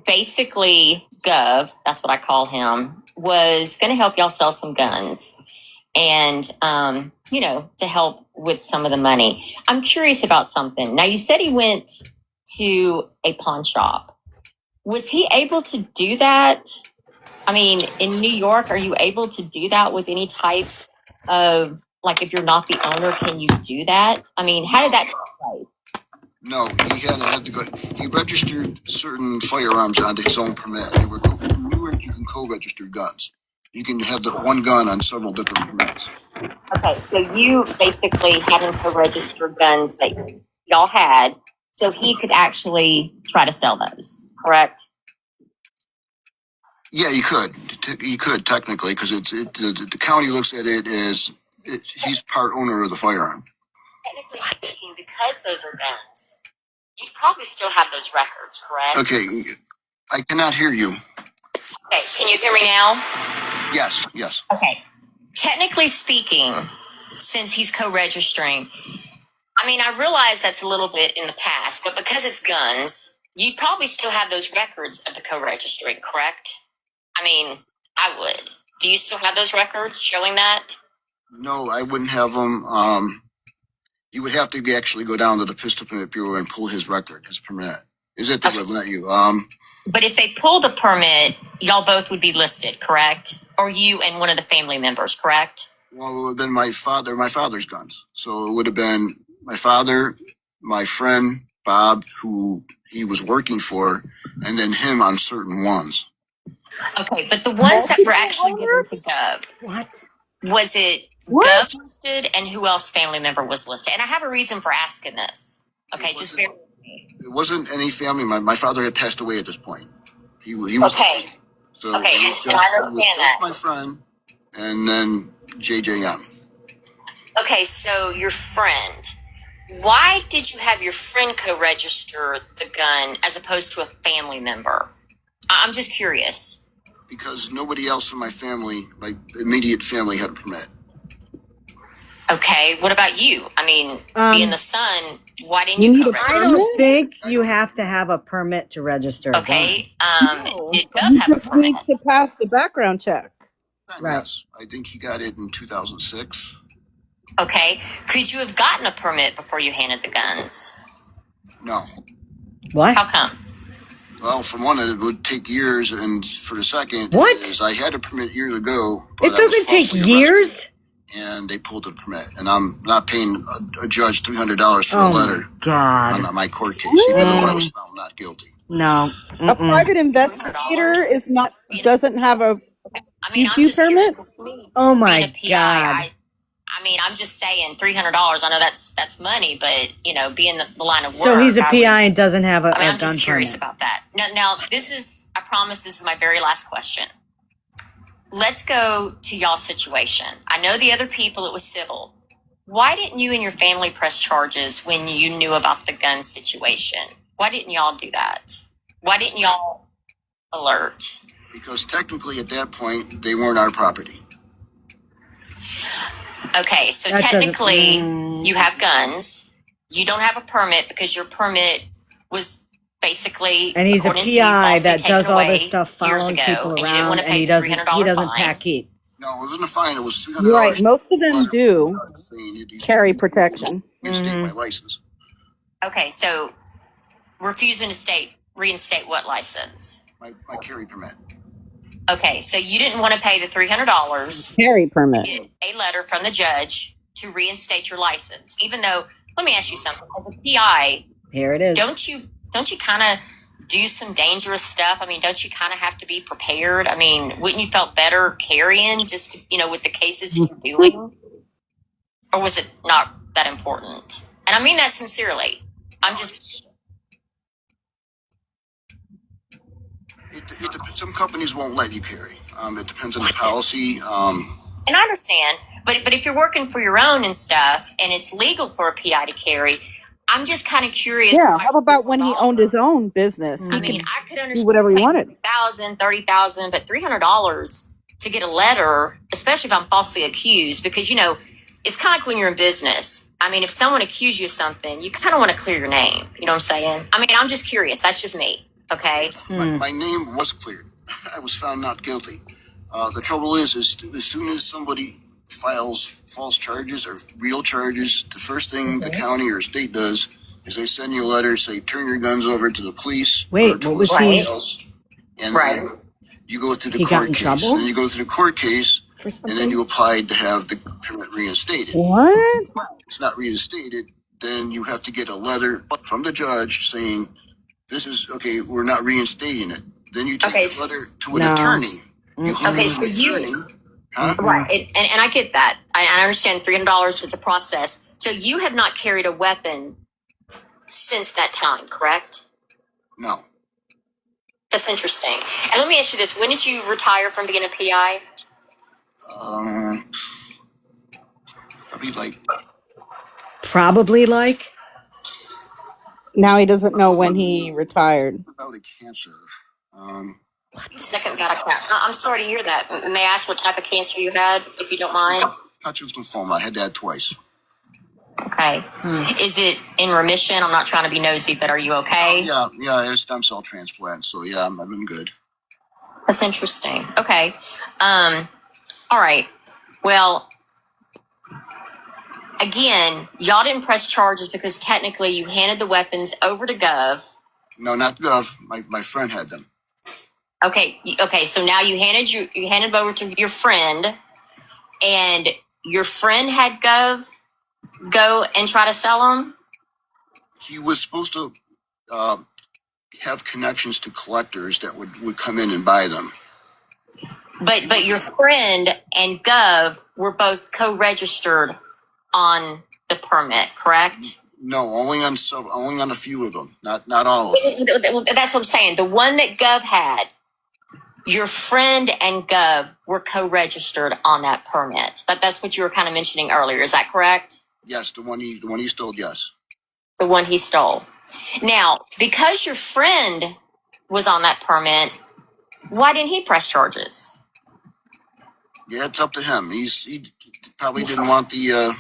basically, Gov, that's what I call him, was going to help y'all sell some guns and, to help with some of the money. I'm curious about something. Now, you said he went to a pawn shop. Was he able to do that? I mean, in New York, are you able to do that with any type of, like, if you're not the owner, can you do that? I mean, how did that take place? No, he had to go. He registered certain firearms on his own permit. They were in Newark. You can co-register guns. You can have the one gun on several different permits. Okay, so you basically had him co-register guns that y'all had, so he could actually try to sell those, correct? Yeah, you could. You could technically, because the county looks at it as he's part owner of the firearm. Technically speaking, because those are guns, you probably still have those records, correct? Okay, I cannot hear you. Okay, can you hear me now? Yes. Okay. Technically speaking, since he's co-registering, I mean, I realize that's a little bit in the past, but because it's guns, you probably still have those records of the co-registering, correct? I mean, I would. Do you still have those records showing that? No, I wouldn't have them. You would have to actually go down to the Pistol Permit Bureau and pull his record, his permit. Is it they would let you? But if they pull the permit, y'all both would be listed, correct? Or you and one of the family members, correct? Well, it would have been my father's guns. So it would have been my father, my friend Bob, who he was working for, and then him on certain ones. Okay, but the ones that were actually given to Gov, What? was it What? Gov listed and who else family member was listed? And I have a reason for asking this. Okay, just bear with me. It wasn't any family. My father had passed away at this point. He was Okay. deceased. So Okay, it was and I just understand that. my friend, and then JJM. Okay, so your friend. Why did you have your friend co-register the gun as opposed to a family member? I'm just curious. Because nobody else in my family, my immediate family, had a permit. Okay, what about you? I mean, being the son, why didn't you You need a co-register? I don't think you have to have a permit to register a gun. Okay, No, did Gov you have a just need permit? to pass the background check. Right. Yes, I think he got it in 2006. Okay, could you have gotten a permit before you handed the guns? No. What? How come? Well, for one, it would take years, and for the second, What? is I had a permit years ago, but It I was doesn't take falsely years? arrested, and they pulled the permit, and I'm not paying a judge $300 for a Oh letter my God. on my court case, even though I was Mm, found not guilty. no. A Mm-mm. private investigator $300? is not doesn't have a I mean, I'm DQ just curious. permit. For me, Oh being my a PI, God. I mean, I'm just saying $300. I know that's money, but you know, being the line of work. So he's a I PI would, and doesn't have a I mean, I'm gun just curious permit. about that. Now, this is, I promise this is my very last question. Let's go to y'all's situation. I know the other people, it was civil. Why didn't you and your family press charges when you knew about the gun situation? Why didn't y'all do that? Why didn't y'all alert? Because technically, at that point, they weren't our property. Okay, so That doesn't- technically, you have guns. You don't have a permit because your permit was basically, And he's a according to you, PI falsely that taken does all away this stuff, years following ago, people and you didn't want around, to and pay he the doesn't $300 pack fine. heat. No, it wasn't a fine. It was $300. Right, most of them Letter do saying you carry protection. reinstate my license. Okay, so refusing to reinstate what license? My carry permit. Okay, so you didn't want to pay the $300 Carry to permit. get a letter from the judge to reinstate your license, even though, let me ask you something. As a PI, Here it is. don't you kind of do some dangerous stuff? I mean, don't you kind of have to be prepared? I mean, wouldn't you felt better carrying just to, with the cases you're doing? Or was it not that important? And I mean that sincerely. I'm just It depends. Some companies won't let you carry. It depends on the policy. and I understand, but if you're working for your own and stuff, and it's legal for a PI to carry, I'm just kind of curious. Yeah, Why how about when he owned his $300? own business? He I mean, could I could do understand whatever he paying wanted. $1,000, $30,000, but $300 to get a letter, especially if I'm falsely accused, because it's kind of like when you're in business. I mean, if someone accused you of something, you kind of want to clear your name. You know what I'm saying? I mean, I'm just curious. That's just me. Okay. My name was cleared. I was found not guilty. The trouble is as soon as somebody files false charges or real charges, the first thing the county or state does is they send you a letter, say, turn your guns over to the police or Wait, to what was somebody he? else. And Right. then you go through the He got court in case. trouble? Then you go through the court case, For and then you apply to have the permit reinstated. What? If it's not reinstated, then you have to get a letter from the judge saying, this is, okay, we're not reinstating it. Then you take Okay, the letter to an No. attorney. You hire Okay, so an attorney. Huh? Right, and I get that. I understand $300. It's a process. So you have not carried a weapon since that time, correct? No. That's interesting. And let me ask you this: when did you retire from being a PI? Probably Probably like. Now he doesn't know when he retired. about a cancer. Second, I'm sorry to hear that. May I ask what type of cancer you had, if you don't mind? Hodgkin's lymphoma. I had that twice. Okay. Is it in remission? I'm not trying to be nosy, but are you okay? Yeah, I had a stem cell transplant. So yeah, I've been good. That's interesting. Okay. All right. Well, again, y'all didn't press charges because technically you handed the weapons over to Gov. No, not Gov. My friend had them. Okay. So now you handed them over to your friend, and your friend had Gov go and try to sell them. he was supposed to have connections to collectors that would come in and buy them. But your friend and Gov were both co-registered on the permit, correct? No, only on a few of them, not all of them. That's what I'm saying. The one that Gov had, your friend and Gov were co-registered on that permit. That's what you were kind of mentioning earlier. Is that correct? Yes, the one he stole. Yes. The one he stole. Now, because your friend was on that permit, why didn't he press charges? Yeah, it's up to him. He probably didn't want the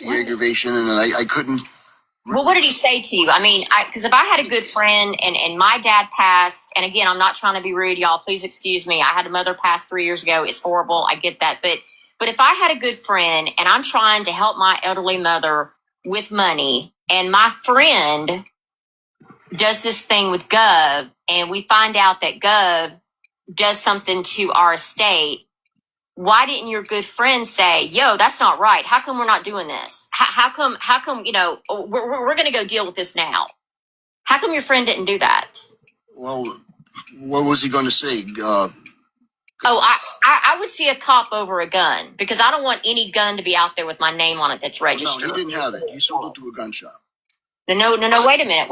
aggravation, and I couldn't. Well, what did he say to you? I mean, because if I had a good friend and my dad passed, and again, I'm not trying to be rude, y'all. Please excuse me. I had a mother pass 3 years ago. It's horrible. I get that. But if I had a good friend and I'm trying to help my elderly mother with money, and my friend does this thing with Gov, and we find out that Gov does something to our estate, why didn't your good friend say, yo, that's not right? How come we're not doing this? How come, we're going to go deal with this now? How come your friend didn't do that? Well, what was he going to say? I would see a cop over a gun because I don't want any gun to be out there with my name on it that's registered. No, he didn't have it. He sold it to a gun shop. No, wait a minute.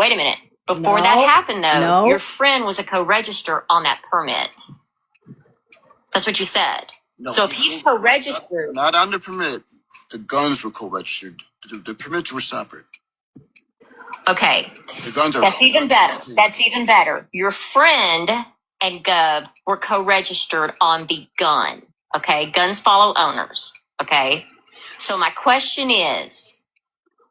Before that happened, though, your friend was a co-register on that permit. That's what you said. No, so if he's co-registered, not on the permit, the guns were co-registered. The permits were separate. Okay, the guns are. That's even better. Your friend and Gov were co-registered on the gun. Okay, guns follow owners. Okay, so my question is,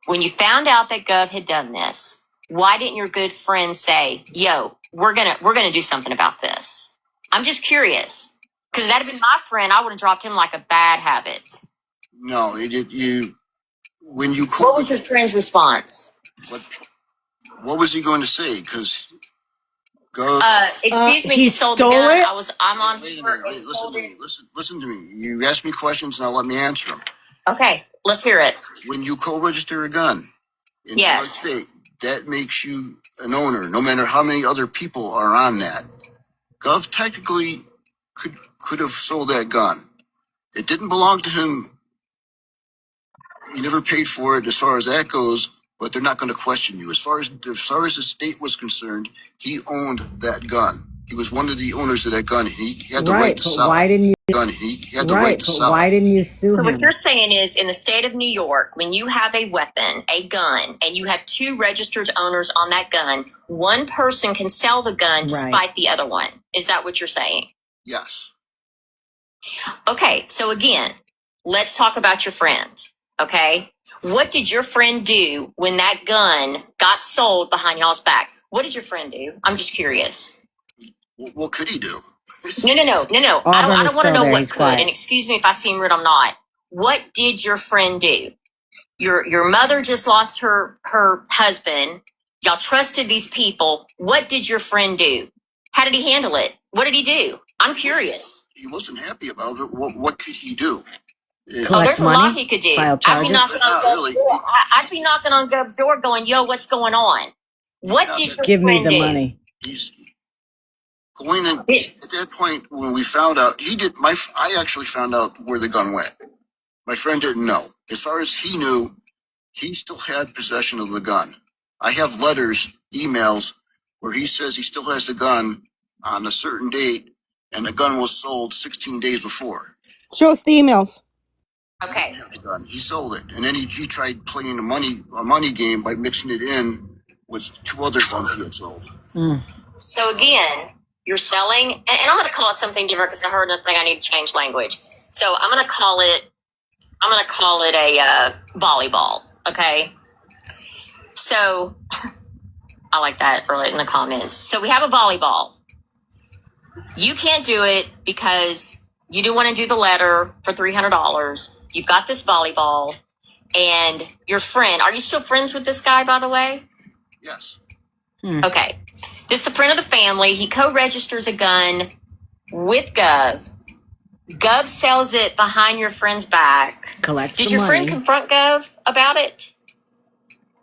when you found out that Gov had done this, why didn't your good friend say, "Yo, we're gonna do something about this"? I'm just curious. Because that'd have been my friend, I would have dropped him like a bad habit. No, he did. When you. What was your friend's response? What was he going to say? Because. Excuse me, he sold the gun. It? I'm on. Wait a minute. Listen to me. You ask me questions, now let me answer them. Okay, let's hear it. When you co-register a gun in New York State, that makes you an owner, no matter how many other people are on that. Gov technically could have sold that gun. It didn't belong to him. He never paid for it as far as that goes, but they're not going to question you. As far as the state was concerned, he owned that gun. He was one of the owners of that gun. He had the right to sell why it. Didn't you, gun. He had the right to sell why it. Didn't you sue so him? What you're saying is, in the state of New York, when you have a weapon, a gun, and you have two registered owners on that gun, one person can sell the gun despite the other one. Is that what you're saying? Yes. Okay, so again, let's talk about your friend, okay? What did your friend do when that gun got sold behind y'all's back? What did your friend do? I'm just curious. What could he do? No. I don't want to know what could. And excuse me if I seem rude, I'm not. What did your friend do? Your mother just lost her husband. Y'all trusted these people. What did your friend do? How did he handle it? What did he do? I'm curious. He wasn't happy about it. What could he do? There's a lot he could do. I'd be knocking on Gov's door. I'd be knocking on Gov's door going, yo, what's going on? What did your Give friend me the do? money. He's going in, at that point when we found out, I actually found out where the gun went. My friend didn't know. As far as he knew, he still had possession of the gun. I have letters, emails, where he says he still has the gun on a certain date, and the gun was sold 16 days before. Show us the emails. Okay. He sold it, and then he tried playing a money game by mixing it in with two other guns he had sold. So again, you're selling, and I'm going to call it something different because I heard nothing. I need to change language. So I'm going to call it a volleyball. Okay. So I like that early in the comments. So we have a volleyball. You can't do it because you do want to do the letter for $300. You've got this volleyball, and your friend. Are you still friends with this guy, by the way? Yes. Okay. This is a friend of the family. He co-registers a gun with Gov. Gov sells it behind your friend's back. Collects Did your friend confront Gov about it?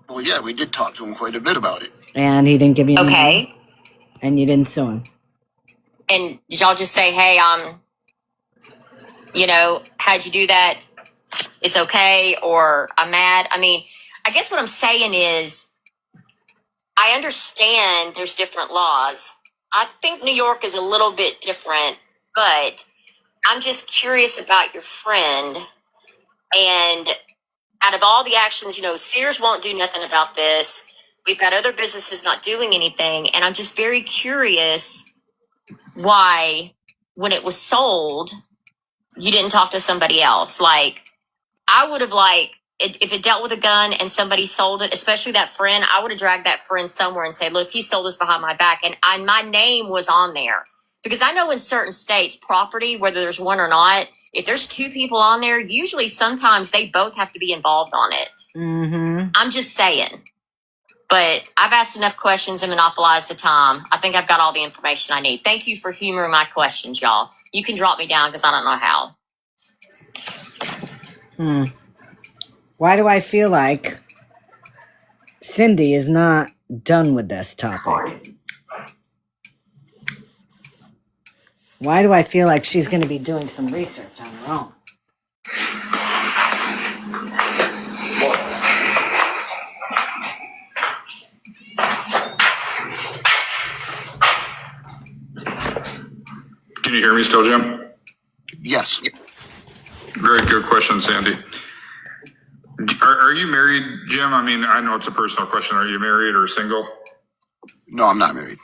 Well, yeah, we did talk to him quite a bit about it. And he didn't give you any Okay. money? And you didn't sue him? And did y'all just say, hey, how'd you do that? It's okay, or I'm mad? I mean, I guess what I'm saying is I understand there's different laws. I think New York is a little bit different, but I'm just curious about your friend. And out of all the actions, Sears won't do nothing about this. We've got other businesses not doing anything. And I'm just very curious why, when it was sold, you didn't talk to somebody else. Like, I would have if it dealt with a gun and somebody sold it, especially that friend, I would have dragged that friend somewhere and say, look, he sold this behind my back. And my name was on there, because I know in certain states, property, whether there's one or not, if there's two people on there, usually sometimes they both have to be involved on it. Mm-hmm. I'm just saying. But I've asked enough questions and monopolized the time. I think I've got all the information I need. Thank you for humoring my questions, y'all. You can drop me down because I don't know how. Why do I feel like Cindy is not done with this topic? Why do I feel like she's going to be doing some research on her own? Can you hear me still, Jim? Yes. Very good question, Sandy. Are you married, Jim? I mean, I know it's a personal question. Are you married or single? No, I'm not married.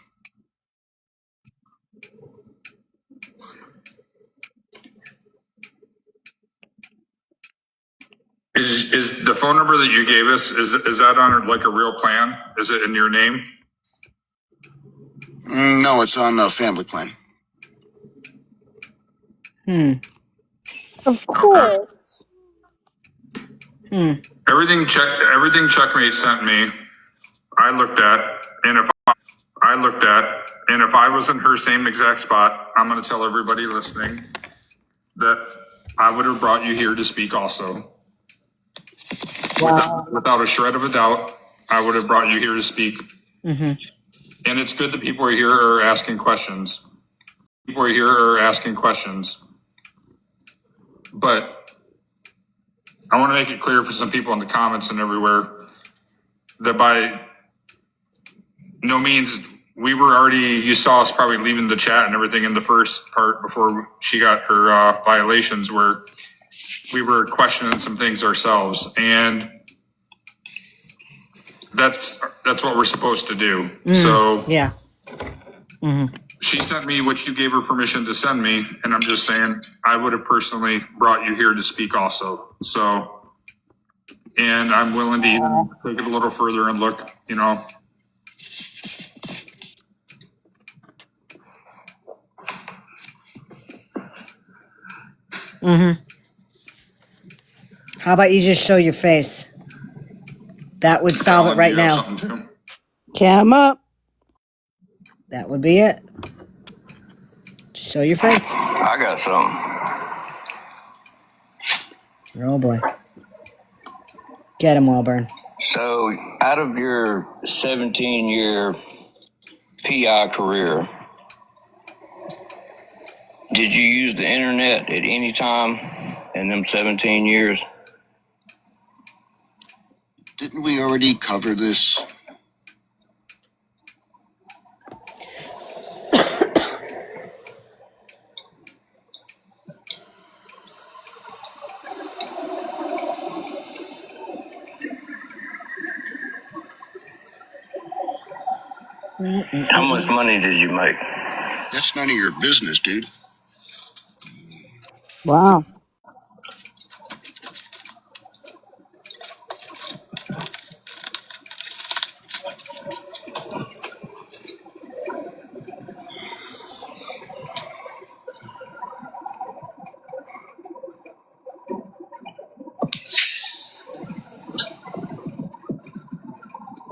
Is the phone number that you gave us, is that on like a real plan? Is it in your name? No, it's on a family plan. Of Okay. course. Everything Checkmate sent me, I looked at, and if I was in her same exact spot, I'm going to tell everybody listening that I would have brought you here to speak also. Wow. Without a shred of a doubt, I would have brought you here to speak. Mm-hmm. And it's good that people are here are asking questions. But I want to make it clear for some people in the comments and everywhere that by no means, you saw us probably leaving the chat and everything in the first part before she got her violations, where we were questioning some things ourselves. And that's what we're supposed to do. So yeah. She sent me what you gave her permission to send me, and I'm just saying I would have personally brought you here to speak also. So, and I'm willing to even take it a little further and look, How about you just show your face? That would solve it right now. Cam up. That would be it. Show your face. I got something. Oh boy. Get him, Walburn. So, out of your 17-year PI career, did you use the internet at any time in them 17 years? Didn't we already cover this? How much money did you make? That's none of your business, dude. Wow.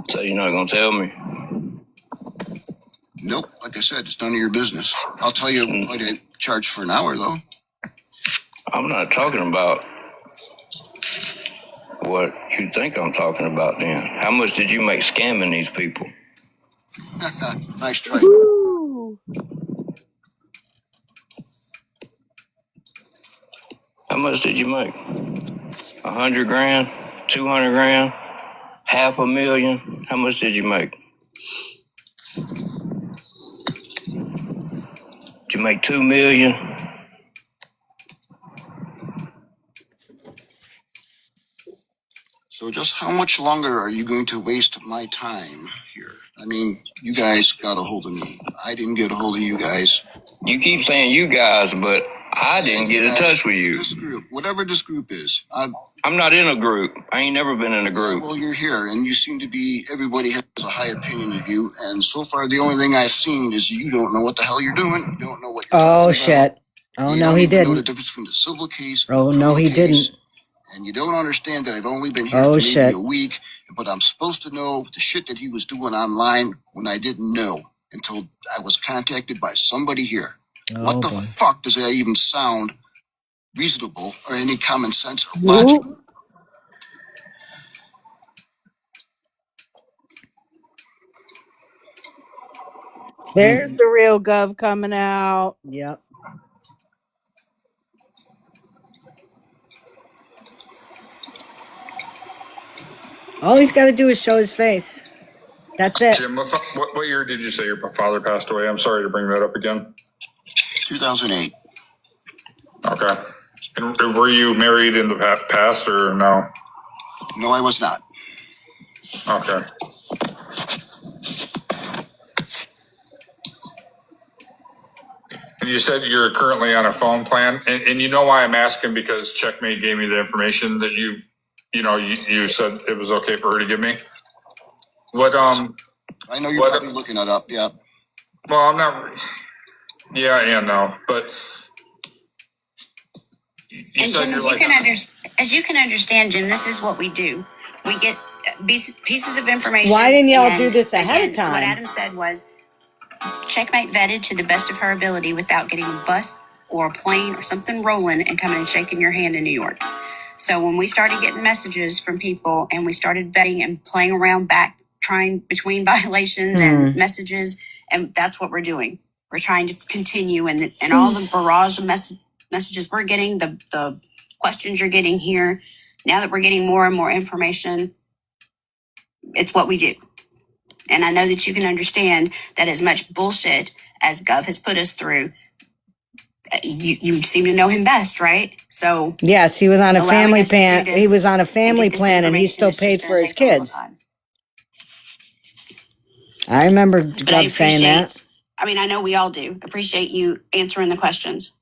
So you're not going to tell me? Nope. Like I said, it's none of your business. I'll tell you what I charge for an hour, though. I'm not talking about what you think I'm talking about then. How much did you make scamming these people? Nice try. Woo. How much did you make? 100 grand? 200 grand? $500,000? How much did you make? Did you make $2 million? So just how much longer are you going to waste my time here? I mean, you guys got a hold of me. I didn't get a hold of you guys. You keep saying you guys, but I didn't get in touch with you. This group, whatever this group is. I'm not in a group. I ain't never been in a group. Well, you're here, and you seem to be, everybody has a high opinion of you, and so far the only thing I've seen is you don't know what the hell you're doing. You don't know what you're talking about. Shit. Oh, you no, don't he even didn't. know the difference between the civil case and Oh, the criminal no, he case. didn't. And you don't understand that I've only been here Oh, for shit. maybe a week, but I'm supposed to know the shit that he was doing online when I didn't know until I was contacted by somebody here. Oh, What the boy. fuck does that even sound reasonable or any common sense or logic? Whoop. There's the real Gov coming out. Yep. All he's got to do is show his face. That's it. Jim, what year did you say your father passed away? I'm sorry to bring that up again. 2008. Okay. And were you married in the past or no? No, I was not. Okay. And you said you're currently on a phone plan, and you know why I'm asking, because Checkmate gave me the information that you said it was okay for her to give me. What I know you're probably looking it up. Yeah. Well, I'm not. Yeah, and no, but you And said Jim, you're as you can understand, Jim, this is what we do. We get pieces of information. Why didn't y'all do and this ahead of time? What Adam said was, Checkmate vetted to the best of her ability without getting a bus or a plane or something rolling and coming and shaking your hand in New York. So when we started getting messages from people and we started vetting and playing around back, trying between violations and messages, and that's what we're doing. We're trying to continue, and all the barrage of messages we're getting, the questions you're getting here, now that we're getting more and more information, it's what we do. And I know that you can understand that as much bullshit as Gov has put us through, you seem to know him best, right? So yes, he was on a family plan. He was on a family and plan, and he still paid for his kids. I remember Gov saying that. I mean, I know we all do. Appreciate you answering the questions.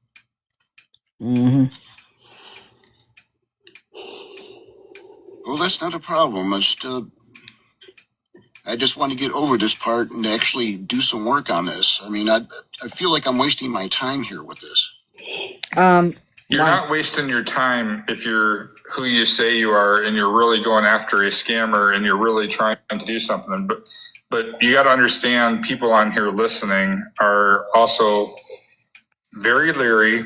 Mm-hmm. Well, that's not a problem. I just want to get over this part and actually do some work on this. I mean, I feel like I'm wasting my time here with this. You're not wasting your time if you're who you say you are and you're really going after a scammer and you're really trying to do something. But you got to understand, people on here listening are also very leery.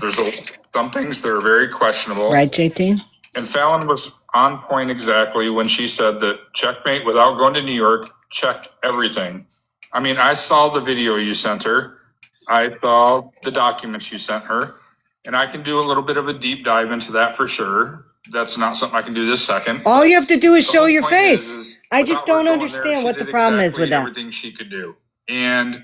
There's some things that are very questionable. Right, JT? And Fallon was on point exactly when she said that Checkmate, without going to New York, checked everything. I mean, I saw the video you sent her. I saw the documents you sent her. And I can do a little bit of a deep dive into that for sure. That's not something I can do this second. All you have to do is show your face. I just don't understand what the problem is with that. Everything she could do. And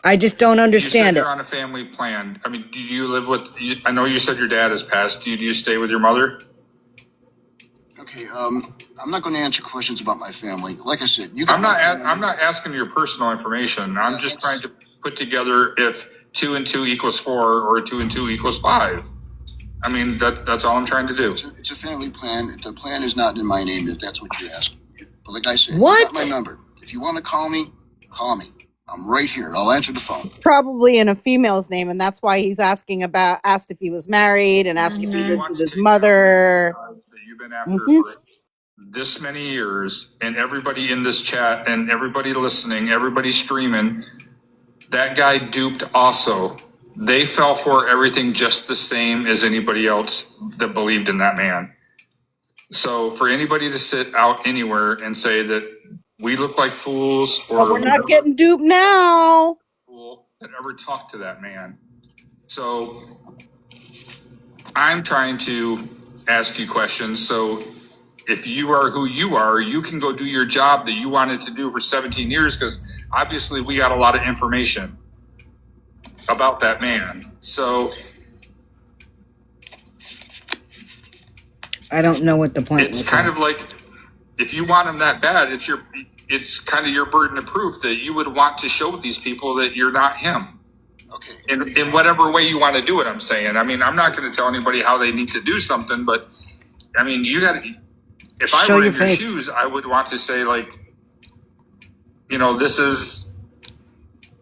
I just don't understand it. You're on a family plan. I mean, do you live with, I know you said your dad has passed. Do you stay with your mother? Okay, I'm not going to answer questions about my family. Like I said, I'm not asking your personal information. I'm just trying to put together if 2 and 2 equals 4 or 2 and 2 equals 5. I mean, that's all I'm trying to do. It's a family plan. The plan is not in my name, if that's what you're asking. But like I said, what? You got my number. If you want to call me, call me. I'm right here. I'll answer the phone. Probably in a female's name, and that's why he's asked if he was married and asked if he lived with his mother. You've been after for this many years, and everybody in this chat and everybody listening, everybody streaming, that guy duped also. They fell for everything just the same as anybody else that believed in that man. So for anybody to sit out anywhere and say that we look like fools or But we're not getting duped now. Fool that ever talked to that man. So I'm trying to ask you questions. So if you are who you are, you can go do your job that you wanted to do for 17 years because obviously we got a lot of information about that man. So I don't know what the point it's was. kind of like if you want him that bad, it's kind of your burden of proof that you would want to show these people that you're not him. Okay. In whatever way you want to do it, I'm saying. I mean, I'm not going to tell anybody how they need to do something, but I mean, you got to. If I were in your shoes, I would want to say, like, you know, this is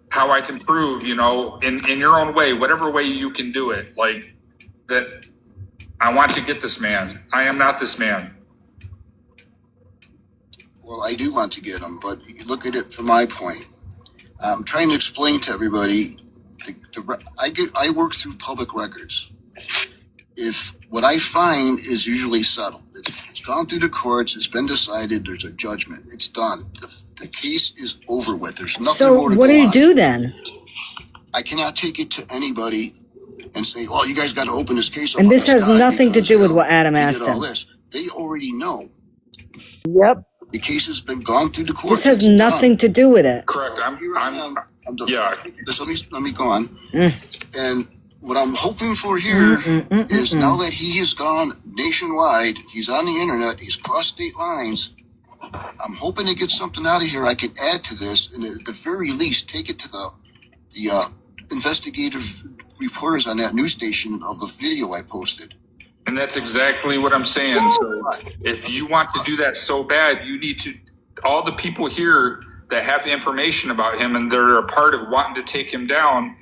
how I can prove, you know, in your own way, whatever way you can do it, like that. I want to get this man. I am not this man. Well, I do want to get him, but you look at it from my point. I'm trying to explain to everybody. I work through public records. If what I find is usually settled, it's gone through the courts, it's been decided, there's a judgment, it's done. The case is over with. There's nothing more to go on. So what do you do then? I cannot take it to anybody and say, "Oh, you guys got to open this case up." And this has nothing to do with what Adam asked him. They already know. Yep. The case has been gone through the courts. This has nothing to do with it. Correct. Yeah. Let me go on. And what I'm hoping for here is now that he has gone nationwide, he's on the internet, he's crossed state lines. I'm hoping to get something out of here I can add to this, and at the very least, take it to the investigative reporters on that news station of the video I posted. And that's exactly what I'm saying. So if you want to do that so bad, you need to, all the people here that have information about him and they're a part of wanting to take him down,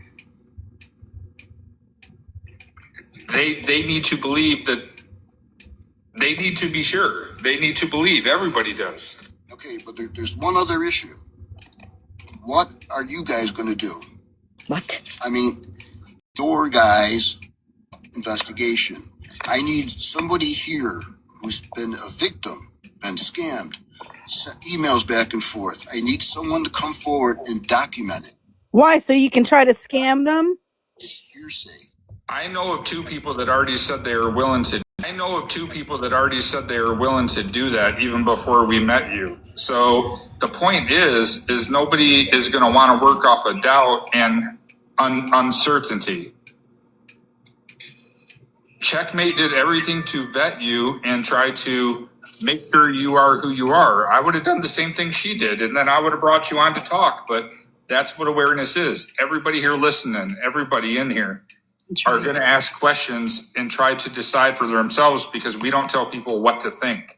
they need to believe that they need to be sure. They need to believe. Everybody does. Okay, but there's one other issue. What are you guys going to do? What? I mean, your guys' investigation. I need somebody here who's been a victim, been scammed, sent emails back and forth. I need someone to come forward and document it. Why? So you can try to scam them? It's hearsay. I know of two people that already said they were willing to. I know of two people that already said they were willing to do that even before we met you. So the point is nobody is going to want to work off of doubt and uncertainty. Checkmate did everything to vet you and try to make sure you are who you are. I would have done the same thing she did, and then I would have brought you on to talk. But that's what awareness is. Everybody here listening, everybody in here are going to ask questions and try to decide for themselves because we don't tell people what to think.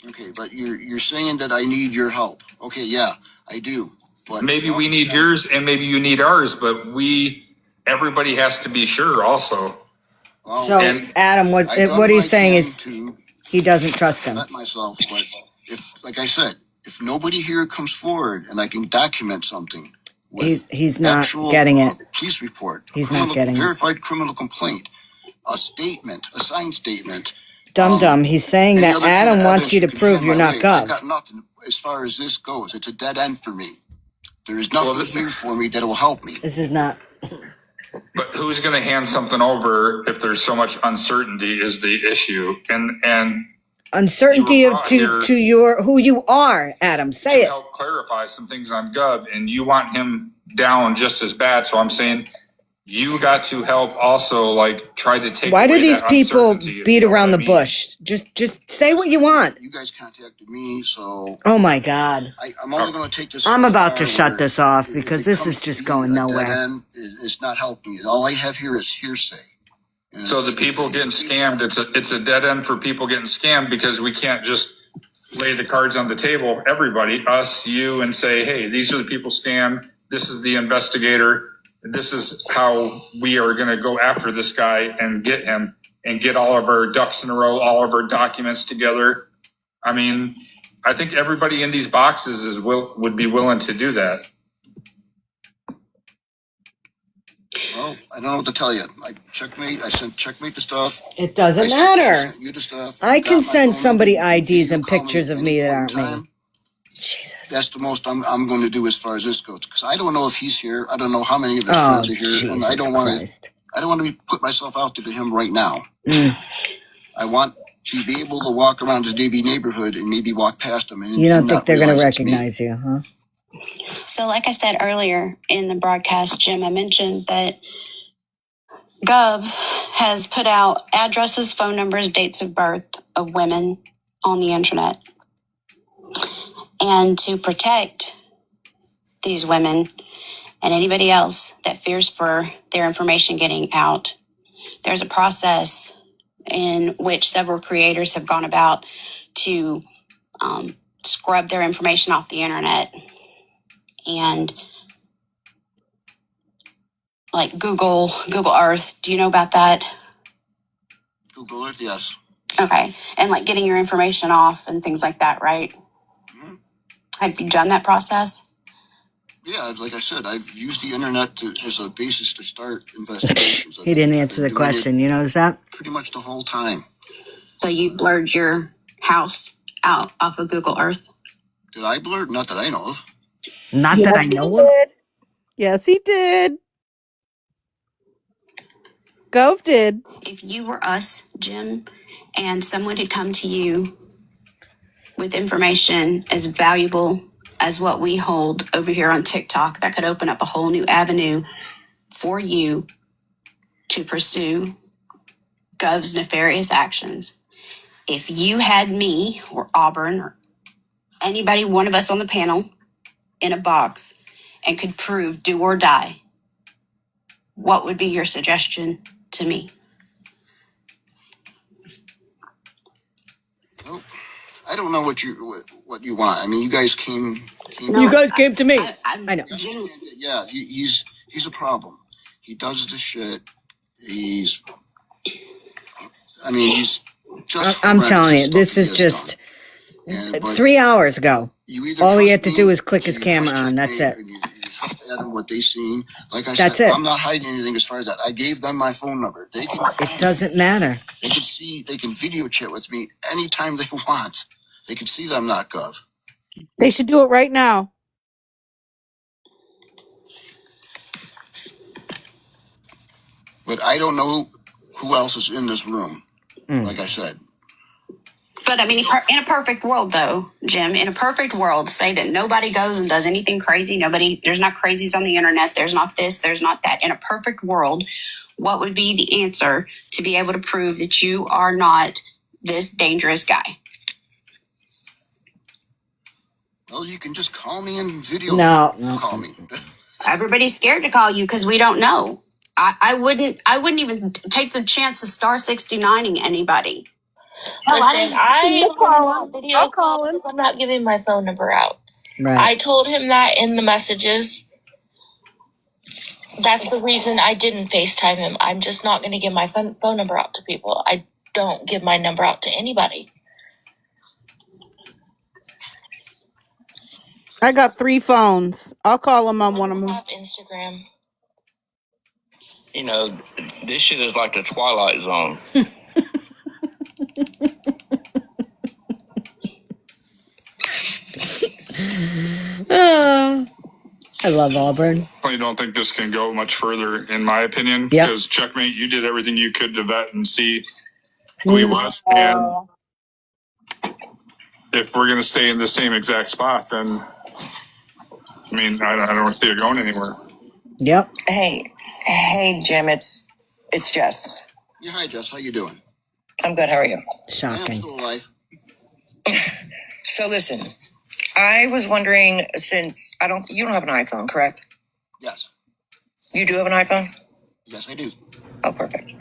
Okay, but you're saying that I need your help. Okay, yeah, I do. But maybe we need yours and maybe you need ours, but everybody has to be sure also. Well, So Adam, what he's saying is he doesn't trust him. Not myself, but if, like I said, if nobody here comes forward and I can document something with he's not actual, getting it. Police report, He's not getting verified criminal complaint, a statement, a signed statement. Dum-dum, he's saying that Adam wants you to prove you're not Gov. I got nothing as far as this goes. It's a dead end for me. There is nothing here for me that will help me. This is not. But who's going to hand something over if there's so much uncertainty is the issue. And uncertainty to your who you are, Adam. Say it. Help clarify some things on Gov, and you want him down just as bad. So I'm saying you got to help also, like, try to take. Why do these people beat around the bush? Just say what you want. You guys contacted me, so. Oh my God. I'm only going to take this. I'm about to shut this off because this is just going nowhere. It's not helping me. All I have here is hearsay. So the people getting scammed, it's a dead end for people getting scammed because we can't just lay the cards on the table, everybody, us, you, and say, hey, these are the people scammed. This is the investigator. This is how we are going to go after this guy and get him and get all of our ducks in a row, all of our documents together. I mean, I think everybody in these boxes would be willing to do that. Well, I don't know what to tell you. I sent Checkmate the stuff. It doesn't She matter. sent you the stuff. I You can got my send phone number. somebody You can IDs video and call me pictures at of any me that point in aren't me. time. Jesus. That's the most I'm going to do as far as this goes, because I don't know if he's here. I don't know how many of his friends are here, Jesus and I don't want Christ. to. I don't want to put myself out there to him right now. I want to be able to walk around his DB neighborhood and maybe walk past him and You don't and think not they're going to realize it's me. recognize you, huh? So, like I said earlier in the broadcast, Jim, I mentioned that Gov has put out addresses, phone numbers, dates of birth of women on the internet. And to protect these women and anybody else that fears for their information getting out, there's a process in which several creators have gone about to scrub their information off the internet. And like Google Earth, do you know about that? Google Earth, yes. Okay. And like getting your information off and things like that, right? Mm-hmm. Have you done that process? Yeah, like I said, I've used the internet as a basis to start investigations. He didn't answer the question. You notice that? Pretty much the whole time. So you blurred your house out off of Google Earth? Did I blur? Not that I know of. Not that I know of. Yes, he did. Gove did. If you were us, Jim, and someone had come to you with information as valuable as what we hold over here on TikTok, that could open up a whole new avenue for you to pursue Gov's nefarious actions. If you had me or Auburn or anybody, one of us on the panel in a box and could prove do or die, what would be your suggestion to me? Well, I don't know what you want. I mean, you guys came. No, you guys came to me. I know. Jim, yeah, he's a problem. He does the shit. He's just. I'm telling you, this is just 3 hours ago. All he had to do was click his camera on. That's it. What they seen. Like I said, I'm not hiding anything as far as that. I gave them my phone number. They can. It doesn't matter. They can see. They can video chat with me anytime they want. They can see that I'm not Gov. They should do it right now. But I don't know who else is in this room. Like I said. But I mean, in a perfect world, though, Jim, in a perfect world, say that nobody goes and does anything crazy. There's not crazies on the internet. There's not this, there's not that. In a perfect world, what would be the answer to be able to prove that you are not this dangerous guy? Well, you can just call me and video call me. Everybody's scared to call you because we don't know. I wouldn't even take the chance of star 69ing anybody. Listen, I'm video call because I'm not giving my phone number out. Right. I told him that in the messages. That's the reason I didn't FaceTime him. I'm just not going to give my phone number out to people. I don't give my number out to anybody. I got 3 phones. I'll call him on one of them. I have Instagram. You know, this shit is like the Twilight Zone. I love Auburn. I don't think this can go much further, in my opinion, because Checkmate, you did everything you could to vet and see who he was. And if we're going to stay in the same exact spot, then, I mean, I don't see it going anywhere. Yep. Hey, Jim, it's Jess. Yeah, hi, Jess. How you doing? I'm good. How are you? Shocking. I'm still alive. So listen, I was wondering, since you don't have an iPhone, correct? Yes. You do have an iPhone? Yes, I do. Oh, perfect.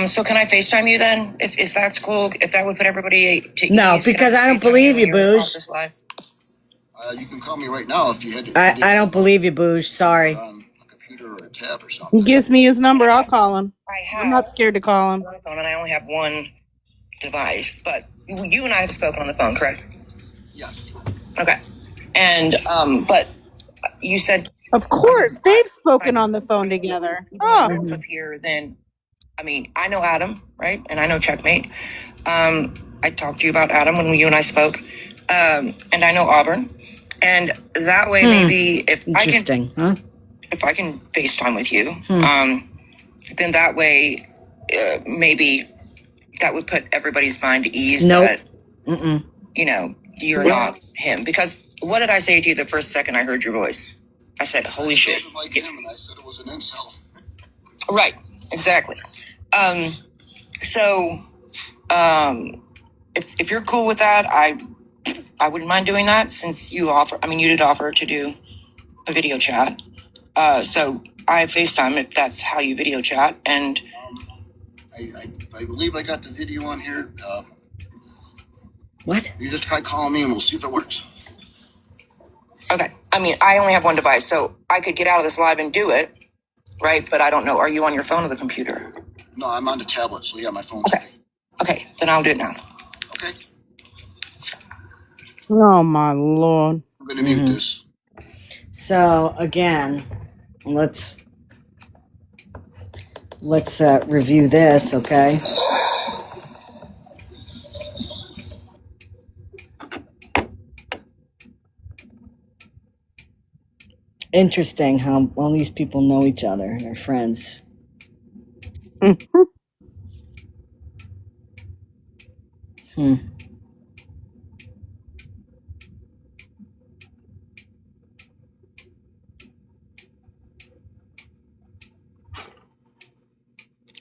So can I FaceTime you then? If that's cool, if that would put everybody to No, ease, because I don't believe you, Boosh. You can call me right now if you had to. I don't believe you, Boosh. Sorry. On a computer or a tab or something. He gives me his number. I'll call him. I'm not scared to call him. And I only have one device, but you and I have spoken on the phone, correct? Yes. Okay. And but you said Of course, they've spoken on the phone together. Oh, With here, then I mean, I know Adam, right? And I know Checkmate. I talked to you about Adam when you and I spoke. And I know Auburn. And that way, maybe if I can, Interesting, huh? if I can FaceTime with you, then that way, maybe that would put everybody's mind at ease that, you know, you're not him. Because what did I say to you the first second I heard your voice? I said, holy shit. Like him, and I said it was an insult. Right, exactly. So, if you're cool with that, I wouldn't mind doing that since you offer. I mean, you did offer to do a video chat. So I FaceTime if that's how you video chat. And I believe I got the video on here. What? You just try calling me, and we'll see if it works. okay, I mean, I only have one device, so I could get out of this live and do it, right? But I don't know. Are you on your phone or the computer? No, I'm on the tablet, so yeah, my phone's Okay. Okay, then I'll do it now. Okay. oh my Lord. I'm going to mute this. So again, let's review this, okay? Interesting how all these people know each other. They're friends.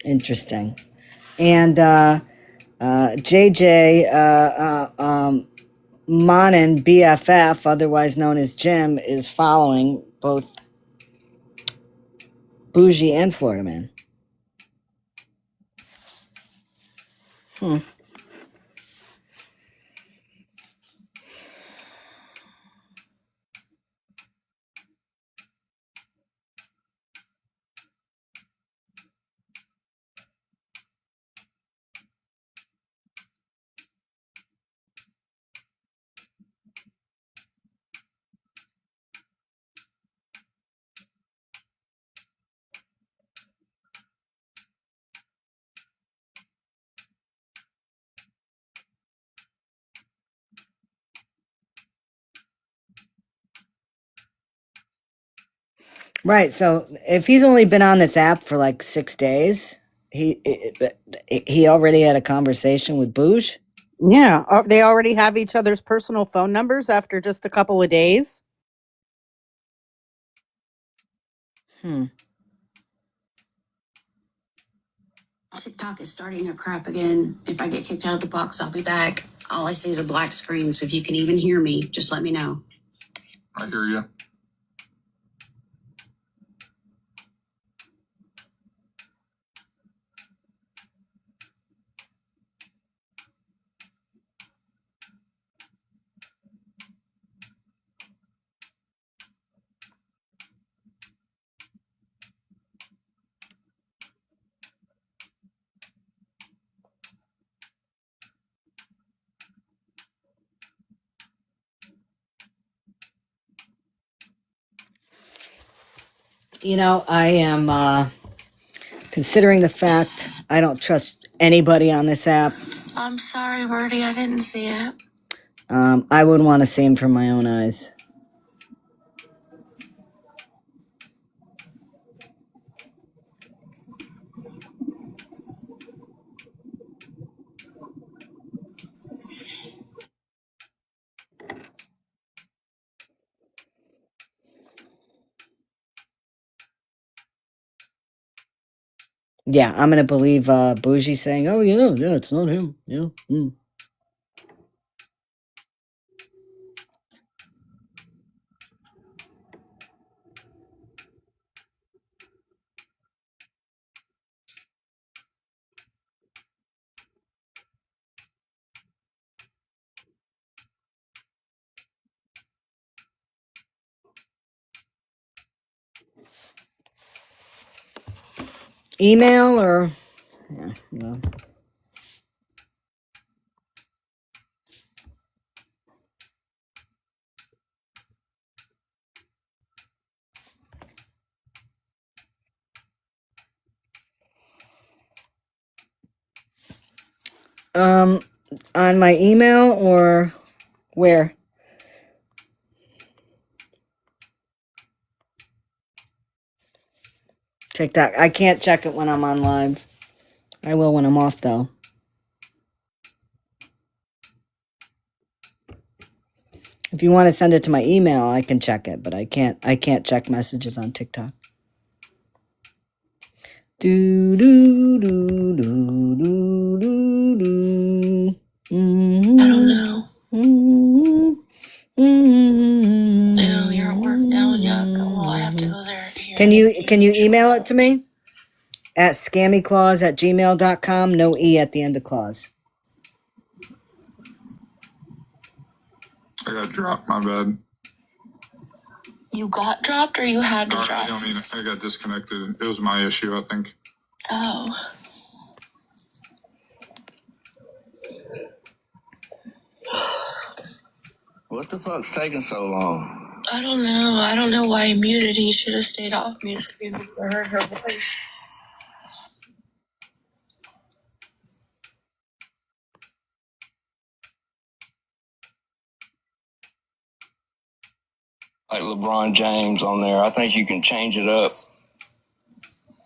Interesting. And JJ Monin, BFF, otherwise known as Jim, is following both Bougie and Florida Man. Right. So if he's only been on this app for like 6 days, he already had a conversation with Bouge. Yeah, they already have each other's personal phone numbers after just a couple of days. TikTok is starting her crap again. If I get kicked out of the box, I'll be back. All I see is a black screen, so if you can even hear me, just let me know. I hear you. You know, I am considering the fact I don't trust anybody on this app. I'm sorry, Birdie, I didn't see it. I would want to see him from my own eyes. Yeah, I'm gonna believe Bougie saying, "Oh yeah, it's not him." Yeah. Email or yeah, no. On my email or where? TikTok. I can't check it when I'm on live. I will when I'm off, though. If you want to send it to my email, I can check it, but I can't check messages on TikTok. Do do do do do do do. Mm-hmm. I don't know. Mm-hmm. Mm-hmm. No, you're at work now. Yeah. Well, I have to go there. Can you email it to me? At scammyclaus@gmail.com. No E at the end of clause. I got dropped, my bad. You got dropped or you had to drop? I got disconnected. It was my issue, I think. Oh. What the fuck's taking so long? I don't know. I don't know why he muted. He should have stayed off mute so people could heard her voice. Like LeBron James on there. I think you can change it up.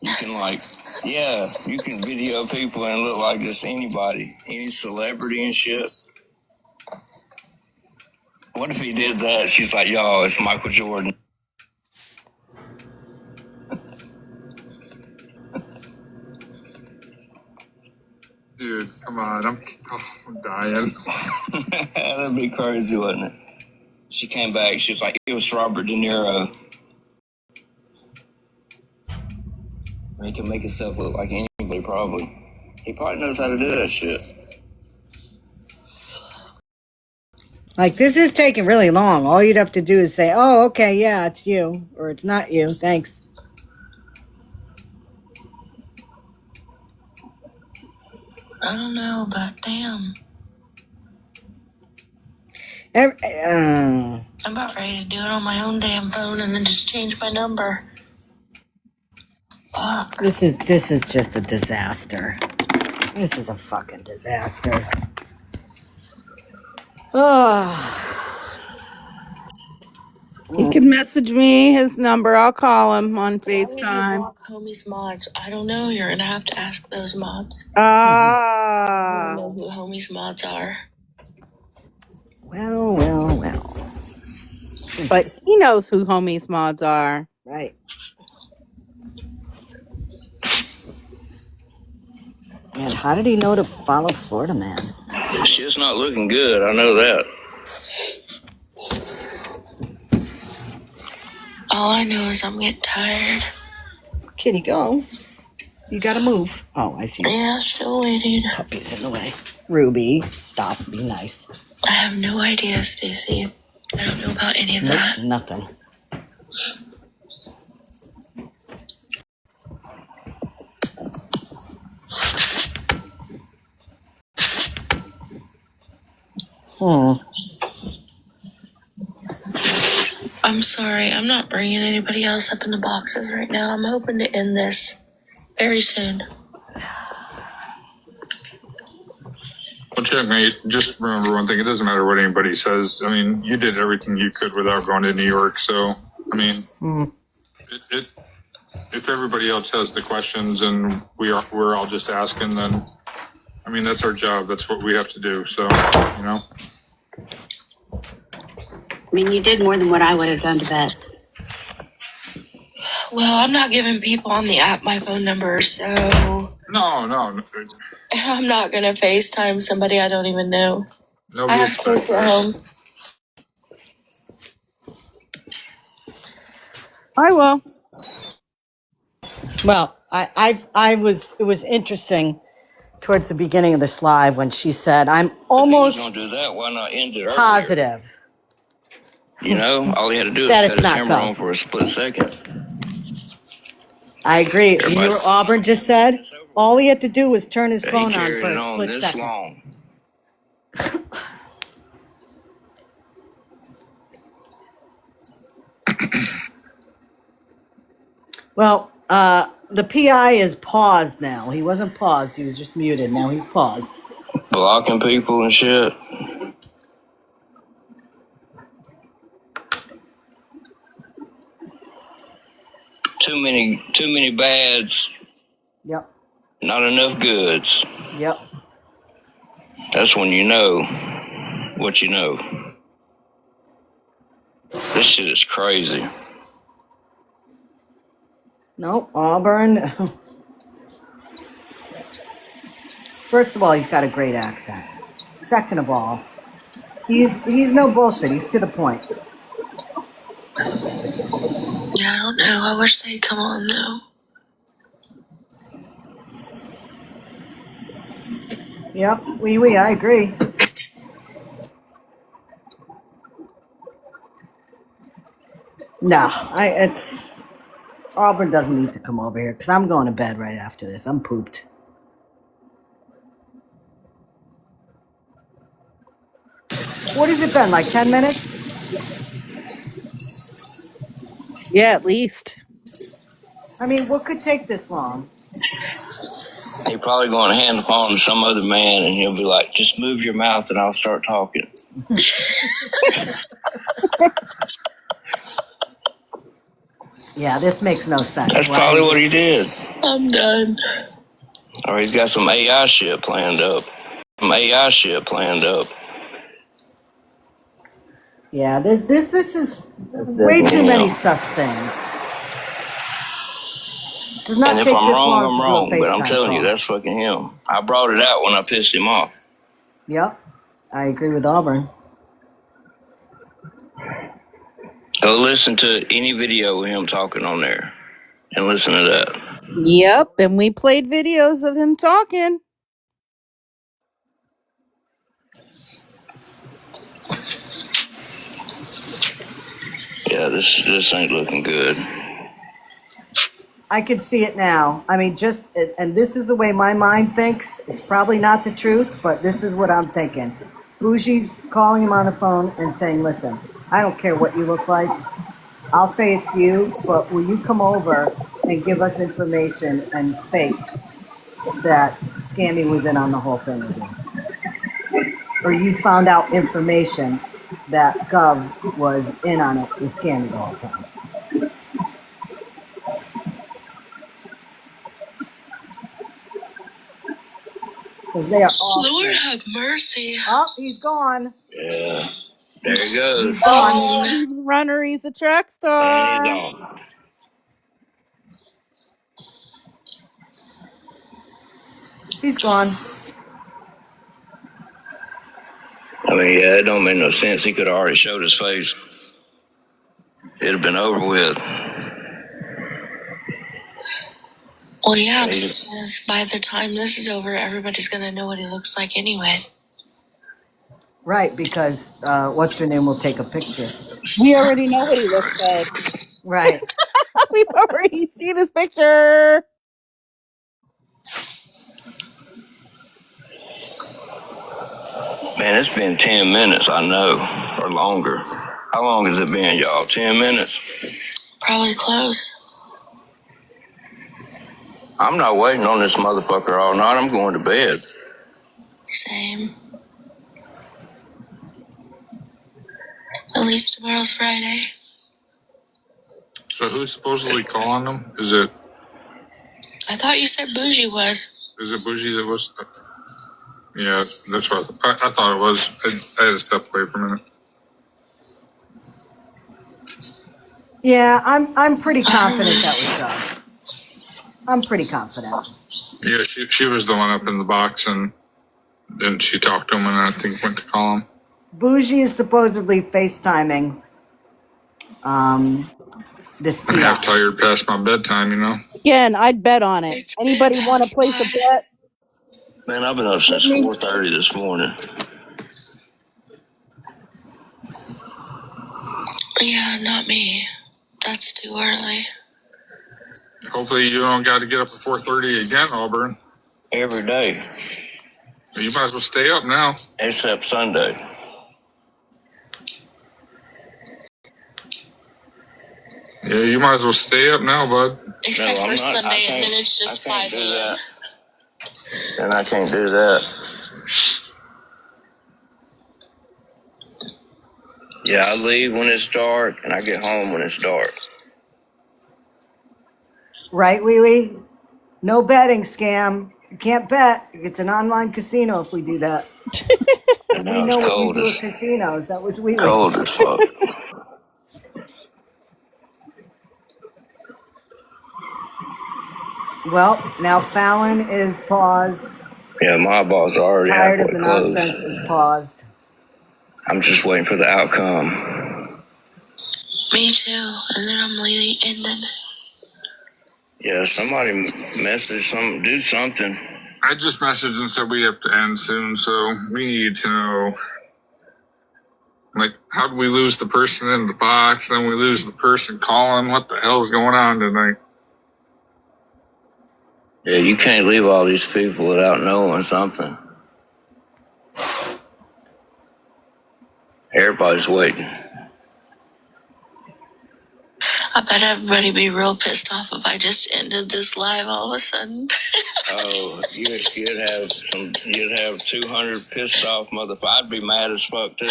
You can you can video people and look like just anybody, any celebrity and shit. What if he did that? She's like, y'all, it's Michael Jordan. Dude, come on. I'm dying. That'd be crazy, wouldn't it? She came back. She was like, it was Robert De Niro. He can make himself look like anybody, probably. He probably knows how to do that shit. Like, this is taking really long. All you'd have to do is say, oh, okay, yeah, it's you. Or it's not you. Thanks. I don't know, but damn. I'm about ready to do it on my own damn phone and then just change my number. Fuck. This is just a disaster. This is a fucking disaster. Oh. He can message me his number. I'll call him on Why would you FaceTime. block homies mods? I don't know. You're gonna have to ask those mods. I Ah. don't know who homies mods are. Well. But he knows who homies mods are. Right. And how did he know to follow Florida Man? Shit's not looking good. I know that. All I know is I'm getting tired. Kitty, go. You gotta move. Oh, I see. Yeah, still waiting. Puppy's in the way. Ruby, stop. Be nice. I have no idea, Stacy. I don't know about any of that. Nothing. I'm sorry. I'm not bringing anybody else up in the boxes right now. I'm hoping to end this very soon. Well, checkmate. Just remember one thing. It doesn't matter what anybody says. I mean, you did everything you could without going to New York. So, I mean, if everybody else has the questions and we're all just asking, then, I mean, that's our job. That's what we have to do. So, you know. I mean, you did more than what I would have done to bet. Well, I'm not giving people on the app my phone number, so... No. I'm not going to FaceTime somebody I don't even know. Nobody I have kids at home. I will. Well, it was interesting towards the beginning of this live when she said, I'm almost If he was gonna do that, why not end it earlier? positive. You know, all he had to do is That cut it's his not camera go. on for a split second. I agree. You know what Auburn just said? All he had to do was turn his phone on for Carried it a on split this second. long. Well, the PI is paused now. He wasn't paused. He was just muted. Now he's paused. blocking people and shit. Too many bads. Yep. Not enough goods. Yep. That's when you know what you know. This shit is crazy. Nope, Auburn. First of all, he's got a great accent. Second of all, he's no bullshit. He's to the point. Yeah, I don't know. I wish they'd come on now. Yep, I agree. No, it's Auburn doesn't need to come over here because I'm going to bed right after this. I'm pooped. What has it been, like 10 minutes? Yeah, at least. I mean, what could take this long? He probably going to hand the phone to some other man, and he'll be like, "Just move your mouth, and I'll start talking." Yeah, this makes no sense. That's probably what he did. I'm done. Or he's got some AI shit planned up. Yeah, this is way too many sus things. Does not And if take I'm this wrong, long I'm to wrong. do a But I'm FaceTime telling you, call. that's fucking him. I brought it out when I pissed him off. Yep, I agree with Auburn. Go listen to any video of him talking on there and listen to that. Yep, and we played videos of him talking. Yeah, this ain't looking good. I can see it now. I mean, and this is the way my mind thinks. It's probably not the truth, but this is what I'm thinking. Bougie's calling him on the phone and saying, "Listen, I don't care what you look like. I'll say it's you, but will you come over and give us information and fake that Scammy was in on the whole thing again? Or you found out information that Gov was in on it with Scammy the whole time." Because they are all Lord have mercy. Oh, he's gone. Yeah, there he goes. He's gone. Oh, he's a runner. He's a track star. And he's on. He's gone. I mean, yeah, it don't make no sense. He could have already showed his face. It'd have been over with. Well, yeah, because by the time this is over, everybody's going to know what he looks like anyway. Right, because what's your name will take a picture. We already know what he looks like. Right. We've already seen his picture. Man, it's been 10 minutes, I know, or longer. How long has it been, y'all? 10 minutes? Probably close. I'm not waiting on this motherfucker all night. I'm going to bed. Same. At least tomorrow's Friday. So who's supposedly calling them? Is it I thought you said Bougie was. Bougie that was? Yeah, that's what I thought it was. I had to step away for a minute. Yeah, I'm pretty confident that was Gov. I'm pretty confident. Yeah, she was the one up in the box, and then she talked to him, and I think went to call him. Bougie is supposedly FaceTiming this I'm PI. half tired past my bedtime, you know. Again, I'd bet on it. It's Anybody want to place a bet? Man, I've been up since 4:30 this morning. Yeah, not me. That's too early. Hopefully you don't got to get up at 4:30 again, Auburn. Every day. You might as well stay up now. Except Sunday. Yeah, you might as well stay up now, bud. Except for Sunday, and then it's just 5 do a.m. that. And I can't do that. Yeah, I leave when it's dark and I get home when it's dark. Right, Wee Wee? No betting, Scam. You can't bet. It's an online casino if we do that. And We now it's know what you cold do at as casinos. That was Wee Wee. cold as fuck. Well, now Fallon is paused. Yeah, my boss are already Tired of halfway the closed. nonsense is paused. I'm just waiting for the outcome. Me too. And then I'm leaving, and then Yeah, somebody message do something. I just messaged and said we have to end soon, so we need to know, like, how did we lose the person in the box? Then we lose the person calling. What the hell's going on tonight? Yeah, you can't leave all these people without knowing something. Everybody's waiting. I bet everybody be real pissed off if I just ended this live all of a sudden. Oh, you'd have 200 pissed off motherfuckers. I'd be mad as fuck too.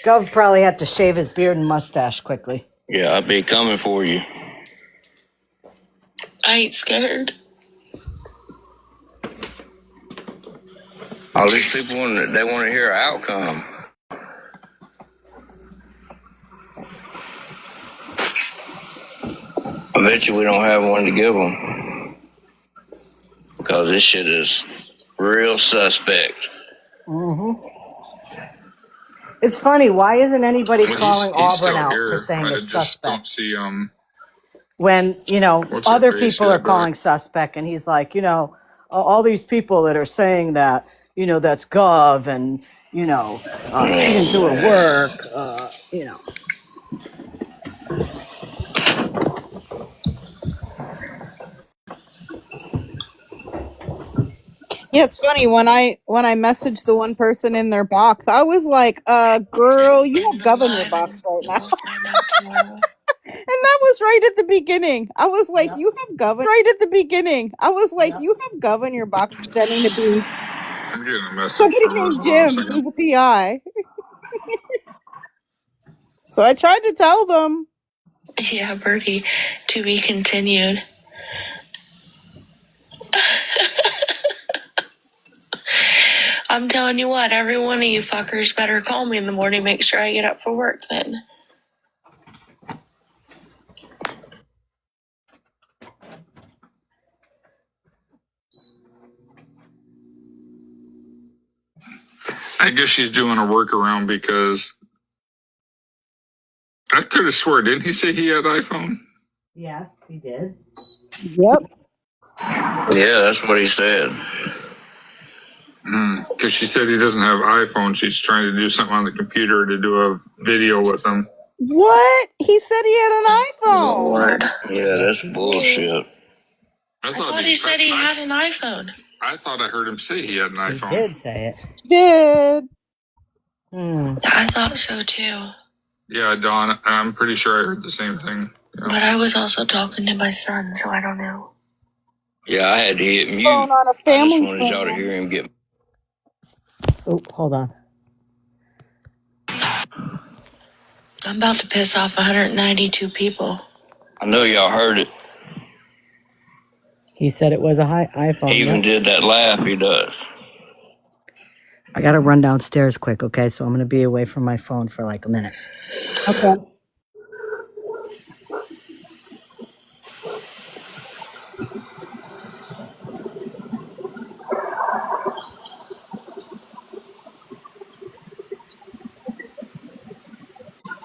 Gov probably had to shave his beard and mustache quickly. Yeah, I'd be coming for you. I ain't scared. All these people they want to hear an outcome. I bet you we don't have one to give them because this shit is real suspect. Mm-hmm. It's funny. Why isn't anybody calling Auburn out here. for saying it's just suspect? don't see When, other people are calling suspect, and he's like, all these people that are saying that, that's Gov, and, she didn't do her work, Yeah, it's funny when I messaged the one person in their box, I was like, girl, you have Gov in your box right now. And that was right at the beginning. I was like, you have Gov in your box pretending to be I'm getting a message somebody from her. named Hold on a Jim, second. who's a PI. So I tried to tell them. Yeah, Birdie, to be continued. I'm telling you what, every one of you fuckers better call me in the morning, make sure I get up for work then. I guess she's doing a workaround because I could have swore, didn't he say he had iPhone? Yes, he did. Yep. Yeah, that's what he said. Because she said he doesn't have iPhone. She's trying to do something on the computer to do a video with him. What? He said he had an iPhone. Lord. Yeah, that's bullshit. I thought he said he had an iPhone. I thought I heard him say he had an iPhone. He did say it. Did. I thought so too. Yeah, Dawn, I'm pretty sure I heard the same thing. But I was also talking to my son, so I don't know. Yeah, I had to hit mute. Phone on a I just family wanted y'all to plan. hear him get. Oh, hold on. I'm about to piss off 192 people. I know y'all heard it. He said it was a iPhone. He even did that laugh he does. I got to run downstairs quick, okay? So I'm going to be away from my phone for like a minute. Okay.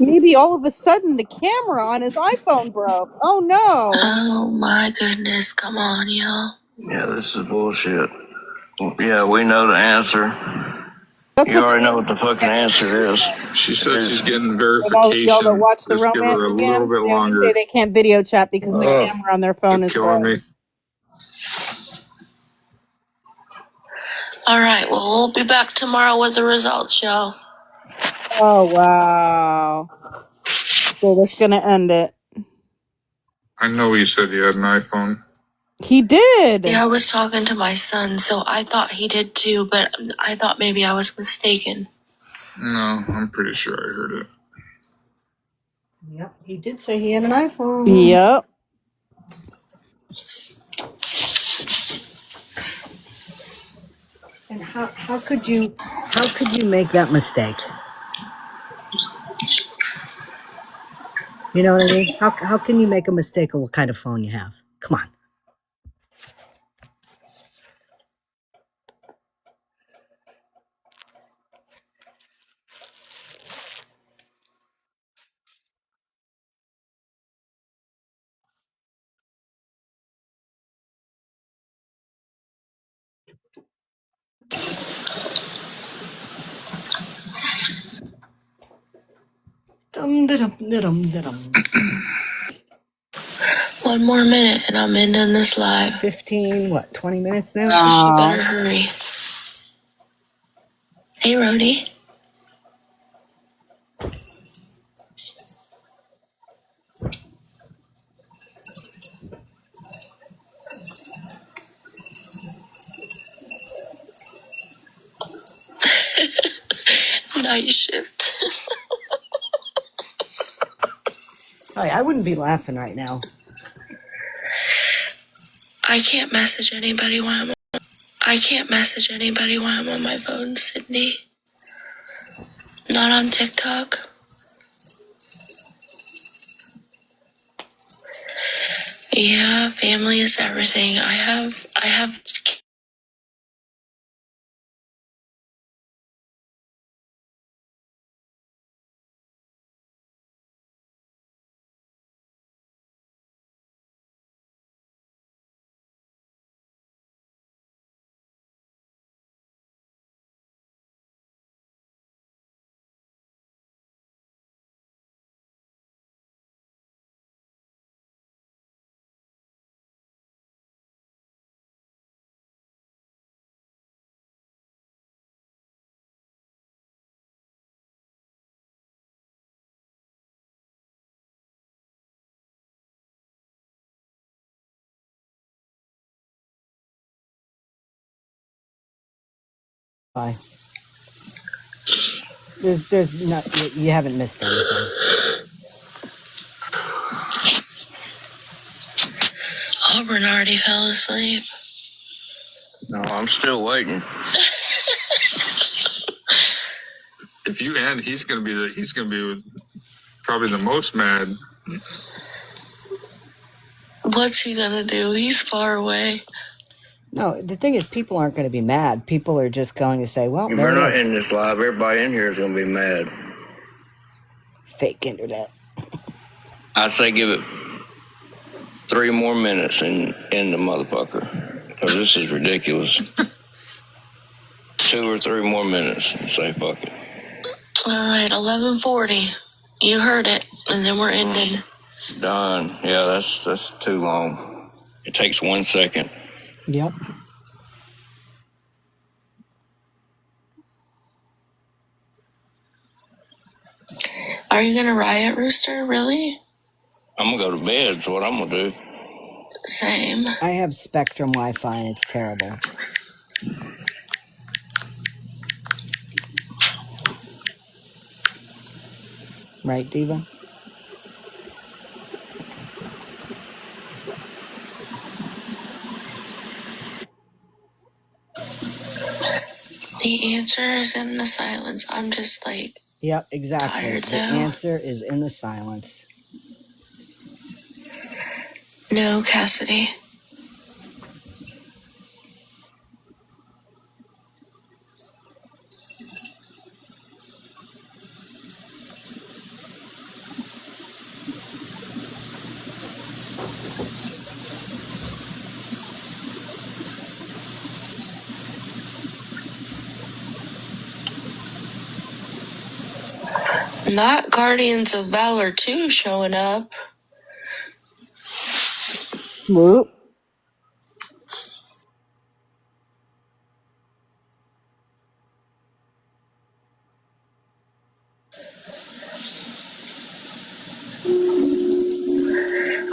Maybe all of a sudden the camera on his iPhone broke. Oh no. Oh my goodness, come on, y'all. Yeah, this is bullshit. Yeah, we know the answer. You already know what the fucking answer is. She said she's getting For those verification. y'all that watch the Just give her romance a little scams, bit they always longer. say they can't video chat because the camera on their phone is killing broke. me. All right, well, we'll be back tomorrow with the results, y'all. Oh wow. So that's gonna end it. I know he said he had an iPhone. He did. Yeah, I was talking to my son, so I thought he did too, but I thought maybe I was mistaken. No, I'm pretty sure I heard it. Yep, he did say he had an iPhone. Yep. And how could you make that mistake? You know what I mean? How can you make a mistake of what kind of phone you have? Come on. One more minute and I'm ending this live. 20 minutes now? So she better hurry. Hey, Rhodey. Night shift. I wouldn't be laughing right now. I can't message anybody while I'm on my phone, Sydney. Not on TikTok. Yeah, family is everything. I have Bye. There's not, you haven't missed anything. Auburn already fell asleep. No, I'm still waiting. If you end, he's gonna be probably the most mad. What's he gonna do? He's far away. No, the thing is, people aren't going to be mad. People are just going to say, well, If there we're it not is. in this live, everybody in here is going to be mad. Fake internet. I'd say give it 3 more minutes and end the motherfucker. Because this is ridiculous. 2 or 3 more minutes and say fuck it. All right, 11:40. You heard it, and then we're ending. Done. Yeah, that's too long. It takes 1 second. Yep. Are you gonna riot, Rooster? Really? I'm going to go to bed is what I'm going to do. Same. I have Spectrum Wi-Fi and it's terrible. Right, Diva? The answer is in the silence. I'm just like, Yep, exactly. tired The though. answer is in the silence. No, Cassidy. Not Guardians of Valor 2 showing up. Whoop.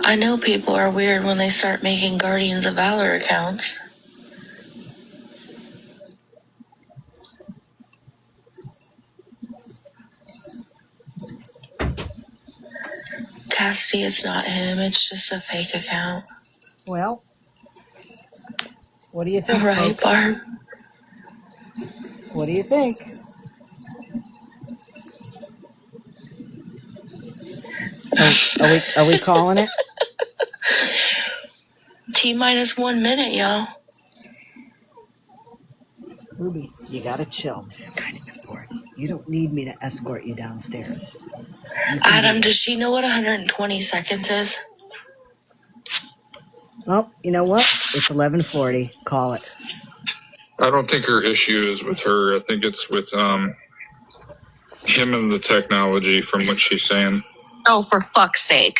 I know people are weird when they start making Guardians of Valor accounts. Cassidy, it's not him. It's just a fake account. Well, what do you think, Right, folks? Barb? What do you think? Are we calling it? T-minus 1 minute, y'all. Ruby, you gotta chill. This is kind of important. You don't need me to escort you downstairs. Adam, does she know what 120 seconds is? Well, you know what? It's 11:40. Call it. I don't think her issue is with her. I think it's with him and the technology, from what she's saying. Oh, for fuck's sake.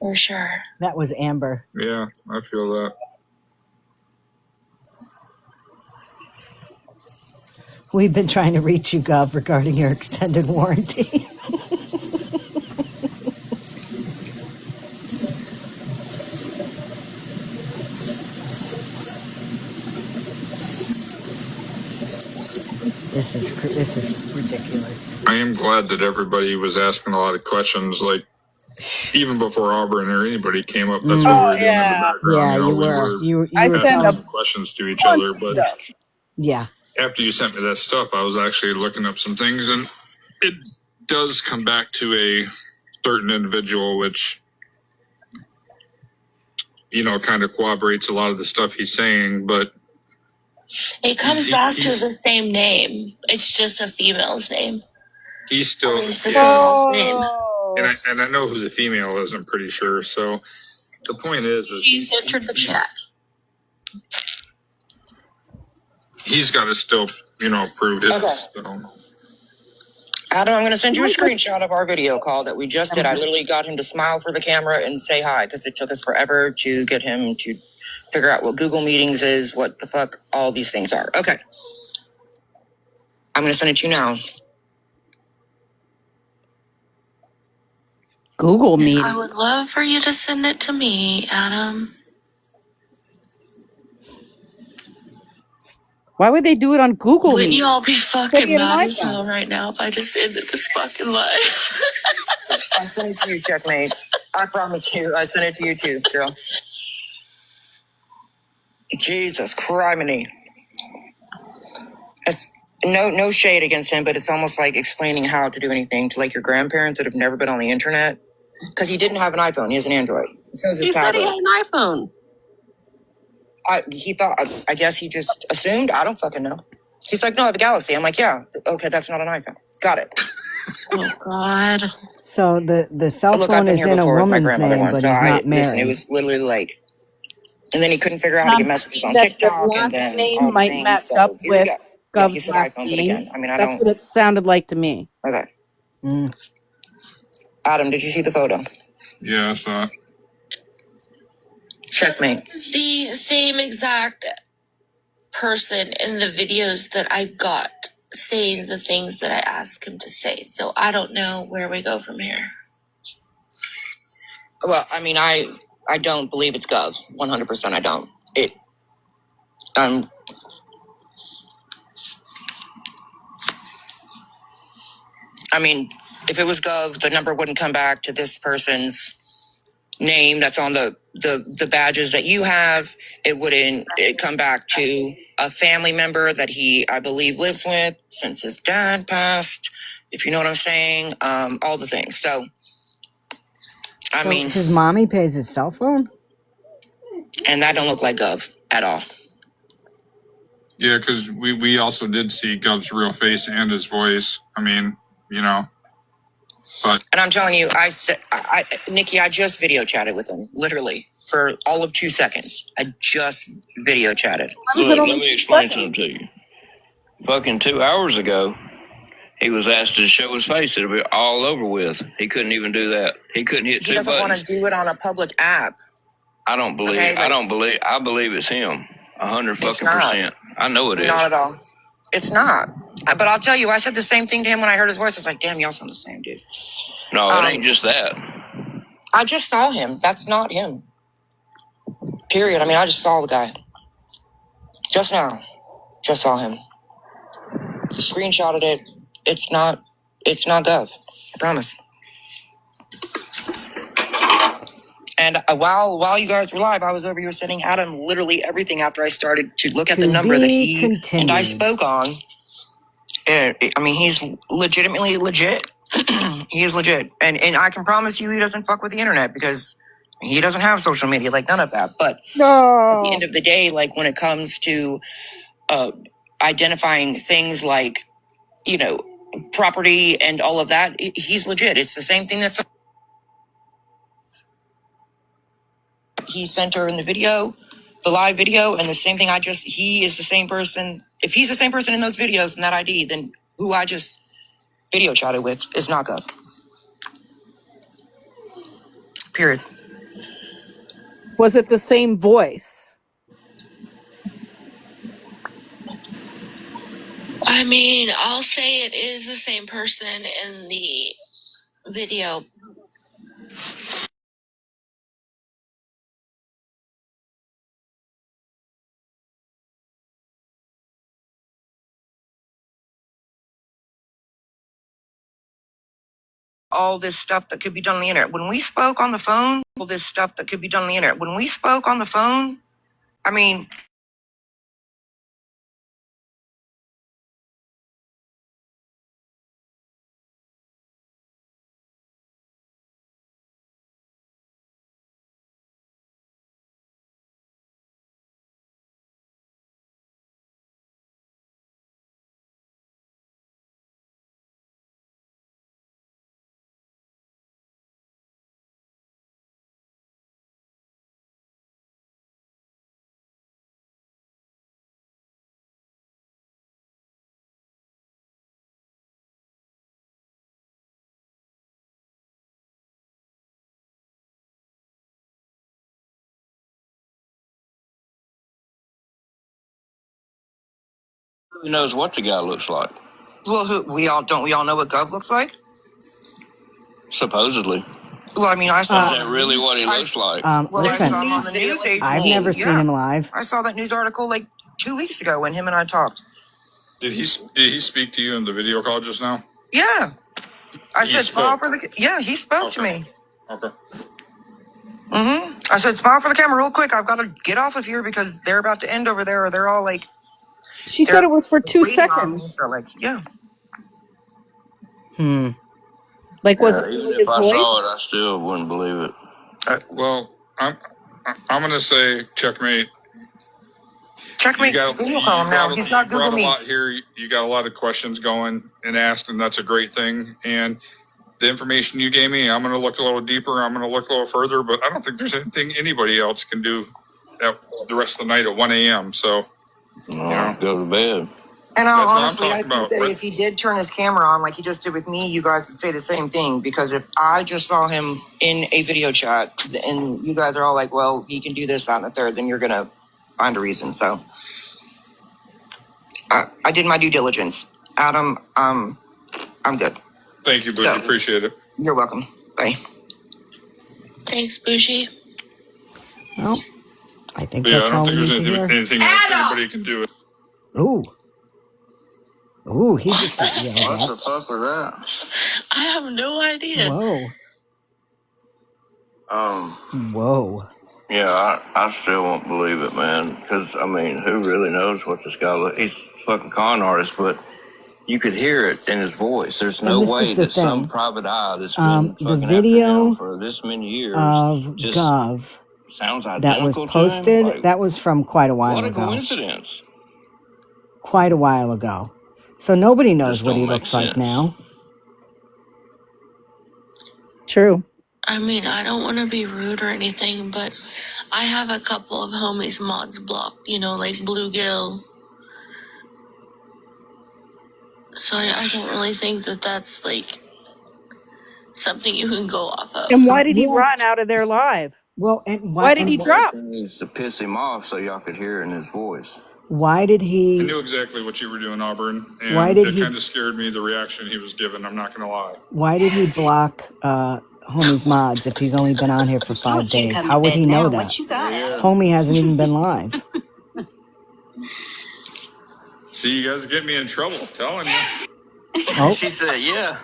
For sure. That was Amber. Yeah, I feel that. We've been trying to reach you, Gov, regarding your extended warranty. This is ridiculous. I am glad that everybody was asking a lot of questions, like even before Auburn or anybody came up. That's what we were doing in the background. Yeah, you were asking some questions to each other, but yeah. After you sent me that stuff, I was actually looking up some things, and it does come back to a certain individual, which, you know, kind of corroborates a lot of the stuff he's saying, but it comes back to the same name. It's just a female's name. He's still, it's the female's name. And I know who the female is, I'm pretty sure. So the point is She's entered the chat. He's got to still, you know, prove it. Okay. So. Adam, I'm going to send you a screenshot of our video call that we just did. I literally got him to smile for the camera and say hi because it took us forever to get him to figure out what Google Meetings is, what the fuck all these things are. Okay. I'm going to send it to you now. Google Meet. I would love for you to send it to me, Adam. Why would they do it on Google Wouldn't Meet? you all be fucking mad as hell right now if I just ended this fucking live? I sent it to you, checkmate. I promise you, I sent it to you too, girl. Jesus criminy. It's no shade against him, but it's almost like explaining how to do anything to like your grandparents that have never been on the internet. Because he didn't have an iPhone, he has an Android. So He said he had an iPhone. He thought, I guess he just assumed. I don't fucking know. He's like, no, I have a Galaxy. I'm like, yeah, okay, that's not an iPhone. Got it. Oh, God. So the cell phone is in a woman's name, but he's not married. Listen, it was literally like, and then he couldn't figure out how to get messages on TikTok. The and then name all the might things, match so up here we with go. Gov's he said last iPhone, name. but again, I mean, That's what it sounded like to me. Okay. Adam, did you see the photo? Yeah, I saw it. Checkmate. It's the same exact person in the videos that I got saying the things that I asked him to say. So I don't know where we go from here. Well, I mean, I don't believe it's Gov. 100%, I don't. I mean, if it was Gov, the number wouldn't come back to this person's name that's on the badges that you have. It wouldn't come back to a family member that he, I believe, lives with since his dad passed, if you know what I'm saying. All the things. So I mean, his mommy pays his cell phone? And that don't look like Gov at all. Yeah, because we also did see Gov's real face and his voice. I mean, you know. But and I'm telling you, Nikki, I just video chatted with him, literally, for all of 2 seconds. I just video chatted. Look, let me explain something to you. Fucking 2 hours ago, he was asked to show his face. It'll be all over with. He couldn't even do that. He couldn't hit two buttons. He doesn't want to do it on a public app. I believe it's him. 100%. I know it is. Not at all. It's not. But I'll tell you, I said the same thing to him when I heard his voice. I was like, damn, y'all sound the same, dude. No, it ain't just that. I just saw him. That's not him. Period. I mean, I just saw the guy. Just now. Just saw him. Screenshotted it. It's not Gov. I promise. And while you guys were live, I was over here sending Adam literally everything after I started to look at the number that he and I spoke on. And I mean, he's legitimately legit. He is legit. And I can promise you he doesn't fuck with the internet because he doesn't have social media, like none of that. But at the end of the day, like when it comes to identifying things like, you know, property and all of that, he's legit. It's the same thing that's he sent her in the video, the live video, and the same thing he is the same person. If he's the same person in those videos and that ID, then who I just video chatted with is not Gov. Period. Was it the same voice? I mean, I'll say it is the same person in the video. All this stuff that could be done on the internet. When we spoke on the phone, all this stuff that could be done on the internet. When we spoke on the phone, I mean, Who knows what the guy looks like? well, we all know what Gov looks like? Supposedly. Well, I mean, I saw. Is that really what he looks like? Listen, I saw him on the news. I've never seen him live. I saw that news article like 2 weeks ago when him and I talked. Did he speak to you in the video call just now? Yeah. I He said, smile spoke. for the. Yeah, he spoke to me. Okay. I said, smile for the camera real quick. I've got to get off of here because they're about to end over there, or they're all like. She said it was for 2 seconds. So like, yeah. Like, was it Even really if his I voice? saw it, I still wouldn't believe it. Well, I'm gonna say checkmate. Checkmate. Google call him now. He's got Google Meets. A lot Meets. here. You got a lot of questions going and asked, and that's a great thing. And the information you gave me, I'm going to look a little deeper. I'm going to look a little further, but I don't think there's anything anybody else can do at the rest of the night at 1 a.m. So, Go to bed. And That's what I'm honestly, I talking think about. that if he did turn his camera on like he just did with me, you guys would say the same thing. Because if I just saw him in a video chat and you guys are all like, well, he can do this, that, and the third, then you're going to find a reason. So I did my due diligence. Adam, I'm good. Thank you, Boogie. Appreciate it. You're welcome. Bye. Thanks, Bougie. Well, I think But yeah, that's I don't all think we there's need to anything hear. else anybody can do. Ooh, he just got yelled What at. the fuck was that? I have no idea. Whoa. Whoa. Yeah, I still won't believe it, man. Because, I mean, who really knows what this guy looks? He's a fucking con artist, but you could hear it in his voice. There's no way that some private eye that's been fucking the video after him for this many years of just Gov sounds identical that was to him. posted, Like, that was from quite a while what a ago. coincidence. Quite a while ago. So nobody knows Just what he don't make looks like sense. now. True. I mean, I don't want to be rude or anything, but I have a couple of homies mods blocked, you know, like Bluegill. So I don't really think that that's, like, something you can go off of. And why did he run out of their live? Well, and why did he drop? Needs to piss him off so y'all could hear it in his voice. Why did I he... knew exactly what you were doing, Auburn, and Why did it he- kind of scared me, the reaction he was given. I'm not going to lie. Why did he block Homie's mods if he's only been on here for 5 days? How would he know that? What you got? Homie hasn't even been live. See, you guys get me in trouble. Telling you. Oh, She said, yeah.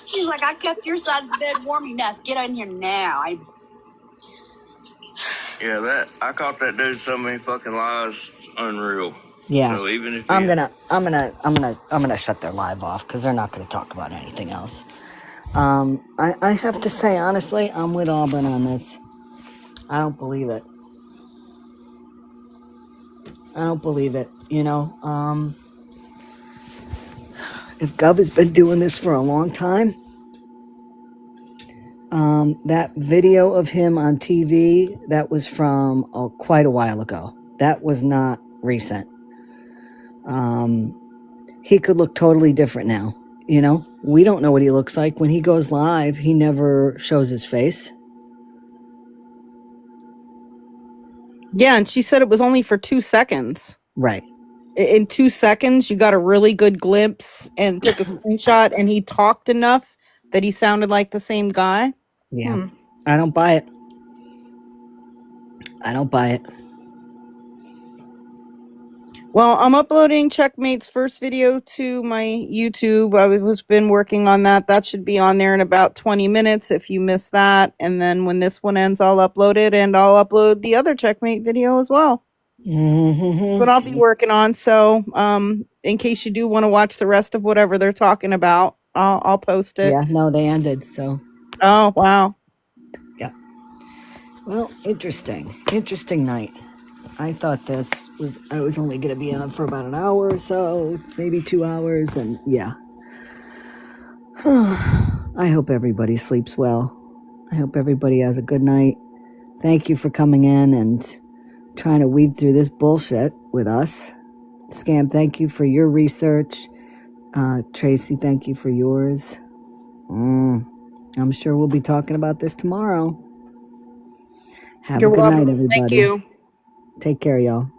She's like, I kept your side of the bed warm enough. Get in here now. Yeah, I caught that dude so many fucking lies. Unreal. yeah. So even if I'm gonna shut their live off because they're not gonna talk about anything else. I have to say honestly, I'm with Auburn on this. I don't believe it. You know, if Gov has been doing this for a long time, that video of him on TV, that was from quite a while ago. That was not recent. He could look totally different now. You know, we don't know what he looks like. When he goes live, he never shows his face. Yeah, and she said it was only for 2 seconds. Right. In 2 seconds, you got a really good glimpse and took a screenshot, and he talked enough that he sounded like the same guy. Yeah. I don't buy it. Well, I'm uploading Checkmate's first video to my YouTube. I been working on that. That should be on there in about 20 minutes if you missed that. And then when this one ends, I'll upload it, and I'll upload the other Checkmate video as well. That's what I'll be working on. So, in case you do want to watch the rest of whatever they're talking about, I'll post it. Yeah, no, they ended, so. Oh, wow. Yeah. Well, interesting night. I thought I was only going to be on for about an hour or so, maybe 2 hours, and yeah. I hope everybody sleeps well. I hope everybody has a good night. Thank you for coming in and trying to weed through this bullshit with us. Scam, thank you for your research. Tracy, thank you for yours. I'm sure we'll be talking about this tomorrow. Have a good night, everybody. Thank you. Take care, y'all.